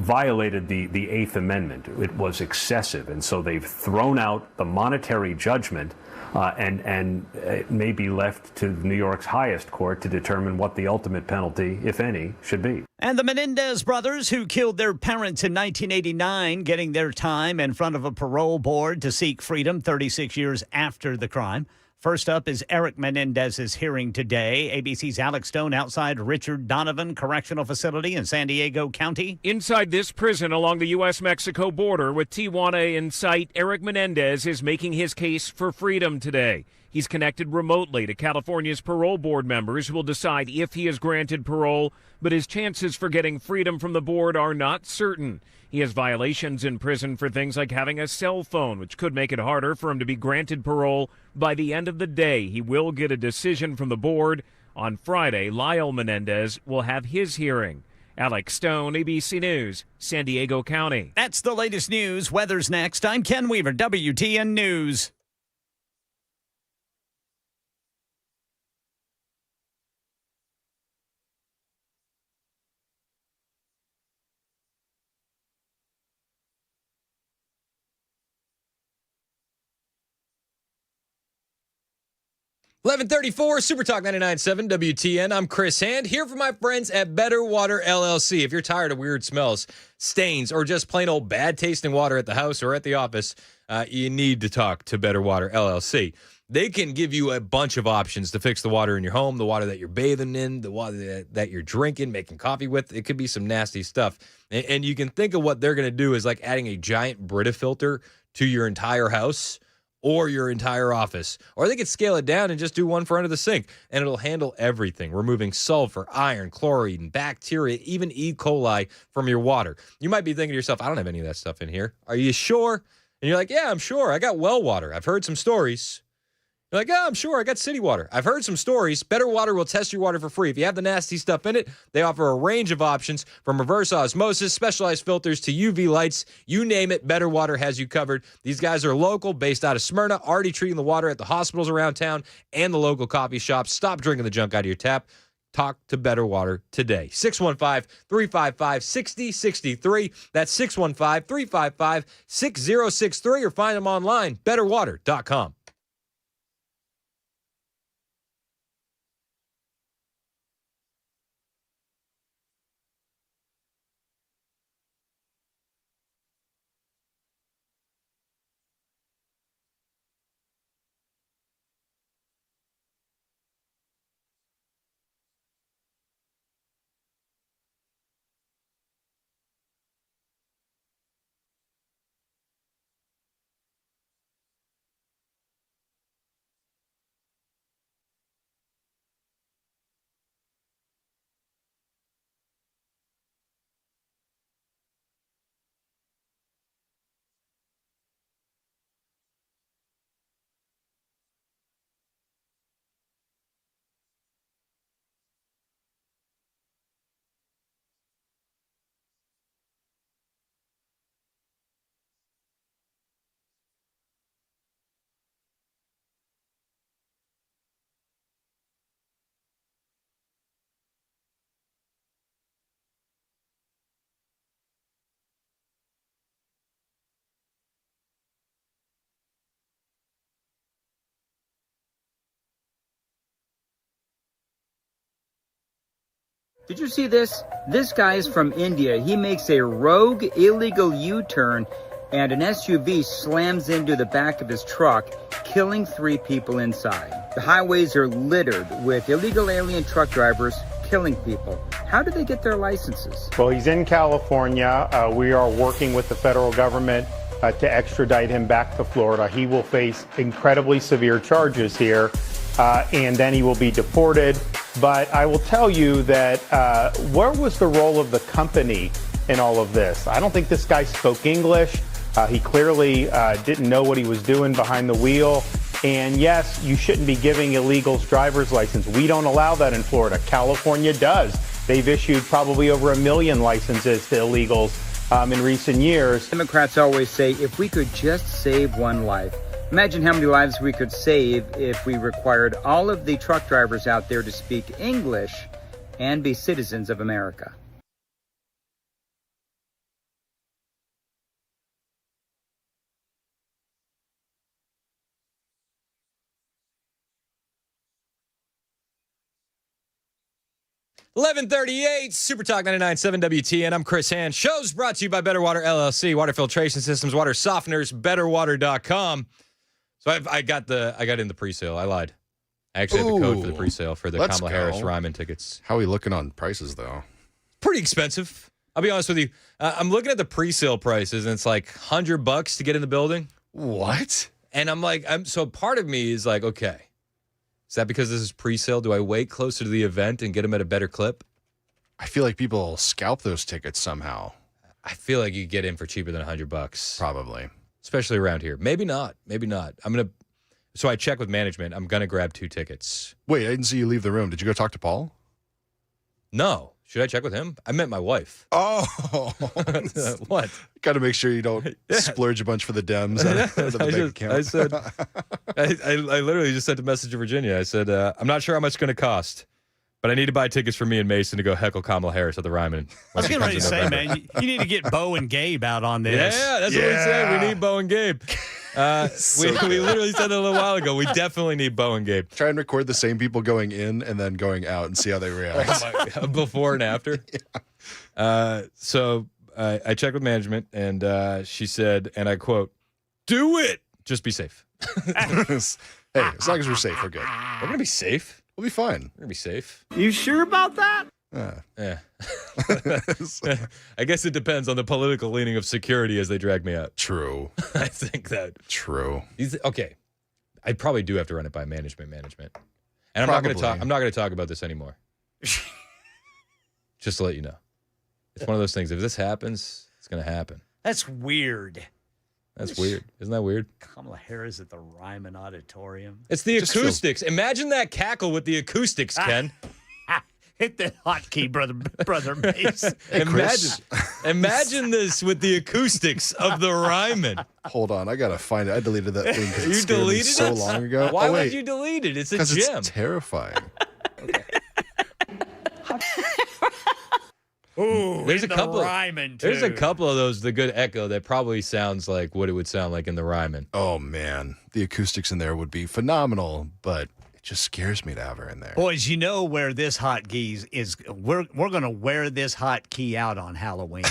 violated the Eighth Amendment. It was excessive, and so they've thrown out the monetary judgment, and it may be left to New York's highest court to determine what the ultimate penalty, if any, should be. And the Menendez brothers, who killed their parents in 1989, getting their time in front of a parole board to seek freedom 36 years after the crime. First up is Eric Menendez's hearing today. ABC's Alex Stone outside Richard Donovan Correctional Facility in San Diego County. Inside this prison along the U.S.-Mexico border with Tijuana in sight, Eric Menendez is making his case for freedom today. He's connected remotely to California's parole board members who will decide if he is granted parole, but his chances for getting freedom from the board are not certain. He has violations in prison for things like having a cell phone, which could make it harder for him to be granted parole. By the end of the day, he will get a decision from the board. On Friday, Lyle Menendez will have his hearing. Alex Stone, ABC News, San Diego County. That's the latest news. Weather's next. I'm Ken Weaver, WTN News. $11:34, Super Talk 99.7 WTN. I'm Chris Hand, here for my friends at Better Water LLC. If you're tired of weird smells, stains, or just plain old bad tasting water at the house or at the office, you need to talk to Better Water LLC. They can give you a bunch of options to fix the water in your home, the water that you're bathing in, the water that you're drinking, making coffee with. It could be some nasty stuff. And you can think of what they're going to do is like adding a giant Brita filter to your entire house or your entire office. Or they could scale it down and just do one for under the sink, and it'll handle everything, removing sulfur, iron, chlorine, bacteria, even E. coli from your water. You might be thinking to yourself, I don't have any of that stuff in here. Are you sure? And you're like, yeah, I'm sure. I got well water. I've heard some stories. You're like, yeah, I'm sure. I got city water. I've heard some stories. Better Water will test your water for free. If you have the nasty stuff in it, they offer a range of options from reverse osmosis, specialized filters to UV lights. You name it, Better Water has you covered. These guys are local, based out of Smyrna, already treating the water at the hospitals around town and the local coffee shops. Stop drinking the junk out of your tap. Talk to Better Water today. 615-355-6063. That's 615-355-6063, or find them online, betterwater.com. Did you see this? This guy is from India. He makes a rogue illegal U-turn and an SUV slams into the back of his truck, killing 3 people inside. The highways are littered with illegal alien truck drivers killing people. How do they get their licenses? Well, he's in California. We are working with the federal government to extradite him back to Florida. He will face incredibly severe charges here, and then he will be deported. But I will tell you that where was the role of the company in all of this? I don't think this guy spoke English. He clearly didn't know what he was doing behind the wheel. And yes, you shouldn't be giving illegals driver's license. We don't allow that in Florida. California does. They've issued probably over 1 million licenses to illegals in recent years. Democrats always say, if we could just save one life. Imagine how many lives we could save if we required all of the truck drivers out there to speak English and be citizens of America. $11:38, Super Talk 99.7 WTN. I'm Chris Hand. Show's brought to you by Better Water LLC, water filtration systems, water softeners, betterwater.com. So I got in the pre-sale. I lied. I actually had the code for the pre-sale for the Kamala Harris Ryman tickets. How are we looking on prices, though? Pretty expensive. I'll be honest with you. I'm looking at the pre-sale prices, and it's like $100 to get in the building. What? And I'm like, so part of me is like, okay, is that because this is pre-sale? Do I wait closer to the event and get them at a better clip? I feel like people scalp those tickets somehow. I feel like you get in for cheaper than $100. Probably. Especially around here. Maybe not. So I check with management. I'm going to grab 2 tickets. Wait, I didn't see you leave the room. Did you go talk to Paul? No. Should I check with him? I met my wife. Oh. What? Got to make sure you don't splurge a bunch for the Dems out of the bank account. I said, I literally just sent a message to Virginia. I said, I'm not sure how much it's going to cost, but I need to buy tickets for me and Mason to go heckle Kamala Harris at the Ryman. I was getting ready to say, man, you need to get Bo and Gabe out on this. Yeah, that's what we said. We need Bo and Gabe. We literally said that a little while ago. We definitely need Bo and Gabe. Try and record the same people going in and then going out and see how they react. Oh my, before and after. Yeah. So I checked with management, and she said, and I quote, "Do it. Just be safe." Hey, as long as we're safe, we're good. We're going to be safe. We'll be fine. We're going to be safe. You sure about that? Yeah. I guess it depends on the political leaning of security as they drag me out. True. I think that. True. Okay. I probably do have to run it by management. And I'm not going to talk about this anymore. Just to let you know. It's one of those things. If this happens, it's going to happen. That's weird. That's weird. Isn't that weird? Kamala Harris at the Ryman Auditorium. It's the acoustics. Imagine that cackle with the acoustics, Ken. Hit the hotkey, brother Mace. Imagine this with the acoustics of the Ryman. Hold on, I gotta find it. I deleted that thing because You deleted so long ago. Why would you delete it? It's a gem. It's terrifying. Ooh, there's a couple. Ryman too. There's a couple of those. The good echo that probably sounds like what it would sound like in the Ryman. Oh man, the acoustics in there would be phenomenal, but it just scares me to have her in there. Boys, you know where this hotkey is. We're gonna wear this hotkey out on Halloween.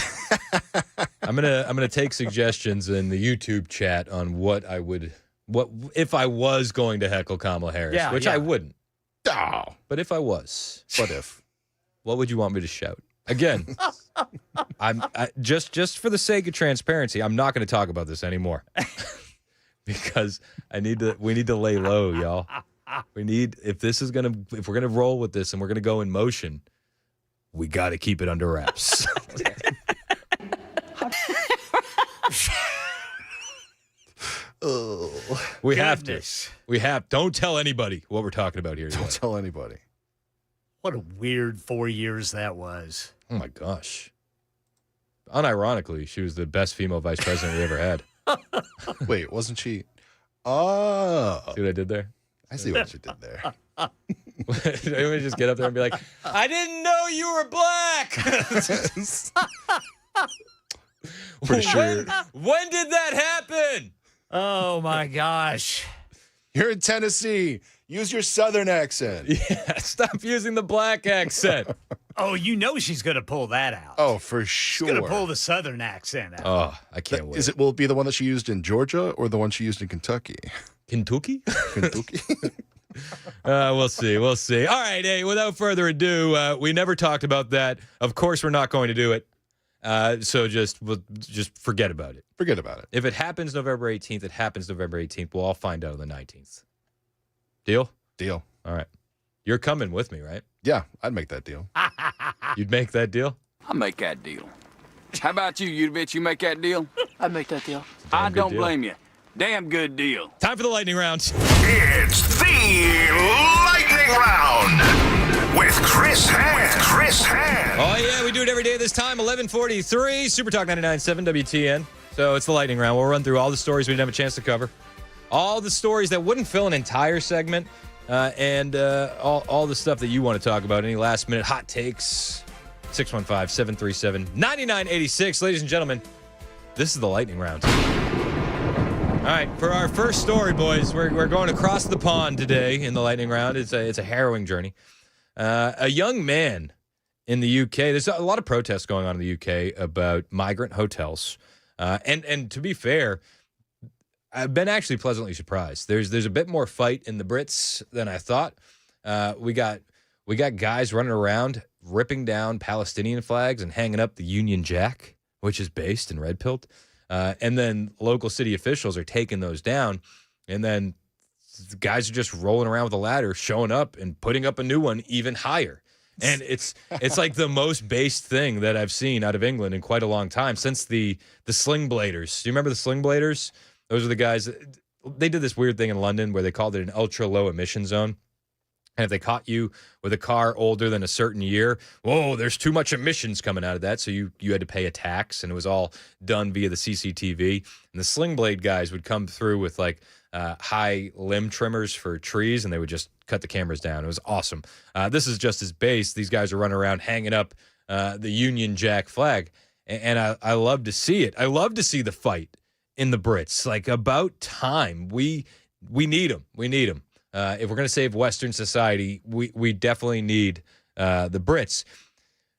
I'm gonna take suggestions in the YouTube chat on what if I was going to heckle Kamala Harris, which I wouldn't. Oh. But if I was, what would you want me to shout? Again, just for the sake of transparency, I'm not going to talk about this anymore because we need to lay low, y'all. If we're gonna roll with this and we're gonna go in motion, we got to keep it under wraps. We have to. Don't tell anybody what we're talking about here. Don't tell anybody. What a weird 4 years that was. Oh, my gosh. Unironically, she was the best female vice president we ever had. Wait, wasn't she? Oh. See what I did there? I see what you did there. Should I just get up there and be like, I didn't know you were black. Pretty sure. When did that happen? Oh, my gosh. You're in Tennessee. Use your Southern accent. Yeah, stop using the black accent. Oh, you know she's going to pull that out. Oh, for sure. She's going to pull the Southern accent out. Oh, I can't wait. Will it be the one that she used in Georgia or the one she used in Kentucky? Kentucky? Kentucky? We'll see. We'll see. All right. Hey, without further ado, we never talked about that. Of course, we're not going to do it. So just forget about it. Forget about it. If it happens November 18th, it happens November 18th. We'll all find out on the 19th. Deal? Deal. All right. You're coming with me, right? Yeah, I'd make that deal. You'd make that deal? I'll make that deal. How about you bitch? You make that deal? I'd make that deal. Damn I good don't deal. blame you. Damn good deal. Time for the lightning round. It's the lightning round with Chris Hand. Oh, yeah, we do it every day this time, 11:43, Super Talk 99.7 WTN. So it's the lightning round. We'll run through all the stories we didn't have a chance to cover, all the stories that wouldn't fill an entire segment, and all the stuff that you want to talk about, any last-minute hot takes, 615-737-9986. Ladies and gentlemen, this is the lightning round. All right, for our first story, boys, we're going across the pond today in the lightning round. It's a harrowing journey. A young man in the UK, there's a lot of protests going on in the UK about migrant hotels. And to be fair, I've been actually pleasantly surprised. There's a bit more fight in the Brits than I thought. We got guys running around ripping down Palestinian flags and hanging up the Union Jack, which is based in Red Pilt. And then local city officials are taking those down. And then the guys are just rolling around with a ladder, showing up and putting up a new one even higher. And it's like the most based thing that I've seen out of England in quite a long time, since the Sling Bladers. Do you remember the Sling Bladers? Those are the guys. They did this weird thing in London where they called it an ultra low emission zone. And if they caught you with a car older than a certain year, whoa, there's too much emissions coming out of that. So you had to pay a tax, and it was all done via the CCTV. And the Sling Blade guys would come through with like high limb trimmers for trees, and they would just cut the cameras down. It was awesome. This is just as base. These guys are running around hanging up the Union Jack flag. And I love to see it. I love to see the fight in the Brits. Like, about time. We need them. We need them. If we're going to save Western society, we definitely need the Brits.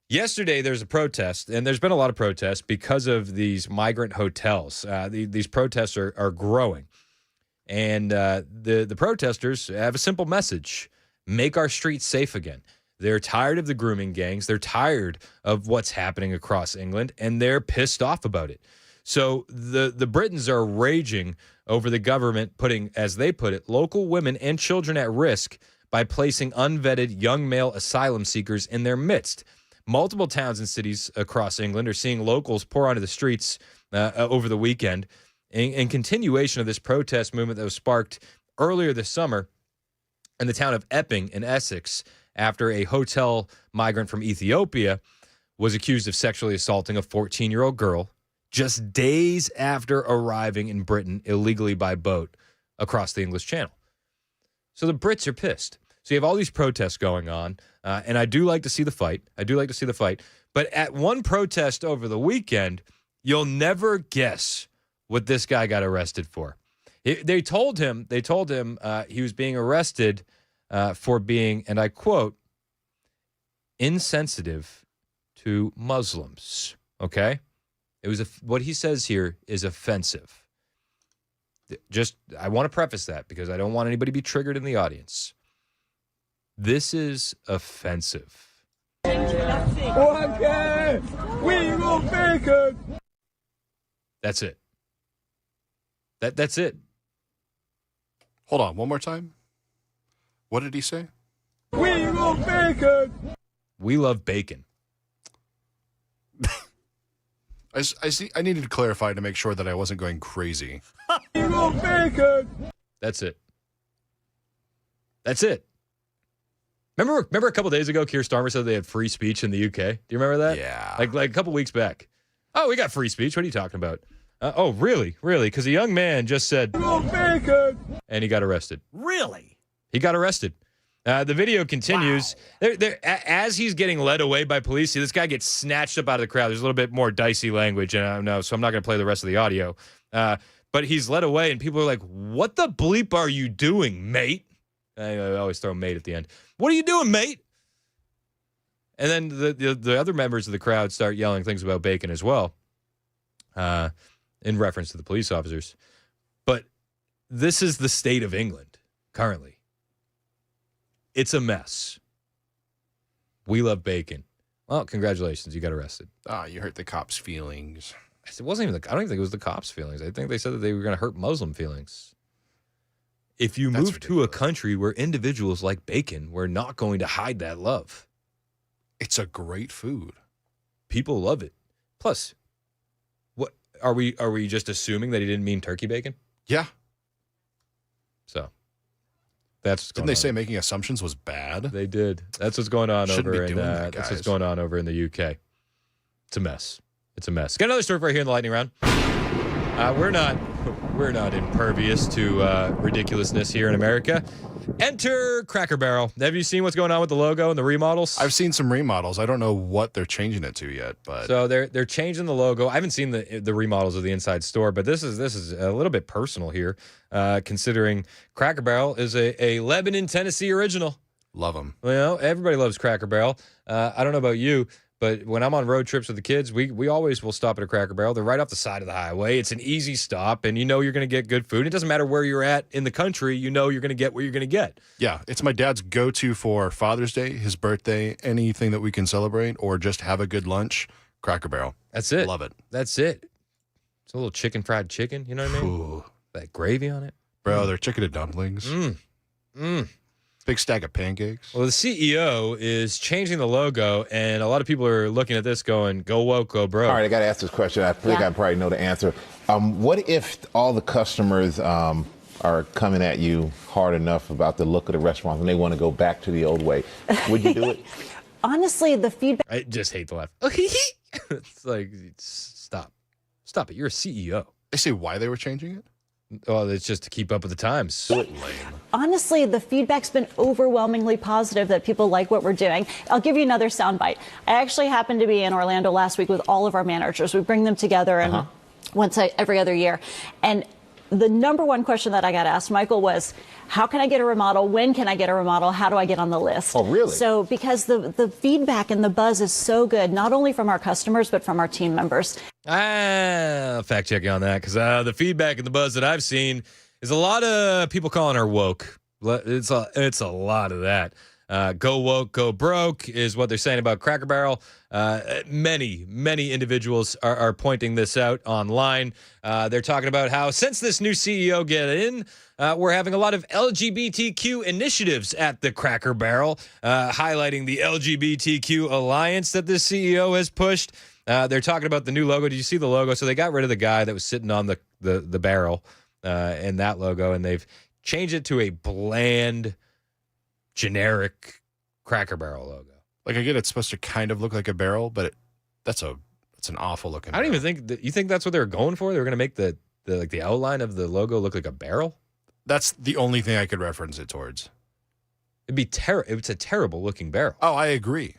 Yesterday, there's a protest, and there's been a lot of protests because of these migrant hotels. These protests are growing. And the protesters have a simple message: make our streets safe again. They're tired of the grooming gangs. They're tired of what's happening across England, and they're pissed off about it. So the Britons are raging over the government putting, as they put it, local women and children at risk by placing unvetted young male asylum seekers in their midst. Multiple towns and cities across England are seeing locals pour onto the streets over the weekend in continuation of this protest movement that was sparked earlier this summer in the town of Epping in Essex after a hotel migrant from Ethiopia was accused of sexually assaulting a 14-year-old girl just days after arriving in Britain illegally by boat across the English Channel. So the Brits are pissed. So you have all these protests going on, and I do like to see the fight. But at one protest over the weekend, you'll never guess what this guy got arrested for. They told him he was being arrested for being, and I quote, insensitive to Muslims. Okay? It was what he says here is offensive. I want to preface that because I don't want anybody to be triggered in the audience. This is offensive. Okay, we will bacon. That's it. That's it. Hold on, one more time. What did he say? We will bacon. We love bacon. I see. I needed to clarify to make sure that I wasn't going crazy. We will bacon. That's it. That's it. Remember a couple days ago, Keir Starmer said they had free speech in the UK? Do you remember that? Yeah. Like a couple weeks back. Oh, we got free speech. What are you talking about? Oh, really? Really? Because a young man just said, We will bacon. And he got arrested. Really? He got arrested. The video continues. Wow. As he's getting led away by police, this guy gets snatched up out of the crowd. There's a little bit more dicey language, and I know, so I'm not going to play the rest of the audio. But he's led away, and people are like, what the bleep are you doing, mate? I always throw mate at the end. What are you doing, mate? And then the other members of the crowd start yelling things about bacon as well, in reference to the police officers. But this is the state of England currently. It's a mess. We love bacon. Well, congratulations, you got arrested. You hurt the cops' feelings. It wasn't even. I don't even think it was the cops' feelings. I think they said that they were going to hurt Muslim feelings. If you move to a country where individuals like bacon, we're not going to hide that love. It's a great food. People love it. Plus, what are we just assuming that he didn't mean turkey bacon? Yeah. So that's didn't they say making assumptions was bad? They did. That's what's going on Shouldn't over be in doing that, that's what's guys. going on over in the UK. It's a mess. It's a mess. Got another story right here in the lightning round. We're not impervious to ridiculousness here in America. Enter Cracker Barrel. Have you seen what's going on with the logo and the remodels? I've seen some remodels. I don't know what they're changing it to yet, but So they're changing the logo. I haven't seen the remodels of the inside store, but this is a little bit personal here, considering Cracker Barrel is a Lebanon, Tennessee original. Love them. Well, everybody loves Cracker Barrel. I don't know about you, but when I'm on road trips with the kids, we always will stop at a Cracker Barrel. They're right off the side of the highway. It's an easy stop, and you know you're going to get good food. It doesn't matter where you're at in the country. You know you're going to get what you're going to get. Yeah, it's my dad's go-to for Father's Day, his birthday, anything that we can celebrate, or just have a good lunch. Cracker Barrel. That's it. Love it. That's it. It's a little fried chicken. You know what I mean? Ooh. That gravy on it. Bro, their chicken and dumplings. Big stack of pancakes. Well, the CEO is changing the logo, and a lot of people are looking at this going, go woke, go broke. All right, I got to ask this question. I think I probably know the answer. What if all the customers are coming at you hard enough about the look of the restaurant and they want to go back to the old way? Would you do it? Honestly, the feedback. I just hate the laugh. It's like, stop it. You're a CEO. They say why they were changing it? Oh, it's just to keep up with the times. Lame. Honestly, the feedback's been overwhelmingly positive that people like what we're doing. I'll give you another soundbite. I actually happened to be in Orlando last week with all of our managers. We bring them together and once every other year. And the number one question that I got asked, Michael, was, how can I get a remodel? When can I get a remodel? How do I get on the list? Oh, really? So because the feedback and the buzz is so good, not only from our customers, but from our team members. Fact check you on that, because the feedback and the buzz that I've seen is a lot of people calling her woke. It's a lot of that. Go woke, go broke is what they're saying about Cracker Barrel. Many individuals are pointing this out online. They're talking about how since this new CEO get in, we're having a lot of LGBTQ initiatives at the Cracker Barrel, highlighting the LGBTQ alliance that this CEO has pushed. They're talking about the new logo. Did you see the logo? So they got rid of the guy that was sitting on the barrel in that logo, and they've changed it to a bland, generic Cracker Barrel logo. Like, I get it's supposed to kind of look like a barrel, but it's an awful looking I don't even think that, you think that's what they were going for? They were going to make the outline of the logo look like a barrel? That's the only thing I could reference it towards. It'd be it's a terrible looking barrel. Oh, I agree.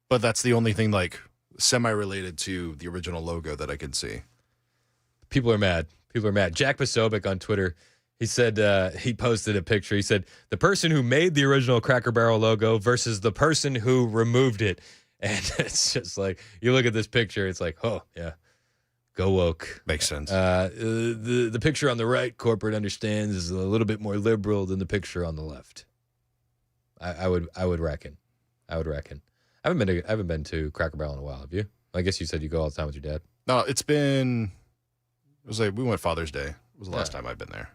But that's the only thing like semi-related to the original logo that I could see. People are mad. Jack Posobiec on Twitter, he said, he posted a picture. He said, the person who made the original Cracker Barrel logo versus the person who removed it. And it's just like, you look at this picture, it's like, oh, yeah, go woke. Makes sense. The picture on the right, corporate understands, is a little bit more liberal than the picture on the left. I would reckon. I haven't been to Cracker Barrel in a while. Have you? I guess you said you go all the time with your dad. No, it was like we went Father's Day. It was the last time I've been there.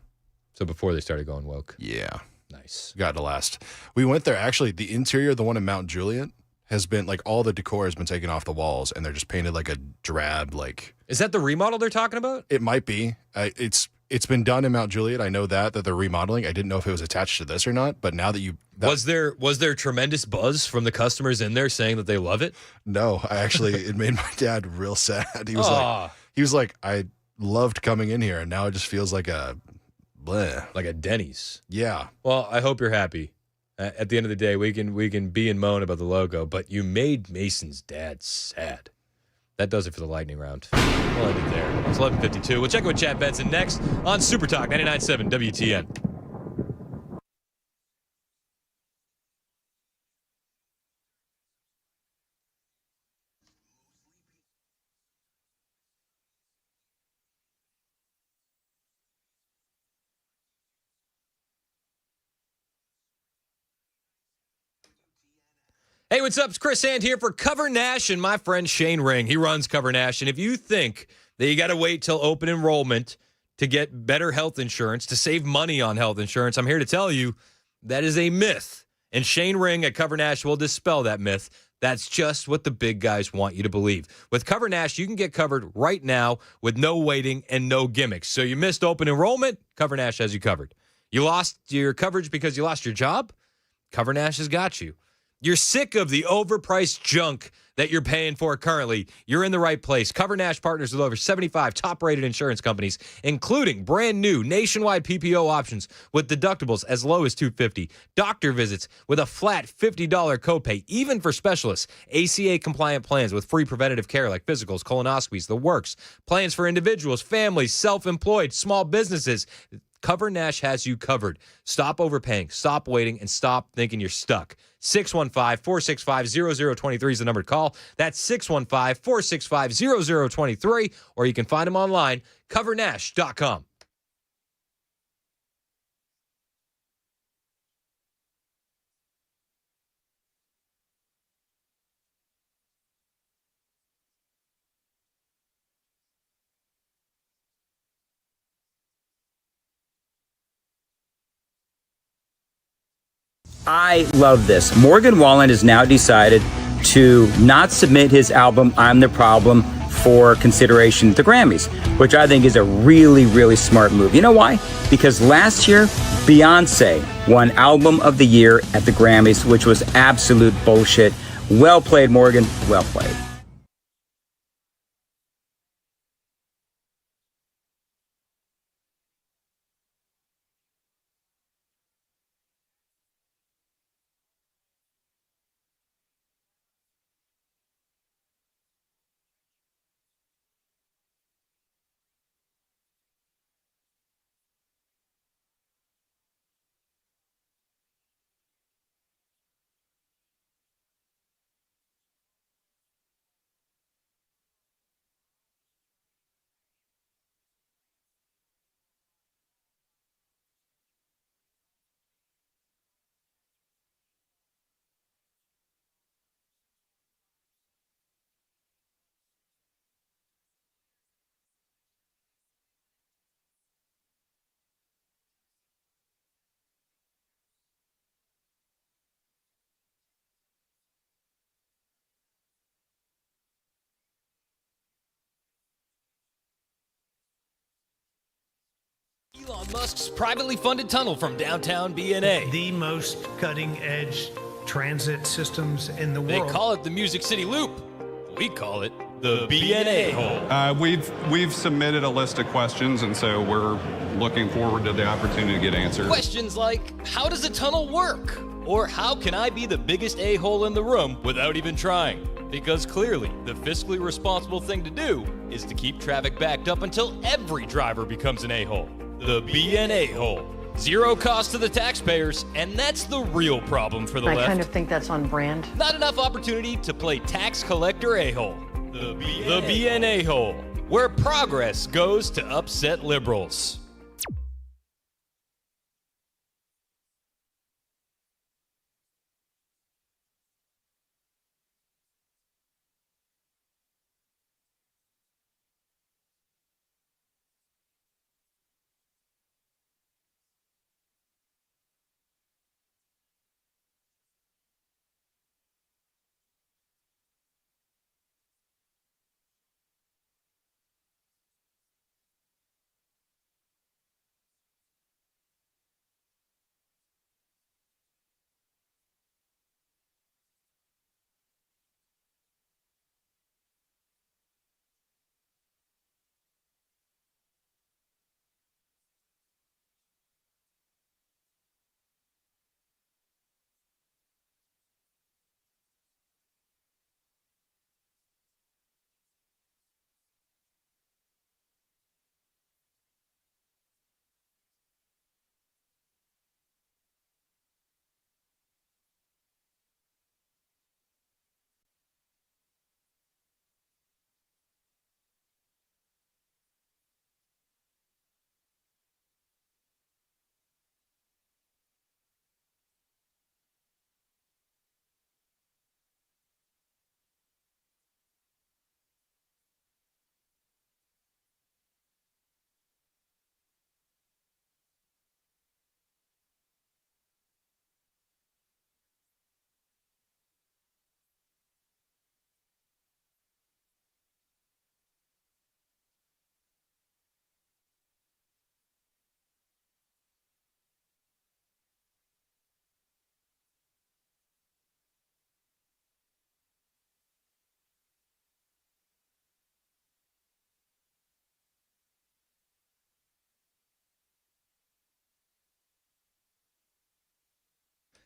So before they started going woke. Yeah. Nice. Got to last. We went there. Actually, the interior, the one in Mount Juliet, has been like all the decor has been taken off the walls and they're just painted like a drab, like. Is that the remodel they're talking about? It might be. It's been done in Mount Juliet. I know that they're remodeling. I didn't know if it was attached to this or not, but now that was there tremendous buzz from the customers in there saying that they love it? No, it made my dad real sad. He was like, I loved coming in here, and now it just feels like a bleh. Like a Denny's. Yeah. Well, I hope you're happy. At the end of the day, we can be and moan about the logo, but you made Mason's dad sad. That does it for the lightning round. We'll end it there. It's 11:52. We'll check in with Chad Benson next on Super Talk 99.7 WTN. Hey, what's up? It's Chris Hand here for Cover Nash and my friend Shane Ring. He runs Cover Nash. And if you think that you got to wait till open enrollment to get better health insurance, to save money on health insurance, I'm here to tell you that is a myth. And Shane Ring at Cover Nash will dispel that myth. That's just what the big guys want you to believe. With Cover Nash, you can get covered right now with no waiting and no gimmicks. So you missed open enrollment, Cover Nash has you covered. You lost your coverage because you lost your job? Cover Nash has got you. You're sick of the overpriced junk that you're paying for currently. You're in the right place. Cover Nash partners with over 75 top-rated insurance companies, including brand new nationwide PPO options with deductibles as low as $250, doctor visits with a flat $50 copay, even for specialists, ACA-compliant plans with free preventative care like physicals, colonoscopies, the works, plans for individuals, families, self-employed, small businesses. Cover Nash has you covered. Stop overpaying, stop waiting, and stop thinking you're stuck. 615-465-0023 is the number to call. That's 615-465-0023, or you can find them online, covernash.com. I love this. Morgan Wallen has now decided to not submit his album, I'm the Problem, for consideration at the Grammys, which I think is a really, really smart move. You know why? Because last year, Beyonce won Album of the Year at the Grammys, which was absolute bullshit. Well played, Morgan. Well played. Elon Musk's privately funded tunnel from downtown BNA. The most cutting-edge transit systems in the world. They call it the Music City Loop. We call it the BNA hole. We've submitted a list of questions, and so we're looking forward to the opportunity to get answers. Questions like, how does a tunnel work? Or how can I be the biggest a-hole in the room without even trying? Because clearly, the fiscally responsible thing to do is to keep traffic backed up until every driver becomes an a-hole. The BNA hole. Zero cost to the taxpayers, and that's the real problem for the left. I kind of think that's on brand. Not enough opportunity to play tax collector a-hole. The BNA hole, where progress goes to upset liberals.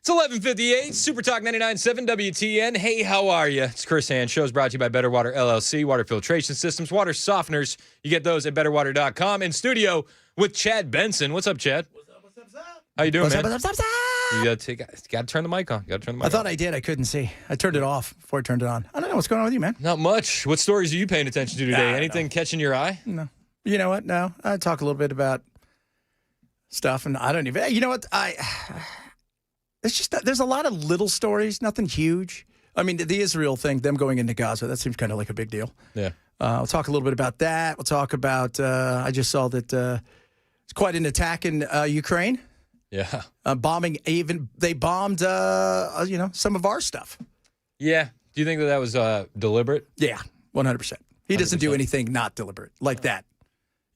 It's 11:58, Super Talk 99.7 WTN. Hey, how are you? It's Chris Hand. Show's brought to you by Better Water LLC, water filtration systems, water softeners. You get those at betterwater.com. In studio with Chad Benson. What's up, Chad? What's up? How you doing, man? What's up? You got to turn the mic on. I thought I did. I couldn't see. I turned it off before I turned it on. I don't know what's going on with you, man. Not much. What stories are you paying attention to today? Anything catching your eye? No. You know what? No. I talk a little bit about stuff, and I don't even. You know what? It's just there's a lot of little stories, nothing huge. I mean, the Israel thing, them going into Gaza, that seems kind of like a big deal. Yeah. We'll talk a little bit about that. We'll talk about. I just saw that it's quite an attack in Ukraine. Yeah. Bombing. They bombed. Some of our stuff. Yeah. Do you think that was deliberate? Yeah, 100%. He doesn't do anything not deliberate like that.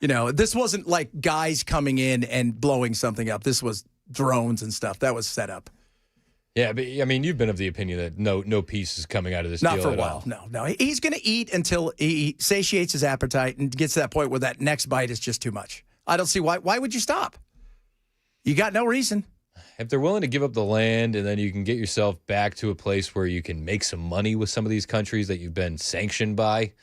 You know, this wasn't like guys coming in and blowing something up. This was drones and stuff. That was set up. Yeah, but I mean, you've been of the opinion that no peace is coming out of this deal Not for a at while. all. No. He's going to eat until he satiates his appetite and gets to that point where that next bite is just too much. I don't see why. Why would you stop? You got no reason. If they're willing to give up the land and then you can get yourself back to a place where you can make some money with some of these countries that you've been sanctioned by,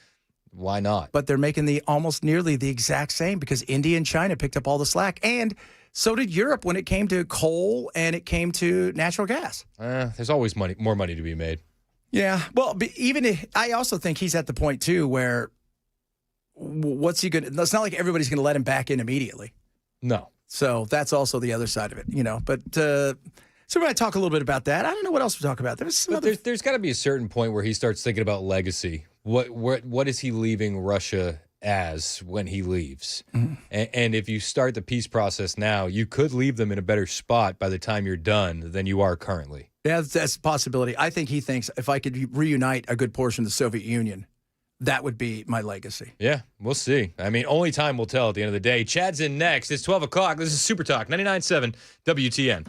why not? But they're making almost nearly the exact same because India and China picked up all the slack. And so did Europe when it came to coal and it came to natural gas. There's always more money to be made. Yeah. Well, but I also think he's at the point, too, where what's he going to – it's not like everybody's going to let him back in immediately. No. So that's also the other side of it, you know. But so we're going to talk a little bit about that. I don't know what else to talk about. There's got to be a certain point where he starts thinking about legacy. What is he leaving Russia as when he leaves? Mm-hmm. And if you start the peace process now, you could leave them in a better spot by the time you're done than you are currently. Yeah, that's a possibility. I think he thinks if I could reunite a good portion of the Soviet Union, that would be my legacy. Yeah, we'll see. I mean, only time will tell at the end of the day. Chad's in next. It's 12 o'clock. This is Super Talk 99.7 WTN.